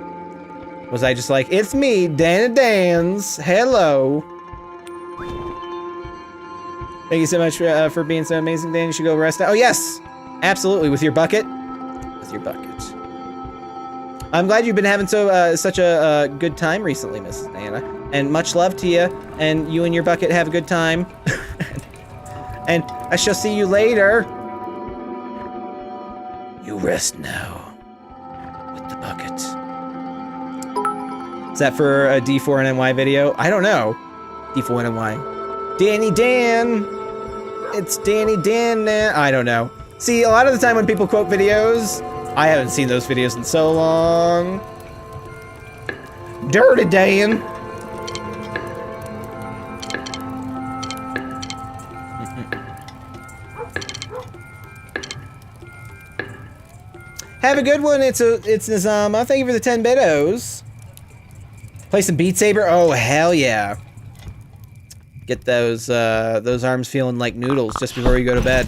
Was I just like, it's me, Danny Danz. Hello. Thank you so much for being so amazing, Dan. You should go rest out. Oh, yes. Absolutely. With your bucket. With your bucket. I'm glad you've been having such a good time recently, Mrs. Nana. And much love to you. And you and your bucket have a good time. And I shall see you later. You rest now. With the bucket. Is that for a D4NNY video? I don't know. D4NNY. Danny Dan. It's Danny Dan now. I don't know. See, a lot of the time when people quote videos, I haven't seen those videos in so long. Dirty Dan. Have a good one. It's Nizama. Thank you for the 10 bitos. Play some Beat Saber. Oh hell yeah! Get those arms feeling like noodles just before you go to bed.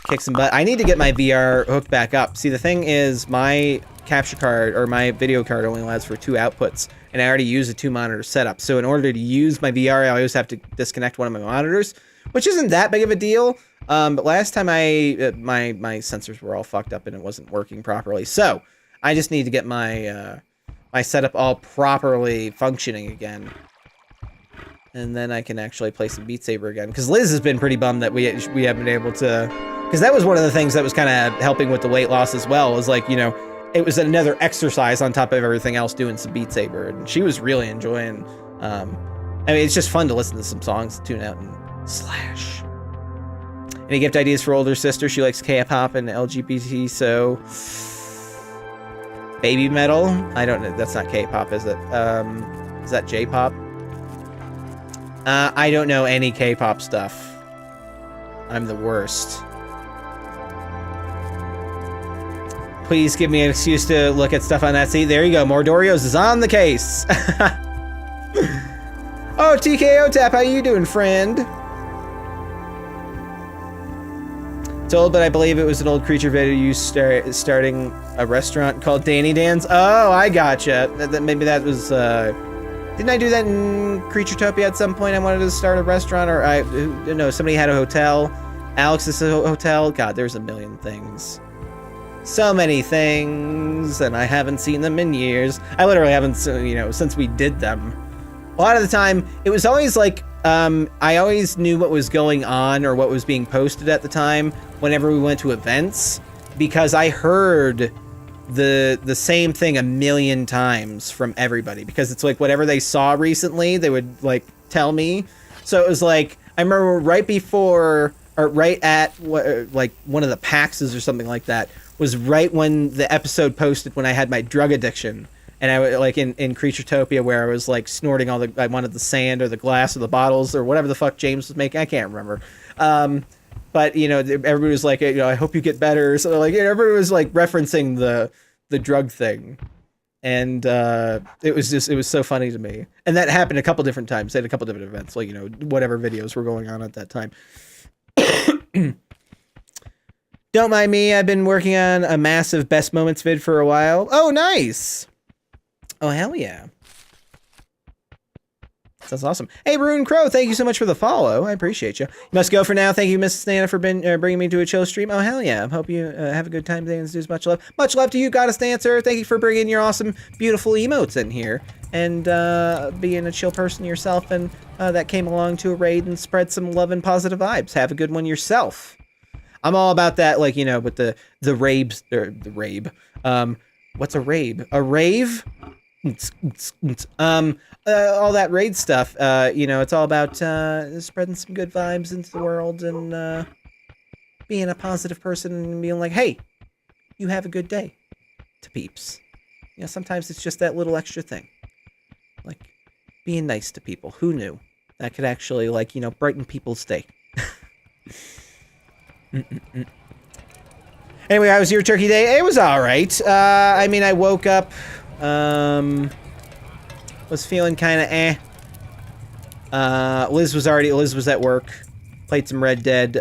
Kick some butt. I need to get my VR hooked back up. See, the thing is, my capture card or my video card only allows for 2 outputs, and I already use a 2-monitor setup. So in order to use my VR, I always have to disconnect one of my monitors, which isn't that big of a deal. But last time my sensors were all fucked up and it wasn't working properly. So I just need to get my my setup all properly functioning again. and then I can actually play some Beat Saber again. Because Liz has been pretty bummed that we haven't been able to. Because that was one of the things that was kind of helping with the weight loss as well. Was like, you know, it was another exercise on top of everything else doing some Beat Saber, and she was really enjoying. I mean, it's just fun to listen to some songs, tune out, and slash. Any gift ideas for older sister? She likes K-pop and LGBT, so baby metal. I don't know. That's not K-pop, is it? Is that J-pop? I don't know any K-pop stuff. I'm the worst. Please give me an excuse to look at stuff on that seat. There you go. More Dorios is on the case. Oh, TKO Tap, how you doing, friend? Told, but I believe it was an old Creature video you starting a restaurant called Danz. Oh, I gotcha. Maybe that was, didn't I do that in Creaturetopia at some point? I wanted to start a restaurant, or no, somebody had a hotel. Alex's hotel. God, there's a million things. So many things, and I haven't seen them in years. I literally haven't, you know, since we did them. A lot of the time, it was always like, I always knew what was going on or what was being posted at the time whenever we went to events, because I heard the same thing a million times from everybody, because it's like whatever they saw recently, they would like tell me. So it was like, I remember right before, or right at like one of the PAXs or something like that, was right when the episode posted when I had my drug addiction. And I like in Creaturetopia, where I was like snorting I wanted the sand or the glass or the bottles or whatever the fuck James was making. I can't remember. But you know, everybody was like, you know, I hope you get better. So like, everybody was like referencing the drug thing, and it was so funny to me. And that happened a couple different times. They had a couple different events, like, you know, whatever videos were going on at that time. Don't mind me. I've been working on a massive best moments vid for a while. Oh, nice. Oh, hell yeah. Sounds awesome. Hey, Rune Crow, thank you so much for the follow. I appreciate you. You must go for now. Thank you, Mrs. Nana, for bringing me to a chill stream. Oh, hell yeah. I hope you have a good time today and do much love. Much love to you, Goddess Dancer. Thank you for bringing your awesome, beautiful emotes in here. And being a chill person yourself, and that came along to a raid and spread some love and positive vibes. Have a good one yourself. I'm all about that, like, you know, with the raves, or the rabe. What's a rabe? A rave? All that raid stuff, you know, it's all about spreading some good vibes into the world, and being a positive person and being like, hey, you have a good day to peeps. You know, sometimes it's just that little extra thing, like being nice to people. Who knew that could actually, like, you know, brighten people's day? Anyway, how was your turkey day? It was all right. I mean, I woke up, was feeling kind of Liz was at work, played some Red Dead,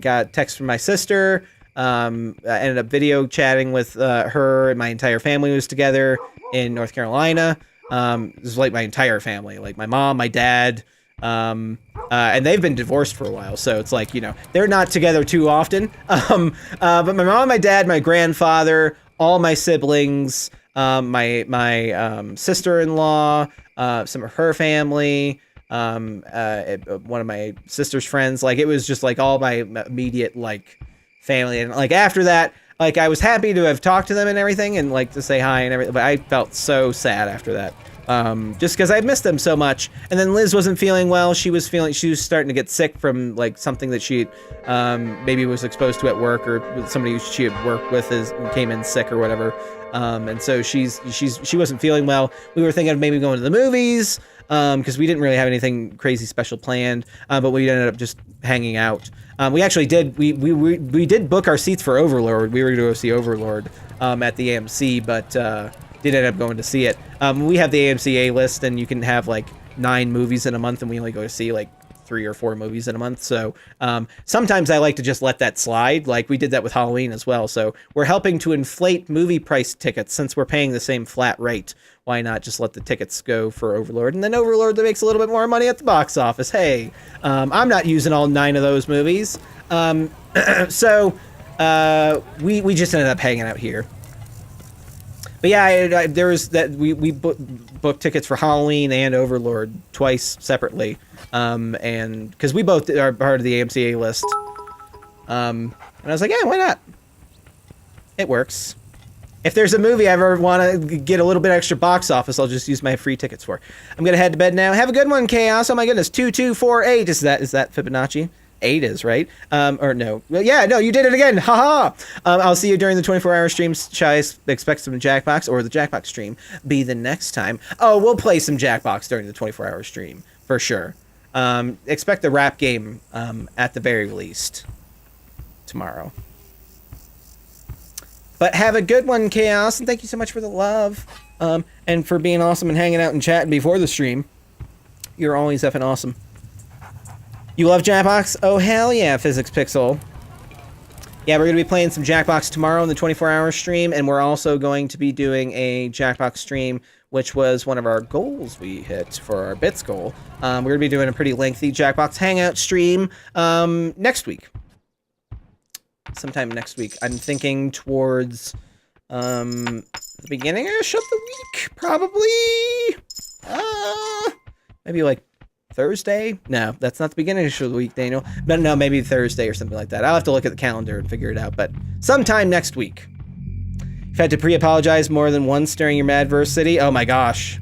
got text from my sister, I ended up video chatting with her, and my entire family was together in North Carolina. It was like my entire family, like my mom, my dad, and they've been divorced for a while, so it's like, you know, they're not together too often. But my mom, my dad, my grandfather, all my siblings, my sister-in-law, some of her family, one of my sister's friends, like, it was just like all my immediate, like, family. And like after that, like, I was happy to have talked to them and everything, and like to say hi and everything, but I felt so sad after that. Just because I missed them so much. And then Liz wasn't feeling well. She was starting to get sick from like something that she maybe was exposed to at work, or somebody who she had worked with came in sick or whatever. And so she wasn't feeling well. We were thinking of maybe going to the movies, because we didn't really have anything crazy special planned, but we ended up just hanging out. We actually did, we did book our seats for Overlord. We were going to go see Overlord at the AMC, but did end up going to see it. We have the AMC A-list, and you can have like 9 movies in a month, and we only go to see like 3 or 4 movies in a month. So sometimes I like to just let that slide. Like we did that with Halloween as well. So we're helping to inflate movie price tickets since we're paying the same flat rate. Why not just let the tickets go for Overlord? And then Overlord that makes a little bit more money at the box office. Hey, I'm not using all 9 of those movies. So we just ended up hanging out here. But yeah, there was that we booked tickets for Halloween and Overlord twice separately, and because we both are part of the AMCA list, and I was like, yeah, why not? It works. If there's a movie I ever want to get a little bit extra box office, I'll just use my free tickets for. I'm gonna head to bed now. Have a good one, Chaos. Oh my goodness, 2248. Is that Fibonacci? 8 is right. Or no. Well, yeah, no, you did it again. Haha. I'll see you during the 24-hour stream. Shall I expect some Jackbox, or the Jackbox stream be the next time? Oh, we'll play some Jackbox during the 24-hour stream for sure. Expect the rap game at the very least tomorrow. But have a good one, Chaos, and thank you so much for the love, and for being awesome and hanging out and chatting before the stream. You're always effing awesome. You love Jackbox? Oh, hell yeah, Physics Pixel. Yeah, we're going to be playing some Jackbox tomorrow in the 24-hour stream, and we're also going to be doing a Jackbox stream, which was one of our goals we hit for our bits goal. We're going to be doing a pretty lengthy Jackbox Hangout stream next week. Sometime next week. I'm thinking towards the beginning-ish of the week, probably. Maybe like Thursday? No, that's not the beginning of the week, Daniel. But no, maybe Thursday or something like that. I'll have to look at the calendar and figure it out, but sometime next week. You've had to pre-apologize more than once during your Madverse City? Oh my gosh.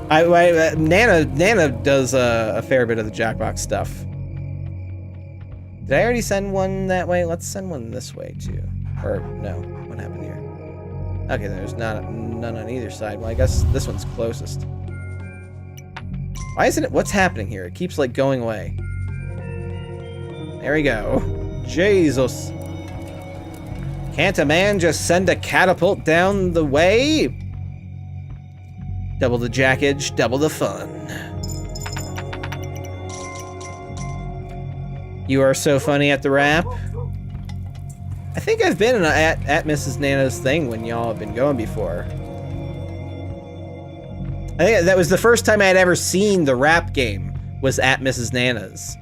Nana does a fair bit of the Jackbox stuff. Did I already send one that way? Let's send one this way too. Or no, what happened here? Okay, there's none on either side. Well, I guess this one's closest. Why isn't it? What's happening here? It keeps like going away. There we go. Jesus. Can't a man just send a catapult down the way? Double the jackage, double the fun. You are so funny at the rap. I think I've been at Mrs. Nana's thing when y'all have been going before. I think that was the first time I had ever seen the rap game, was at Mrs. Nana's.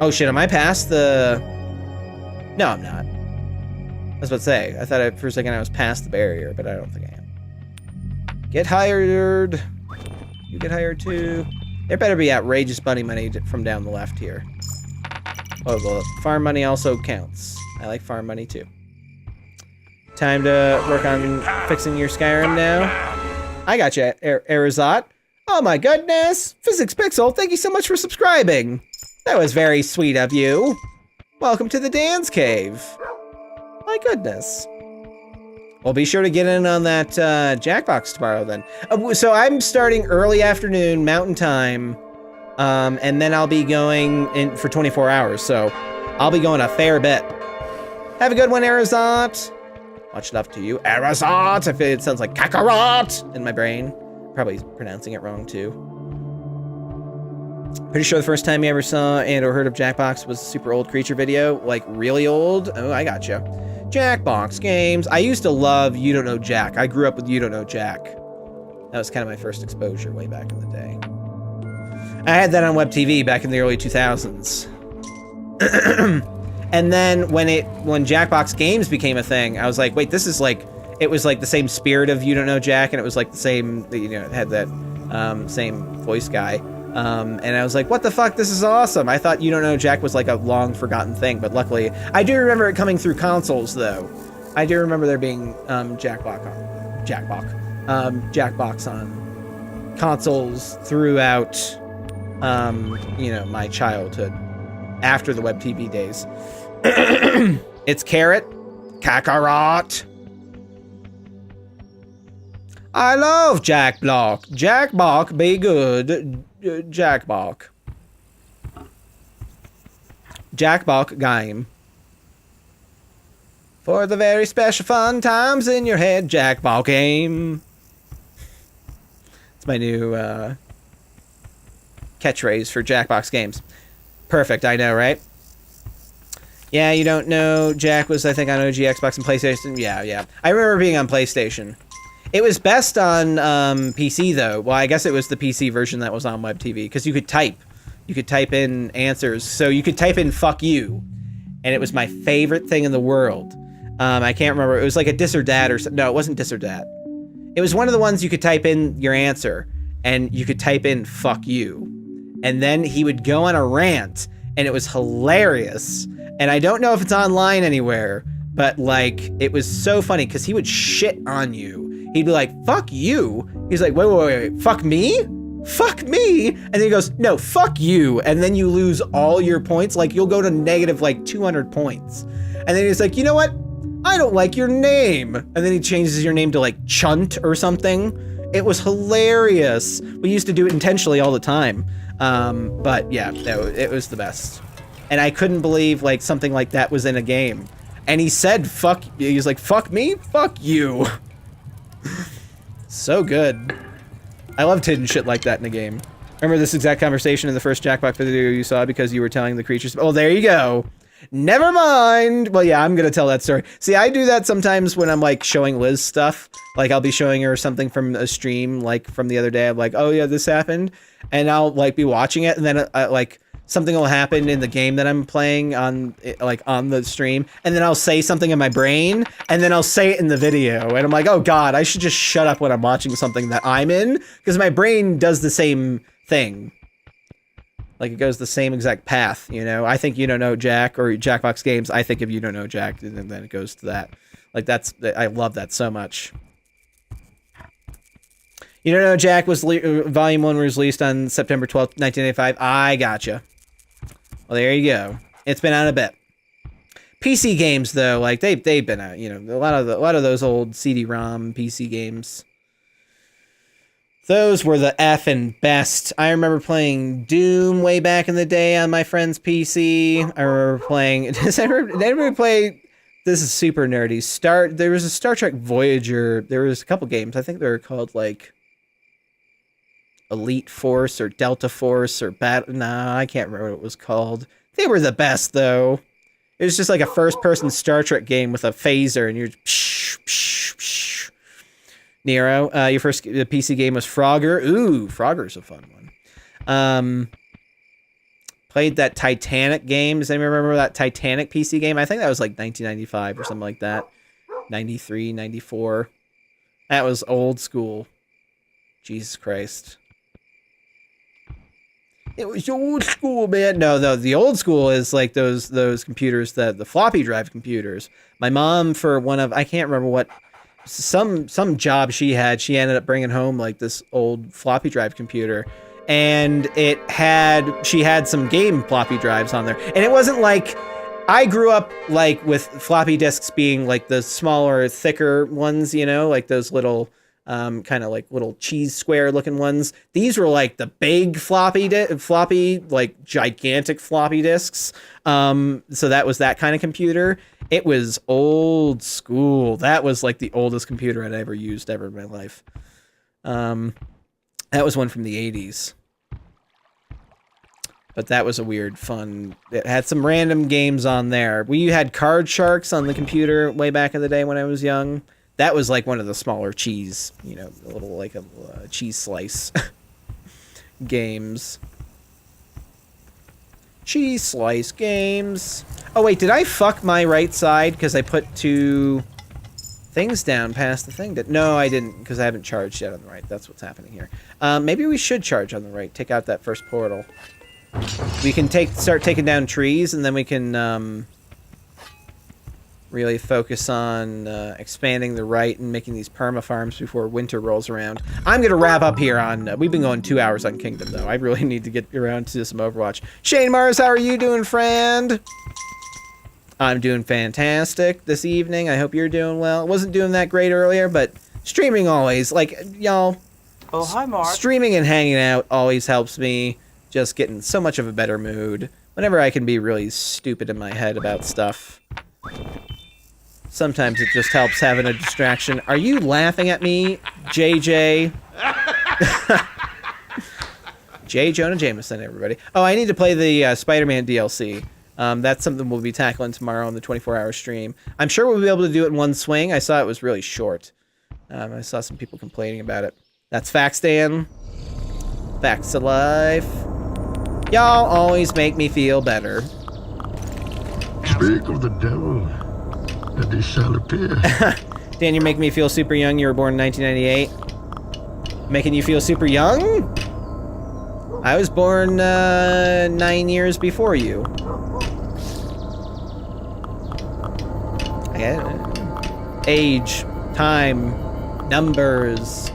Oh shit, am I past the... No, I'm not. I was about to say, I thought for a second I was past the barrier, but I don't think I am. Get hired. You get hired too. There better be outrageous bunny money from down the left here. Oh, well, farm money also counts. I like farm money too. Time to work on fixing your Skyrim now. I got you, Arizot. Oh my goodness! Physics Pixel, thank you so much for subscribing. That was very sweet of you. Welcome to the Danz Cave. My goodness. Well, be sure to get in on that Jackbox tomorrow then. So I'm starting early afternoon Mountain Time, and then I'll be going in for 24 hours. So I'll be going a fair bit. Have a good one, Arizot. Much love to you, Arizot. I feel it sounds like Kakarot in my brain. Probably pronouncing it wrong too. Pretty sure the first time you ever saw and or heard of Jackbox was a super old creature video, like really old. Oh, I gotcha. Jackbox games. I used to love You Don't Know Jack. I grew up with You Don't Know Jack. That was kind of my first exposure way back in the day. I had that on Web TV back in the early 2000s. And then when Jackbox games became a thing, I was like, wait, this is like, it was like the same spirit of You Don't Know Jack, and it was like the same, you know, it had that same voice guy. And I was like, what the fuck? This is awesome. I thought You Don't Know Jack was like a long forgotten thing, but luckily, I do remember it coming through consoles though. I do remember there being Jackbox on consoles throughout, you know, my childhood after the Web TV days. It's Carrot, Kakarot. I love Jackblock. Jackblock be good. Jackblock. Jackblock game. For the very special fun times in your head, Jackblock game. It's my new catchphrase for Jackbox games. Perfect, I know, right? Yeah, you don't know. Jack was, I think, on OG Xbox and PlayStation. Yeah. I remember being on PlayStation. It was best on PC, though. Well, I guess it was the PC version that was on Web TV, because you could type. You could type in answers. So you could type in "fuck you," and it was my favorite thing in the world. I can't remember. It was like a dis or dat or something. No, it wasn't dis or dat. It was one of the ones you could type in your answer, and you could type in "fuck you," and then he would go on a rant, and it was hilarious. And I don't know if it's online anywhere, but like it was so funny because he would shit on you. He'd be like, "Fuck you." He's like, "Wait, fuck me? Fuck me?" And then he goes, "No, fuck you." And then you lose all your points. Like you'll go to negative like 200 points. And then he's like, "You know what? I don't like your name." And then he changes your name to like Chunt or something. It was hilarious. We used to do it intentionally all the time. But yeah, no, it was the best. And I couldn't believe like something like that was in a game. And he said, fuck, he was like, "Fuck me? Fuck you." So good. I loved hidden shit like that in a game. Remember this exact conversation in the first Jackbox video you saw because you were telling the creatures. Oh, there you go. Never mind. Well, yeah, I'm gonna tell that story. See, I do that sometimes when I'm like showing Liz stuff. Like I'll be showing her something from a stream, like from the other day. I'm like, "Oh yeah, this happened," and I'll like be watching it, and then like something will happen in the game that I'm playing on, like on the stream, and then I'll say something in my brain, and then I'll say it in the video, and I'm like, "Oh God, I should just shut up when I'm watching something that I'm in," because my brain does the same thing. Like it goes the same exact path, you know. I think You Don't Know Jack or Jackbox Games. I think of You Don't Know Jack, and then it goes to that. Like I love that so much. You Don't Know Jack was Volume 1 was released on September 12th, 1985. I gotcha. Well, there you go. It's been out a bit. PC games though, like they've been out. You know, a lot of those old CD-ROM PC games. Those were the effing best. I remember playing Doom way back in the day on my friend's PC. I remember playing... Did everybody play... This is super nerdy. There was a Star Trek Voyager. There was a couple games. I think they were called, like... Elite Force or Delta Force or Nah, I can't remember what it was called. They were the best, though. It was just like a first-person Star Trek game with a phaser, and you're... Psh, psh, psh. Nero, your first PC game was Frogger. Ooh, Frogger's a fun one. Played that Titanic game. Does anyone remember that Titanic PC game? I think that was like 1995 or something like that. 93, 94. That was old school. Jesus Christ. It was old school, man. No, the old school is like those computers, the floppy drive computers. My mom, for one of, I can't remember what, some job she ended up bringing home like this old floppy drive computer, and she had some game floppy drives on there. And it wasn't like, I grew up like with floppy disks being like the smaller, thicker ones, you know, like those little kind of like little cheese square looking ones. These were like the big floppy like gigantic floppy disks. So that was that kind of computer. It was old school. That was like the oldest computer I'd ever used in my life. That was one from the 80s. But that was a weird, fun... It had some random games on there. We had Card Sharks on the computer way back in the day when I was young. That was like one of the smaller cheese, you know, a little like a cheese slice games. Cheese slice games. Oh wait, did I fuck my right side because I put two things down past the thing? No, I didn't, because I haven't charged yet on the right. That's what's happening here. Maybe we should charge on the right. Take out that first portal. We can start taking down trees, and then we can really focus on expanding the right and making these perma farms before winter rolls around. I'm gonna wrap up here on. We've been going 2 hours on Kingdom though. I really need to get around to some Overwatch. Shane Mars, how are you doing, friend? I'm doing fantastic this evening. I hope you're doing well. I wasn't doing that great earlier, but streaming always, like, y'all. Oh, hi, Mark. Streaming and hanging out always helps me just get in so much of a better mood whenever I can be really stupid in my head about stuff. Sometimes it just helps having a distraction. Are you laughing at me, JJ? J. Jonah Jameson, everybody. Oh, I need to play the Spider-Man DLC. That's something we'll be tackling tomorrow on the 24-hour stream. I'm sure we'll be able to do it in one swing. I saw it was really short. I saw some people complaining about it. That's facts, Dan. Facts of life. Y'all always make me feel better. Speak of the devil, and he shall appear. Dan, you're making me feel super young. You were born in 1998. Making you feel super young? I was born 9 years before you. Age, time, numbers.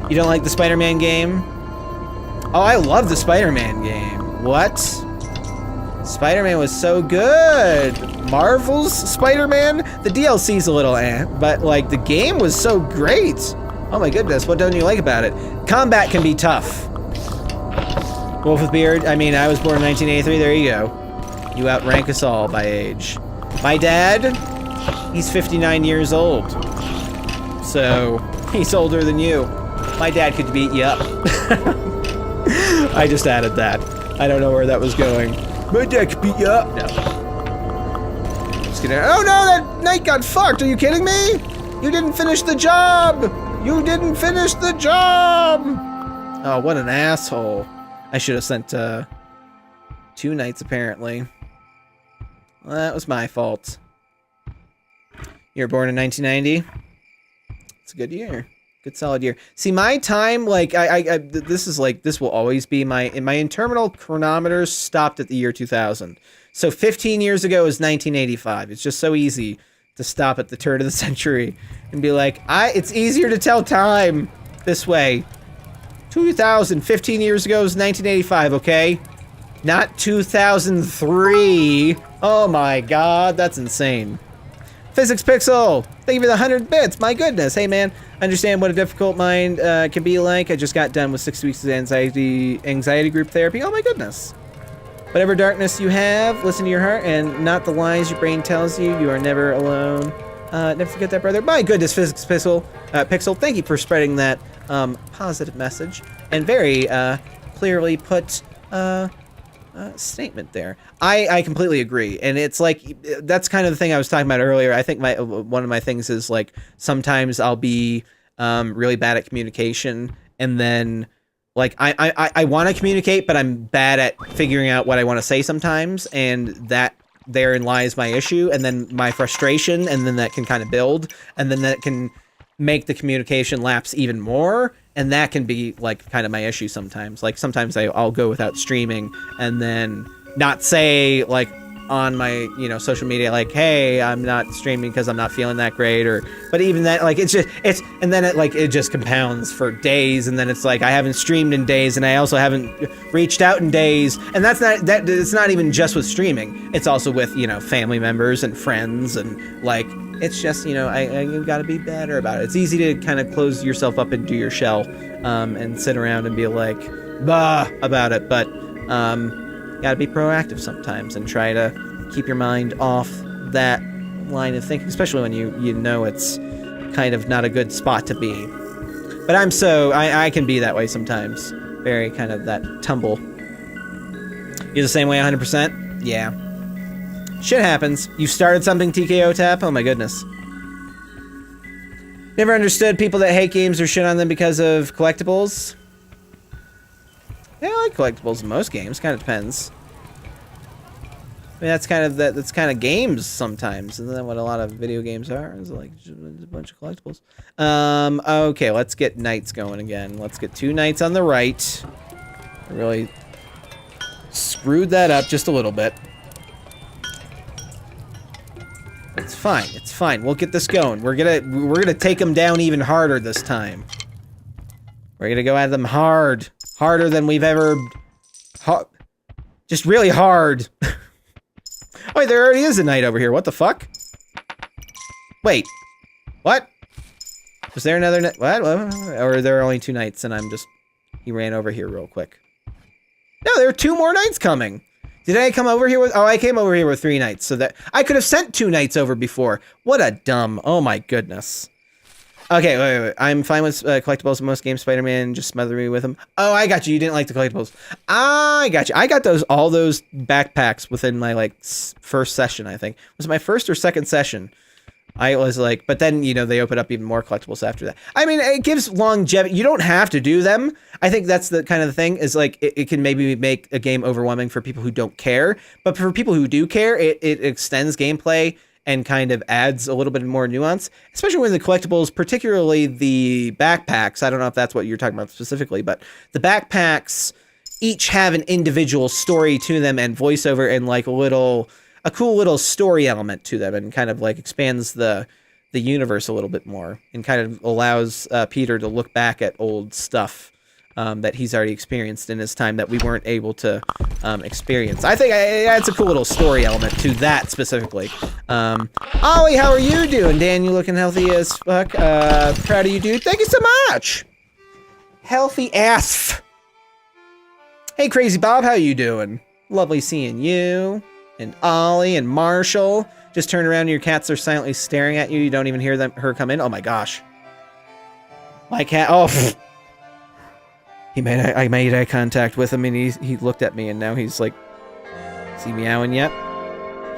You don't like the Spider-Man game? Oh, I love the Spider-Man game. What? Spider-Man was so good. Marvel's Spider-Man? The DLC's a little but like the game was so great. Oh my goodness, what don't you like about it? Combat can be tough. Wolf with Beard, I mean, I was born in 1983, there you go. You outrank us all by age. My dad, he's 59 years old. So, he's older than you. My dad could beat you up. I just added that. I don't know where that was going. My dad could beat you up. No. Just kidding. Oh no, that knight got fucked. Are you kidding me? You didn't finish the job. You didn't finish the job. Oh, what an asshole. I should have sent 2 knights apparently. Well, that was my fault. You were born in 1990. It's a good year. Good solid year. See, my time, like, this is like, this will always be my internal chronometer stopped at the year 2000. So 15 years ago is 1985. It's just so easy to stop at the turn of the century and be like, it's easier to tell time this way. 15 years ago is 1985, okay? Not 2003. Oh my god, that's insane. Physics Pixel, thank you for the 100 bits. My goodness. Hey man, understand what a difficult mind can be like. I just got done with 6 weeks of anxiety group therapy. Oh my goodness. Whatever darkness you have, listen to your heart and not the lies your brain tells you. You are never alone. Never forget that, brother. My goodness, Physics Pixel, thank you for spreading that positive message and very clearly put statement there. I completely agree, and it's like that's kind of the thing I was talking about earlier. I think one of my things is like sometimes I'll be really bad at communication, and then like I want to communicate, but I'm bad at figuring out what I want to say sometimes, and that therein lies my issue, and then my frustration, and then that can kind of build, and then that can make the communication lapse even more, and that can be like kind of my issue sometimes. Like sometimes I'll go without streaming and then not say like on my social media like, hey, I'm not streaming because I'm not feeling that great, or but even that, like it's and then it just compounds for days, and then it's like I haven't streamed in days, and I also haven't reached out in days, and it's not even just with streaming, it's also with family members and friends, and like it's just you've got to be better about it. It's easy to kind of close yourself up into your shell and sit around and be like bah about it, but gotta be proactive sometimes and try to keep your mind off that line of thinking, especially when you know it's kind of not a good spot to be. But I can be that way sometimes. Very kind of that tumble. You're the same way 100%? Yeah. Shit happens. You started something, TKO Tap? Oh my goodness. Never understood people that hate games or shit on them because of collectibles. Yeah, I like collectibles in most games. Kind of depends. I mean, that's kind of games sometimes. Isn't that what a lot of video games are? Is like just a bunch of collectibles. Okay, let's get knights going again. Let's get 2 knights on the right. I really screwed that up just a little bit. It's fine. It's fine. We'll get this going. We're gonna take them down even harder this time. We're gonna go at them hard. Harder than we've ever... Just really hard. Oh, there already is a knight over here. What the fuck? Wait. What? Was there another knight? What? Or are there only 2 knights and he ran over here real quick. No, there are 2 more knights coming. Did I come over here with... Oh, I came over here with 3 knights, so that... I could have sent 2 knights over before. What a dumb... Oh my goodness. Okay, wait. I'm fine with collectibles in most games. Spider-Man, just smother me with them. Oh, I got you. You didn't like the collectibles. I got you. I got all those backpacks within my, like, first session, I think. Was it my first or second session? I was like, but then, you know, they open up even more collectibles after that. I mean, it gives longevity. You don't have to do them. I think that's the kind of the thing is like, it can maybe make a game overwhelming for people who don't care. But for people who do care, it extends gameplay and kind of adds a little bit more nuance, especially when the collectibles, particularly the backpacks. I don't know if that's what you're talking about specifically, but the backpacks each have an individual story to them and voiceover and like a cool little story element to them, and kind of like expands the universe a little bit more, and kind of allows Peter to look back at old stuff that he's already experienced in his time that we weren't able to experience. I think that's a cool little story element to that specifically. Ollie, how are you doing? Dan, you looking healthy as fuck. Proud of you, dude. Thank you so much. Healthy ass. Hey, Crazy Bob, how you doing? Lovely seeing you. And Ollie and Marshall. Just turn around and your cats are silently staring at you. You don't even hear her come in. Oh my gosh. My cat. Oh. I made eye contact with him and he looked at me and now he's like, is he meowing yet?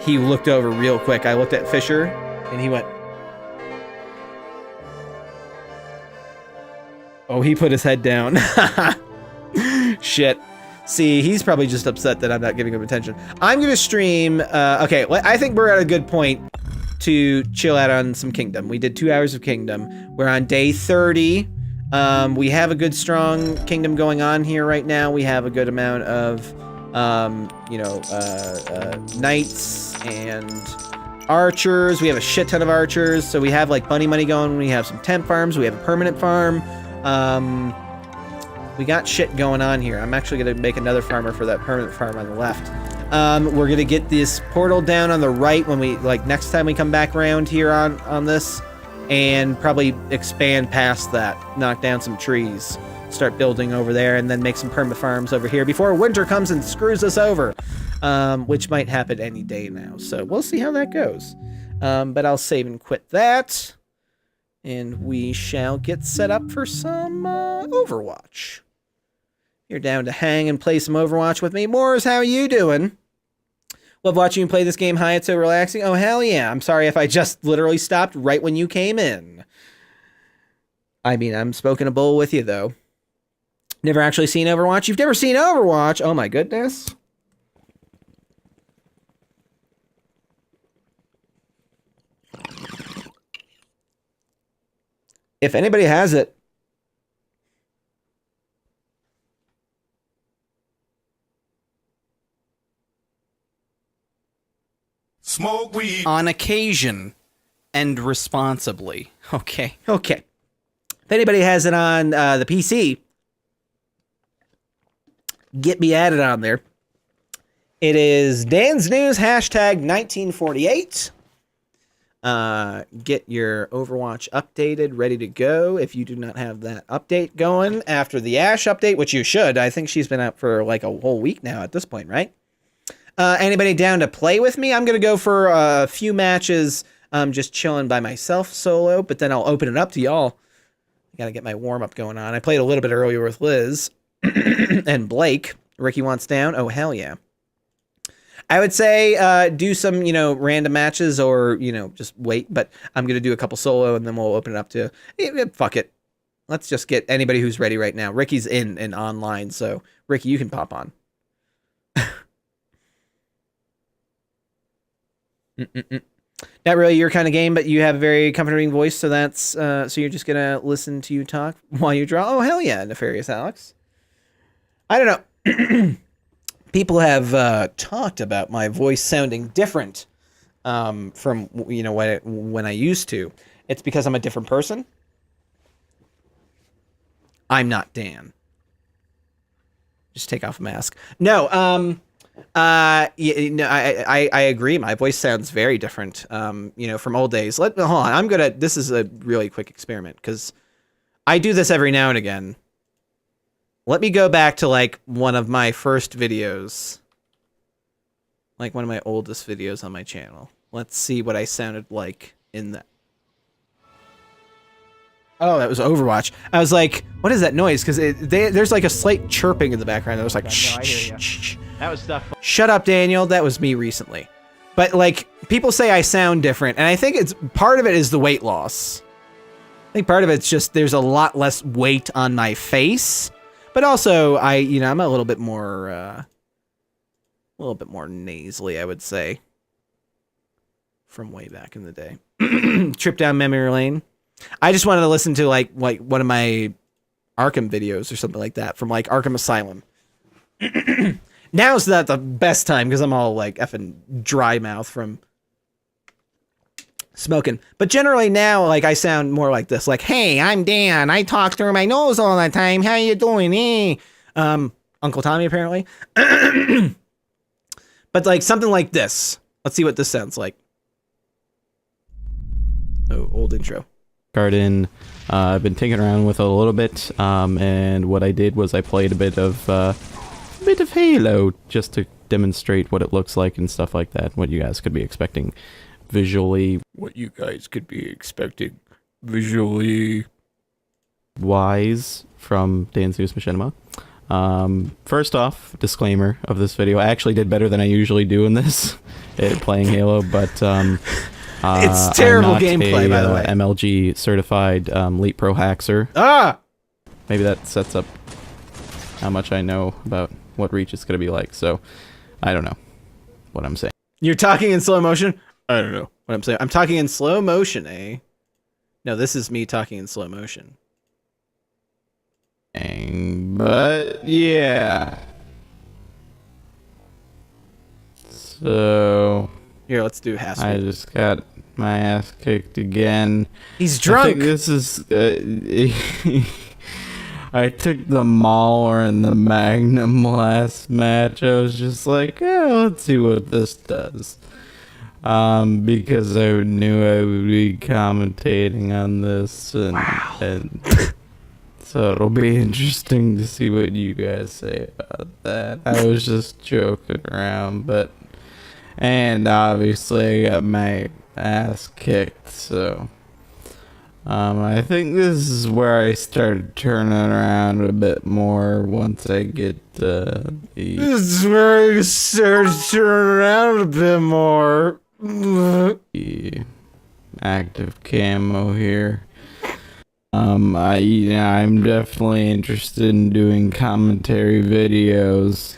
He looked over real quick. I looked at Fisher and he went. Oh, he put his head down. Shit. See, he's probably just upset that I'm not giving him attention. I'm gonna stream, okay, I think we're at a good point to chill out on some Kingdom. We did 2 hours of Kingdom. We're on day 30. We have a good, strong Kingdom going on here right now. We have a good amount of, knights and archers. We have a shit ton of archers. So we have, like, bunny money going. We have some temp farms. We have a permanent farm. We got shit going on here. I'm actually going to make another farmer for that permanent farm on the left. We're going to get this portal down on the right when we, like, next time we come back around here on this. And probably expand past that. Knock down some trees. Start building over there. And then make some permanent farms over here before winter comes and screws us over. Which might happen any day now. So we'll see how that goes. But I'll save and quit that. And we shall get set up for some Overwatch. You're down to hang and play some Overwatch with me. Moors, how are you doing? Love watching you play this game. Hi, it's so relaxing. Oh, hell yeah. I'm sorry if I just literally stopped right when you came in. I mean, I'm spoken a bull with you, though. Never actually seen Overwatch? You've never seen Overwatch? Oh, my goodness. If anybody has it, Smoke weed. On occasion and responsibly. Okay. Okay. If anybody has it on the PC, get me added on there. It is Dan's News, hashtag 1948. Get your Overwatch updated, ready to go. If you do not have that update going after the Ash update, which you should. I think she's been out for like a whole week now at this point, right? Anybody down to play with me? I'm going to go for a few matches, just chilling by myself solo, but then I'll open it up to y'all. I got to get my warm-up going on. I played a little bit earlier with Liz and Blake. Ricky wants down. Oh, hell yeah. I would say do some, random matches or, just wait, but I'm going to do a couple solo and then we'll open it up to, fuck it. Let's just get anybody who's ready right now. Ricky's in and online, so Ricky, you can pop on. Not really your kind of game, but you have a very comforting voice, so that's so you're just gonna listen to you talk while you draw. Oh hell yeah, Nefarious Alex. I don't know. People have talked about my voice sounding different from when I used to. It's because I'm a different person. I'm not Dan. Just take off a mask. No, I agree. My voice sounds very different, from old days. Hold on. This is a really quick experiment because I do this every now and again. Let me go back to like one of my first videos, like one of my oldest videos on my channel. Let's see what I sounded like in that. Oh, that was Overwatch. I was like, what is that noise? Because there's like a slight chirping in the background. That was like, shh, shh, shh. That was stuff. Shut up, Daniel. That was me recently. But like people say I sound different, and I think it's part of it is the weight loss. I think part of it's just there's a lot less weight on my face, but also I'm a little bit more nasally, I would say, from way back in the day. Trip down memory lane. I just wanted to listen to like one of my Arkham videos or something like that from like Arkham Asylum. Now's not the best time because I'm all like effing dry mouth from smoking. But generally now, like I sound more like this. Like, hey, I'm Dan. I talk through my nose all the time. How you doing? Uncle Tommy apparently. But like something like this. Let's see what this sounds like. Oh, old intro. Garden. I've been tinkering around with it a little bit, and what I did was I played a bit of Halo just to demonstrate what it looks like and stuff like that. What you guys could be expecting visually. What you guys could be expecting visually wise from Danz Machinima. First off, disclaimer of this video: I actually did better than I usually do in this at playing Halo, but it's terrible gameplay, by the way. MLG certified Elite Pro Haxer. Maybe that sets up how much I know about what Reach is going to be like. So I don't know what I'm saying. You're talking in slow motion? I don't know what I'm saying. I'm talking in slow motion, eh? No, this is me talking in slow motion. But yeah. So here, let's do Haskell. I just got my ass kicked again. He's drunk. I think this is. I took the Mauler and the Magnum last match. I was just like, let's see what this does. Because I knew I would be commentating on this, and so it'll be interesting to see what you guys say about that. I was just joking around, and obviously I got my ass kicked, so I think this is where I started turning around a bit more once I get This is where I started turning around a bit more. The active camo here. I'm definitely interested in doing commentary videos.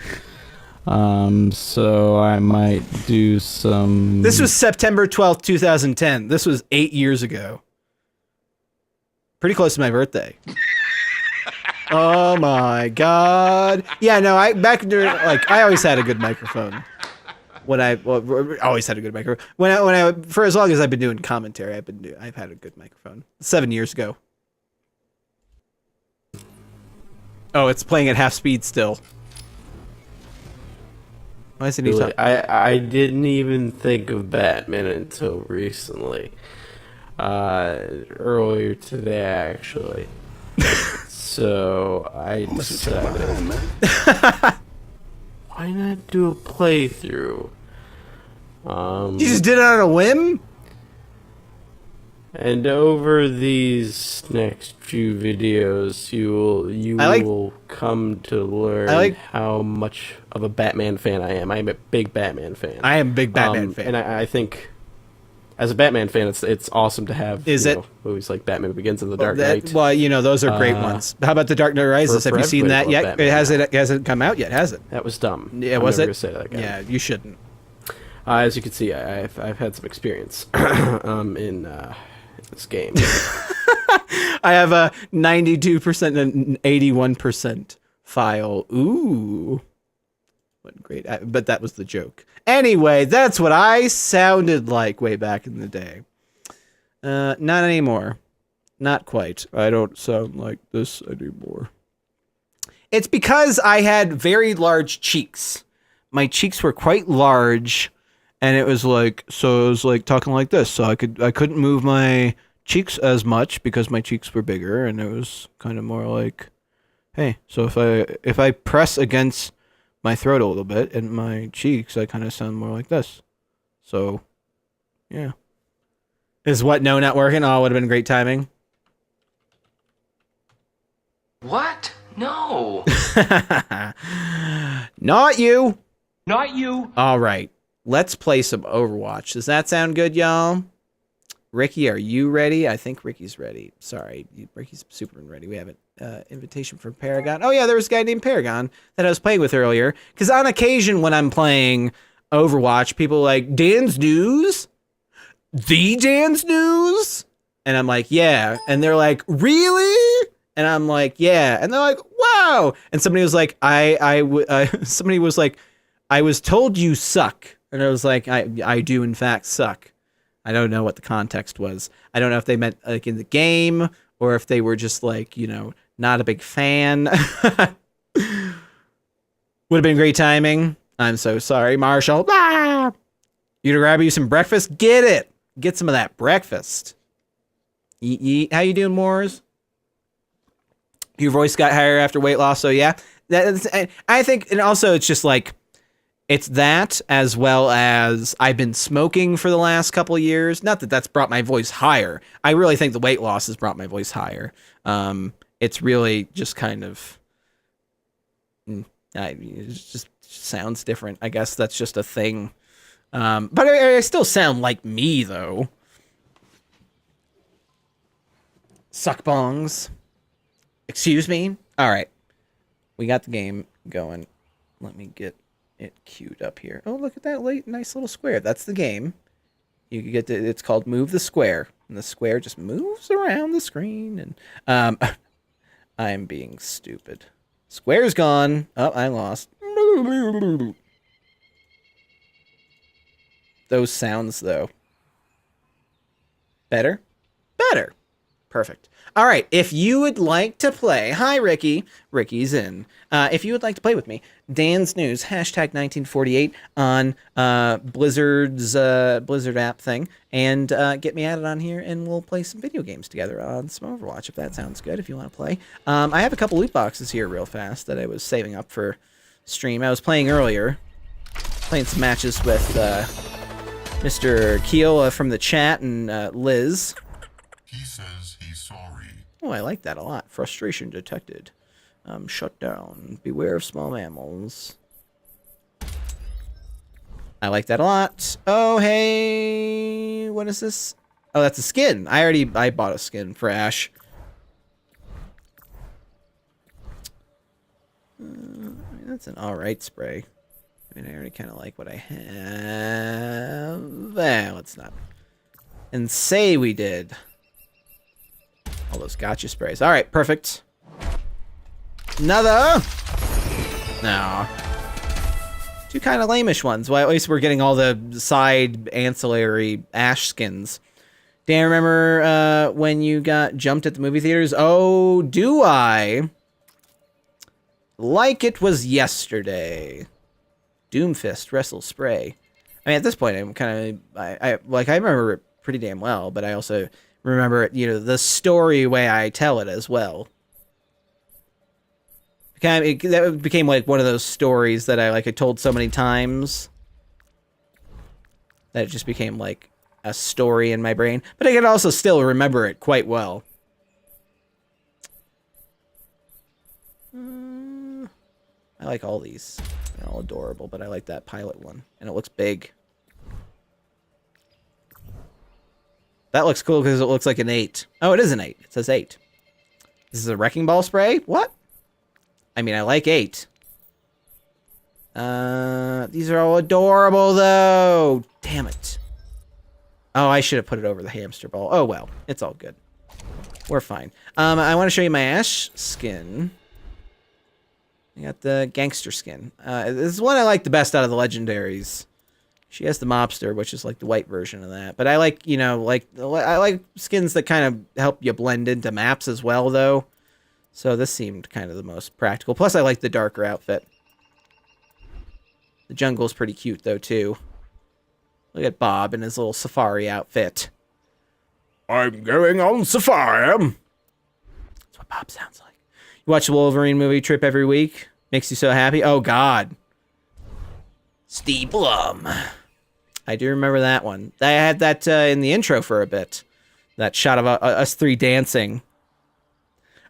So I might do some. This was September 12th, 2010. This was 8 years ago. Pretty close to my birthday. Oh my god. Yeah, no, back during, like, I always had a good microphone. Always had a good microphone. For as long as I've been doing commentary, I've had a good microphone. 7 years ago. Oh, it's playing at half speed still. Why is it really, I didn't even think of Batman until recently. Earlier today, actually. So I decided, why not do a playthrough? You just did it on a whim? And over these next few videos, you will come to learn how much of a Batman fan I am. I am a big Batman fan. I am a big Batman fan. And I think, as a Batman fan, it's awesome to have movies like Batman Begins and The Dark Knight. Well, those are great ones. How about The Dark Knight Rises? Have you seen that yet? It hasn't come out yet, has it? That was dumb. Yeah, was it? Say that again. Yeah, you shouldn't. As you can see, I've had some experience in this game. I have a 92% and 81% file. Ooh. What great. But that was the joke. Anyway, that's what I sounded like way back in the day. Not anymore. Not quite. I don't sound like this anymore. It's because I had very large cheeks. My cheeks were quite large, and it was like talking like this. So I couldn't move my cheeks as much because my cheeks were bigger, and it was kind of more like, hey, so if I press against my throat a little bit and my cheeks, I kind of sound more like this. So, yeah. Is what? No, not working? Oh, it would have been great timing. What? No. Not you. Not you. All right. let's play some Overwatch. Does that sound good, y'all? Ricky, are you ready? I think Ricky's ready. Sorry, Ricky's super ready. We have an invitation from Paragon. Oh yeah, there was a guy named Paragon that I was playing with earlier. Because on occasion when I'm playing Overwatch, people are like, Danz News? The Danz News? And I'm like, yeah. And they're like, really? And I'm like, yeah. And they're like, wow. And somebody was like, somebody was like, I was told you suck. And I was like, I do in fact suck. I don't know what the context was. I don't know if they meant like in the game or if they were just like, you know, not a big fan. Would have been great timing. I'm so sorry, Marshall. Ah! You to grab you some breakfast? Get it. Get some of that breakfast. Eat, eat. How you doing, Moors? Your voice got higher after weight loss, so yeah. I think, and also it's just like, it's that as well as I've been smoking for the last couple of years. Not that that's brought my voice higher. I really think the weight loss has brought my voice higher. It's really just kind of, it just sounds different. I guess that's just a thing. But I still sound like me, though. Suck bongs. Excuse me? All right. We got the game going. Let me get it queued up here. Oh, look at that nice little square. That's the game. You can get it's called Move the Square. And the square just moves around the screen. And I'm being stupid. Square's gone. Oh, I lost. Those sounds, though. Better? Better. Perfect. All right, if you would like to play, hi Ricky, Ricky's in. If you would like to play with me, Danz News, hashtag 1948 on Blizzard's Blizzard app thing, and get me added on here, and we'll play some video games together on some Overwatch, if that sounds good, if you want to play. I have a couple loot boxes here real fast that I was saving up for stream. I was playing earlier, playing some matches with Mr. Keel from the chat and Liz. He says he's sorry. Oh, I like that a lot. Frustration detected. Shut down. Beware of small mammals. I like that a lot. Oh, hey. What is this? Oh, that's a skin. I bought a skin for Ash. That's an alright spray. I mean, I already kind of like what I have. Let's not. And say we did. All those gotcha sprays. All right, perfect. Another. No. Two kind of lamish ones. Well, at least we're getting all the side ancillary Ash skins. Dan, remember when you got jumped at the movie theaters? Oh, do I? Like it was yesterday. Doomfist, Wrestle Spray. I mean, at this point, I'm kind of... I remember it pretty damn well, but I also... remember it, you know, the story way I tell it as well. That became like one of those stories that I told so many times that it just became like a story in my brain. But I can also still remember it quite well. I like all these. They're all adorable, but I like that pilot one. And it looks big. That looks cool because it looks like an 8. Oh, it is an 8. It says 8. This is a wrecking ball spray? What? I mean, I like 8. These are all adorable, though. Damn it. Oh, I should have put it over the hamster ball. Oh, well. It's all good. We're fine. I want to show you my Ash skin. I got the gangster skin. This is one I like the best out of the legendaries. She has the mobster, which is like the white version of that. But I like, you know, I like skins that kind of help you blend into maps as well, though. So this seemed kind of the most practical. Plus, I like the darker outfit. The jungle's pretty cute, though, too. Look at Bob in his little safari outfit. I'm going on safari. That's what Bob sounds like. You watch the Wolverine movie Trip every week? Makes you so happy? Oh, God. Steve Blum. I do remember that one. I had that in the intro for a bit. That shot of us three dancing.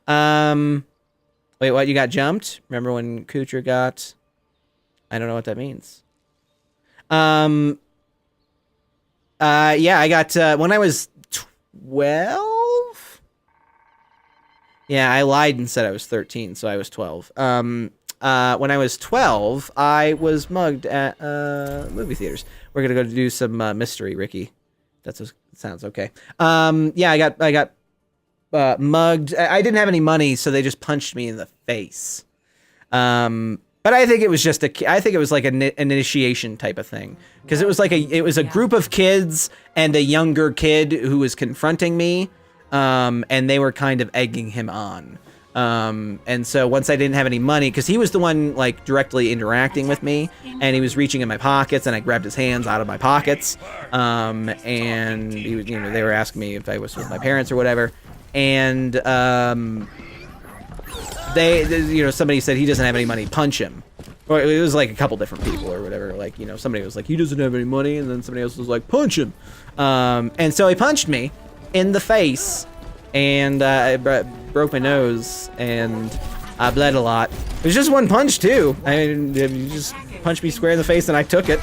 Wait, what? You got jumped? Remember when Kucher got... I don't know what that means. Yeah, I got, when I was 12? Yeah, I lied and said I was 13, so I was 12. When I was 12, I was mugged at, movie theaters. We're gonna go do some, mystery, Ricky. Sounds okay. Yeah, I got mugged. I didn't have any money, so they just punched me in the face. But I think it was just I think it was like an initiation type of thing. Because it was like it was a group of kids and a younger kid who was confronting me. And they were kind of egging him on. And so once I didn't have any money, because he was the one like directly interacting with me, and he was reaching in my pockets, and I grabbed his hands out of my pockets. And he was, they were asking me if I was with my parents or whatever. And, somebody said he doesn't have any money, punch him. Or it was like a couple different people or whatever. Like, somebody was like, he doesn't have any money. And then somebody else was like, punch him. And so he punched me in the face, and I broke my nose, and I bled a lot. It was just one punch, too. I mean, you just punched me square in the face, and I took it.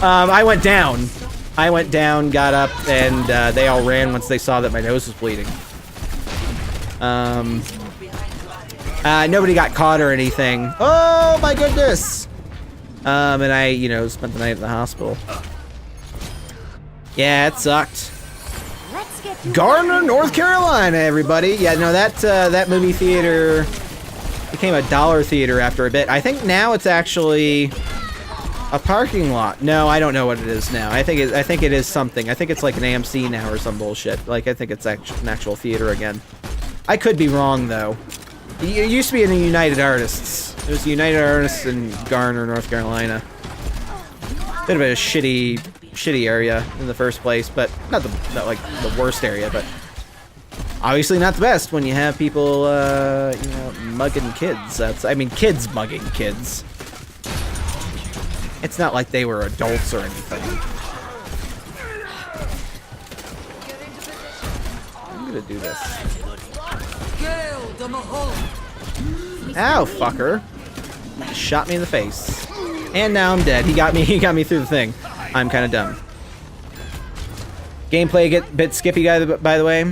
I went down. Got up, and they all ran once they saw that my nose was bleeding. Nobody got caught or anything. Oh my goodness! And I, spent the night at the hospital. Yeah, it sucked. Garner, North Carolina, everybody. Yeah, no, that movie theater became a dollar theater after a bit. I think now it's actually a parking lot. No, I don't know what it is now. I think it is something. I think it's like an AMC now or some bullshit. Like, I think it's an actual theater again. I could be wrong, though. It used to be in the United Artists. It was the United Artists in Garner, North Carolina. Bit of a shitty area in the first place, but not like the worst area, but obviously not the best when you have people, mugging kids. Kids mugging kids. It's not like they were adults or anything. I'm gonna do this. Ow, fucker. Shot me in the face. And now I'm dead. He got me through the thing. I'm kind of dumb. Gameplay get a bit skippy, by the way.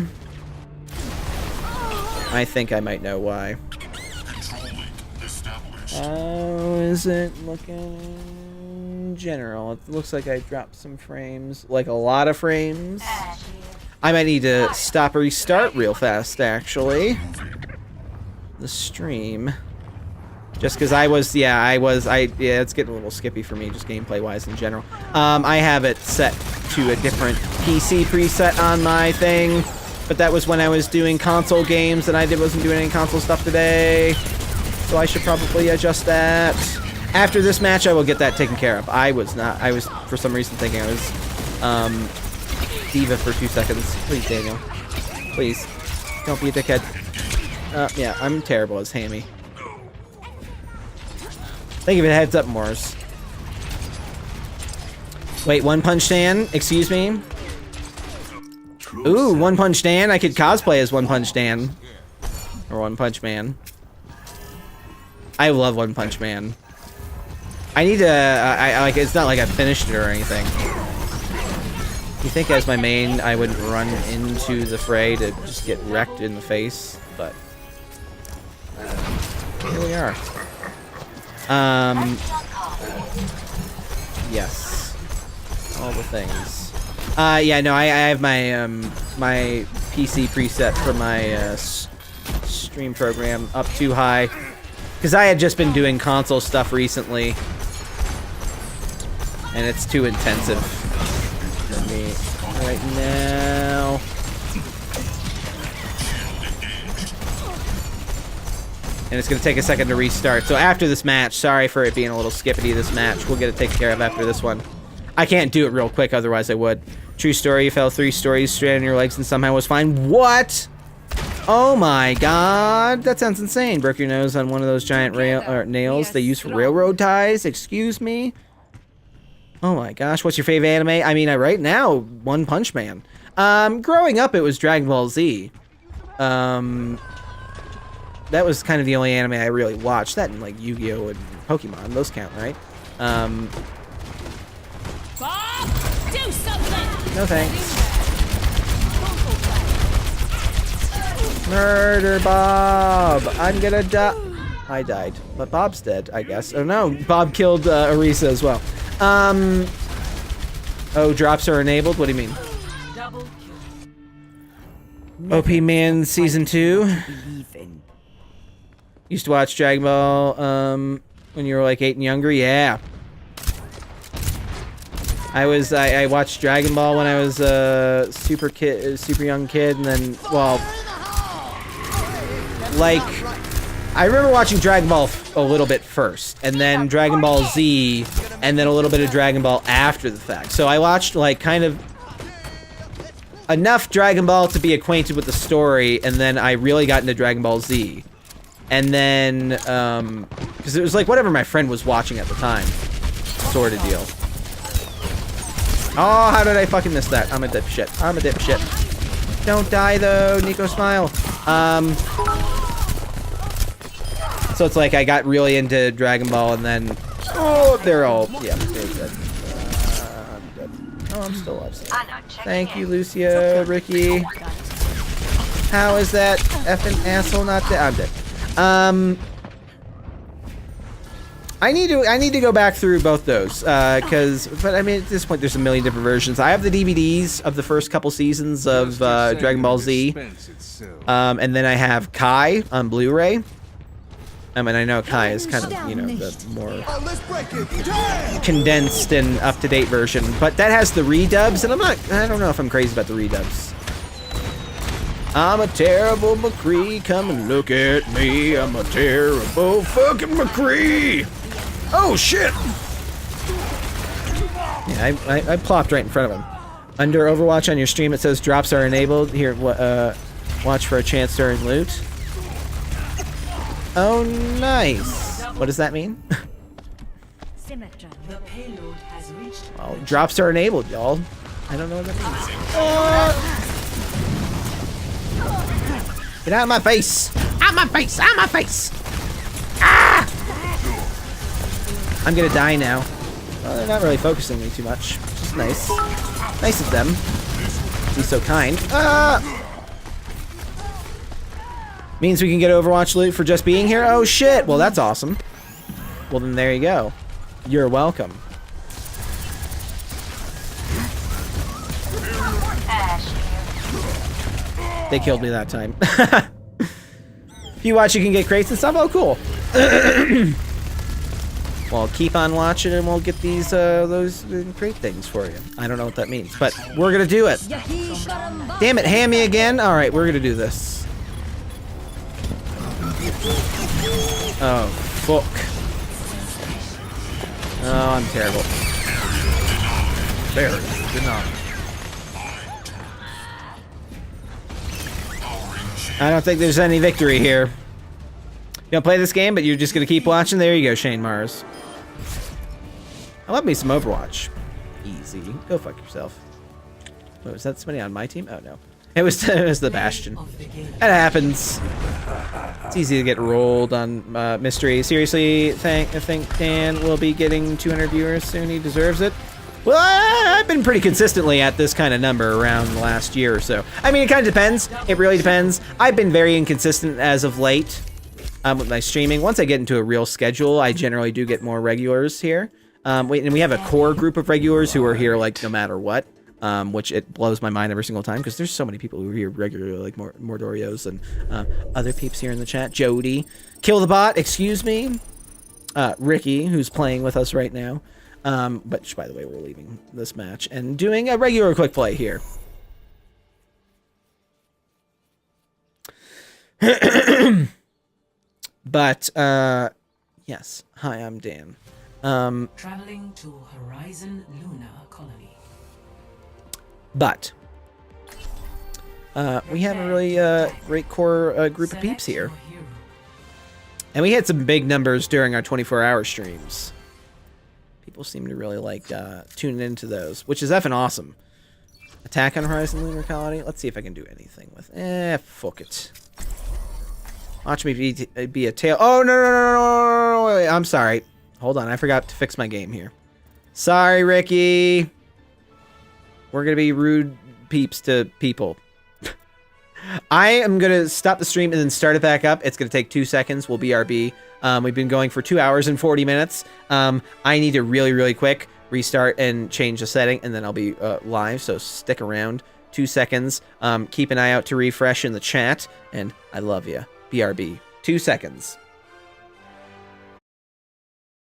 I think I might know why. Oh, is it looking general? It looks like I dropped some frames. Like a lot of frames. I might need to stop or restart real fast, actually. The stream. Just because it's getting a little skippy for me, just gameplay-wise in general. I have it set to a different PC preset on my thing, but that was when I was doing console games, and I wasn't doing any console stuff today, so I should probably adjust that. After this match, I will get that taken care of. I was, for some reason, thinking I was, Diva for 2 seconds. Please, Daniel. Please. Don't be a dickhead. Yeah, I'm terrible as Hammy. Thank you for the heads up, Morris. Wait, One Punch Dan? Excuse me? Ooh, One Punch Dan? I could cosplay as One Punch Dan. Or One Punch Man. I love One Punch Man. I need to, it's not like I finished it or anything. You think as my main, I wouldn't run into the fray to just get wrecked in the face, but here we are. Yes. All the things. Yeah, no, I have my, my PC preset for my, stream program up too high. Because I had just been doing console stuff recently. And it's too intensive for me right now. And it's going to take a second to restart. So after this match, sorry for it being a little skippity this match. We'll get it taken care of after this one. I can't do it real quick, otherwise I would. True story, you fell 3 stories straight on your legs and somehow was fine. What? Oh my god. That sounds insane. Broke your nose on one of those giant nails they use for railroad ties? Excuse me? Oh my gosh, what's your favorite anime? I mean, right now, One Punch Man. Growing up, it was Dragon Ball Z. That was kind of the only anime I really watched. That and, like, Yu-Gi-Oh! And Pokemon. Those count, right? No thanks. Murder Bob! I'm gonna die. I died, but Bob's dead, I guess. Oh no, Bob killed Arisa as well. Oh, drops are enabled? What do you mean? OP Man Season 2. Used to watch Dragon Ball when you were like 8 and younger? Yeah. I watched Dragon Ball when I was a super young kid, and then, well, like, I remember watching Dragon Ball a little bit first, and then Dragon Ball Z, and then a little bit of Dragon Ball after the fact. So I watched, like, kind of enough Dragon Ball to be acquainted with the story, and then I really got into Dragon Ball Z. And then, because it was like whatever my friend was watching at the time, sort of deal. Oh, how did I fucking miss that? I'm a dipshit. I'm a dipshit. Don't die, though, Nico Smile. So it's like I got really into Dragon Ball, and then, oh, they're all, yeah, they're dead. I'm dead. Oh, I'm still alive. Thank you, Lucia, Ricky. How is that effing asshole not dead? I'm dead. I need to go back through both those, but I mean, at this point, there's a million different versions. I have the DVDs of the first couple seasons of Dragon Ball Z, and then I have Kai on Blu-ray. I mean, I know Kai is kind of, you know, the more condensed and up-to-date version, but that has the redubs, and I don't know if I'm crazy about the redubs. I'm a terrible McCree, come and look at me. I'm a terrible fucking McCree. Oh, shit. Yeah, I plopped right in front of him. Under Overwatch on your stream, it says drops are enabled. Here, watch for a chance during loot. Oh, nice. What does that mean? Well, drops are enabled, y'all. I don't know what that means. Get out of my face! Out of my face! Out of my face! Ah! I'm gonna die now. Well, they're not really focusing me too much, which is nice. Nice of them. Be so kind. Ah! Means we can get Overwatch loot for just being here? Oh shit! Well, that's awesome. Well, then there you go. You're welcome. They killed me that time. If you watch, you can get crates and stuff. Oh, cool. Well, keep on watching, and we'll get these those crate things for you. I don't know what that means, but we're gonna do it. Damn it, Hammy again. All right, we're gonna do this. Oh, fuck. Oh, I'm terrible. Very good enough. I don't think there's any victory here. You don't play this game, but you're just gonna keep watching? There you go, Shane Mars. I love me some Overwatch. Easy. Go fuck yourself. Wait, was that somebody on my team? Oh, no. It was the Bastion. That happens. It's easy to get rolled on Mystery. Seriously, I think Dan will be getting 200 viewers soon. He deserves it. Well, I've been pretty consistently at this kind of number around the last year or so. I mean, it kind of depends. It really depends. I've been very inconsistent as of late with my streaming. Once I get into a real schedule, I generally do get more regulars here. And we have a core group of regulars who are here, like, no matter what, which it blows my mind every single time, because there's so many people who are here regularly, like Mordorios and other peeps here in the chat. Jody. Kill the Bot, excuse me. Ricky, who's playing with us right now. But by the way, we're leaving this match and doing a regular quick play here. But, yes. Hi, I'm Dan. Traveling to Horizon Luna Colony. But, we have a really, great core, group of peeps here. And we had some big numbers during our 24-hour streams. People seem to really like tuning into those, which is effing awesome. Attack on Horizon Lunar Colony. Let's see if I can do anything with. Fuck it. Watch me be a tail. Oh no! Wait, I'm sorry. Hold on, I forgot to fix my game here. Sorry, Ricky. We're gonna be rude peeps to people. I am gonna stop the stream and then start it back up. It's gonna take 2 seconds. We'll BRB. We've been going for 2 hours and 40 minutes. I need to really quick restart and change the setting, and then I'll be live. So stick around. 2 seconds. Keep an eye out to refresh in the chat, and I love you. BRB. 2 seconds.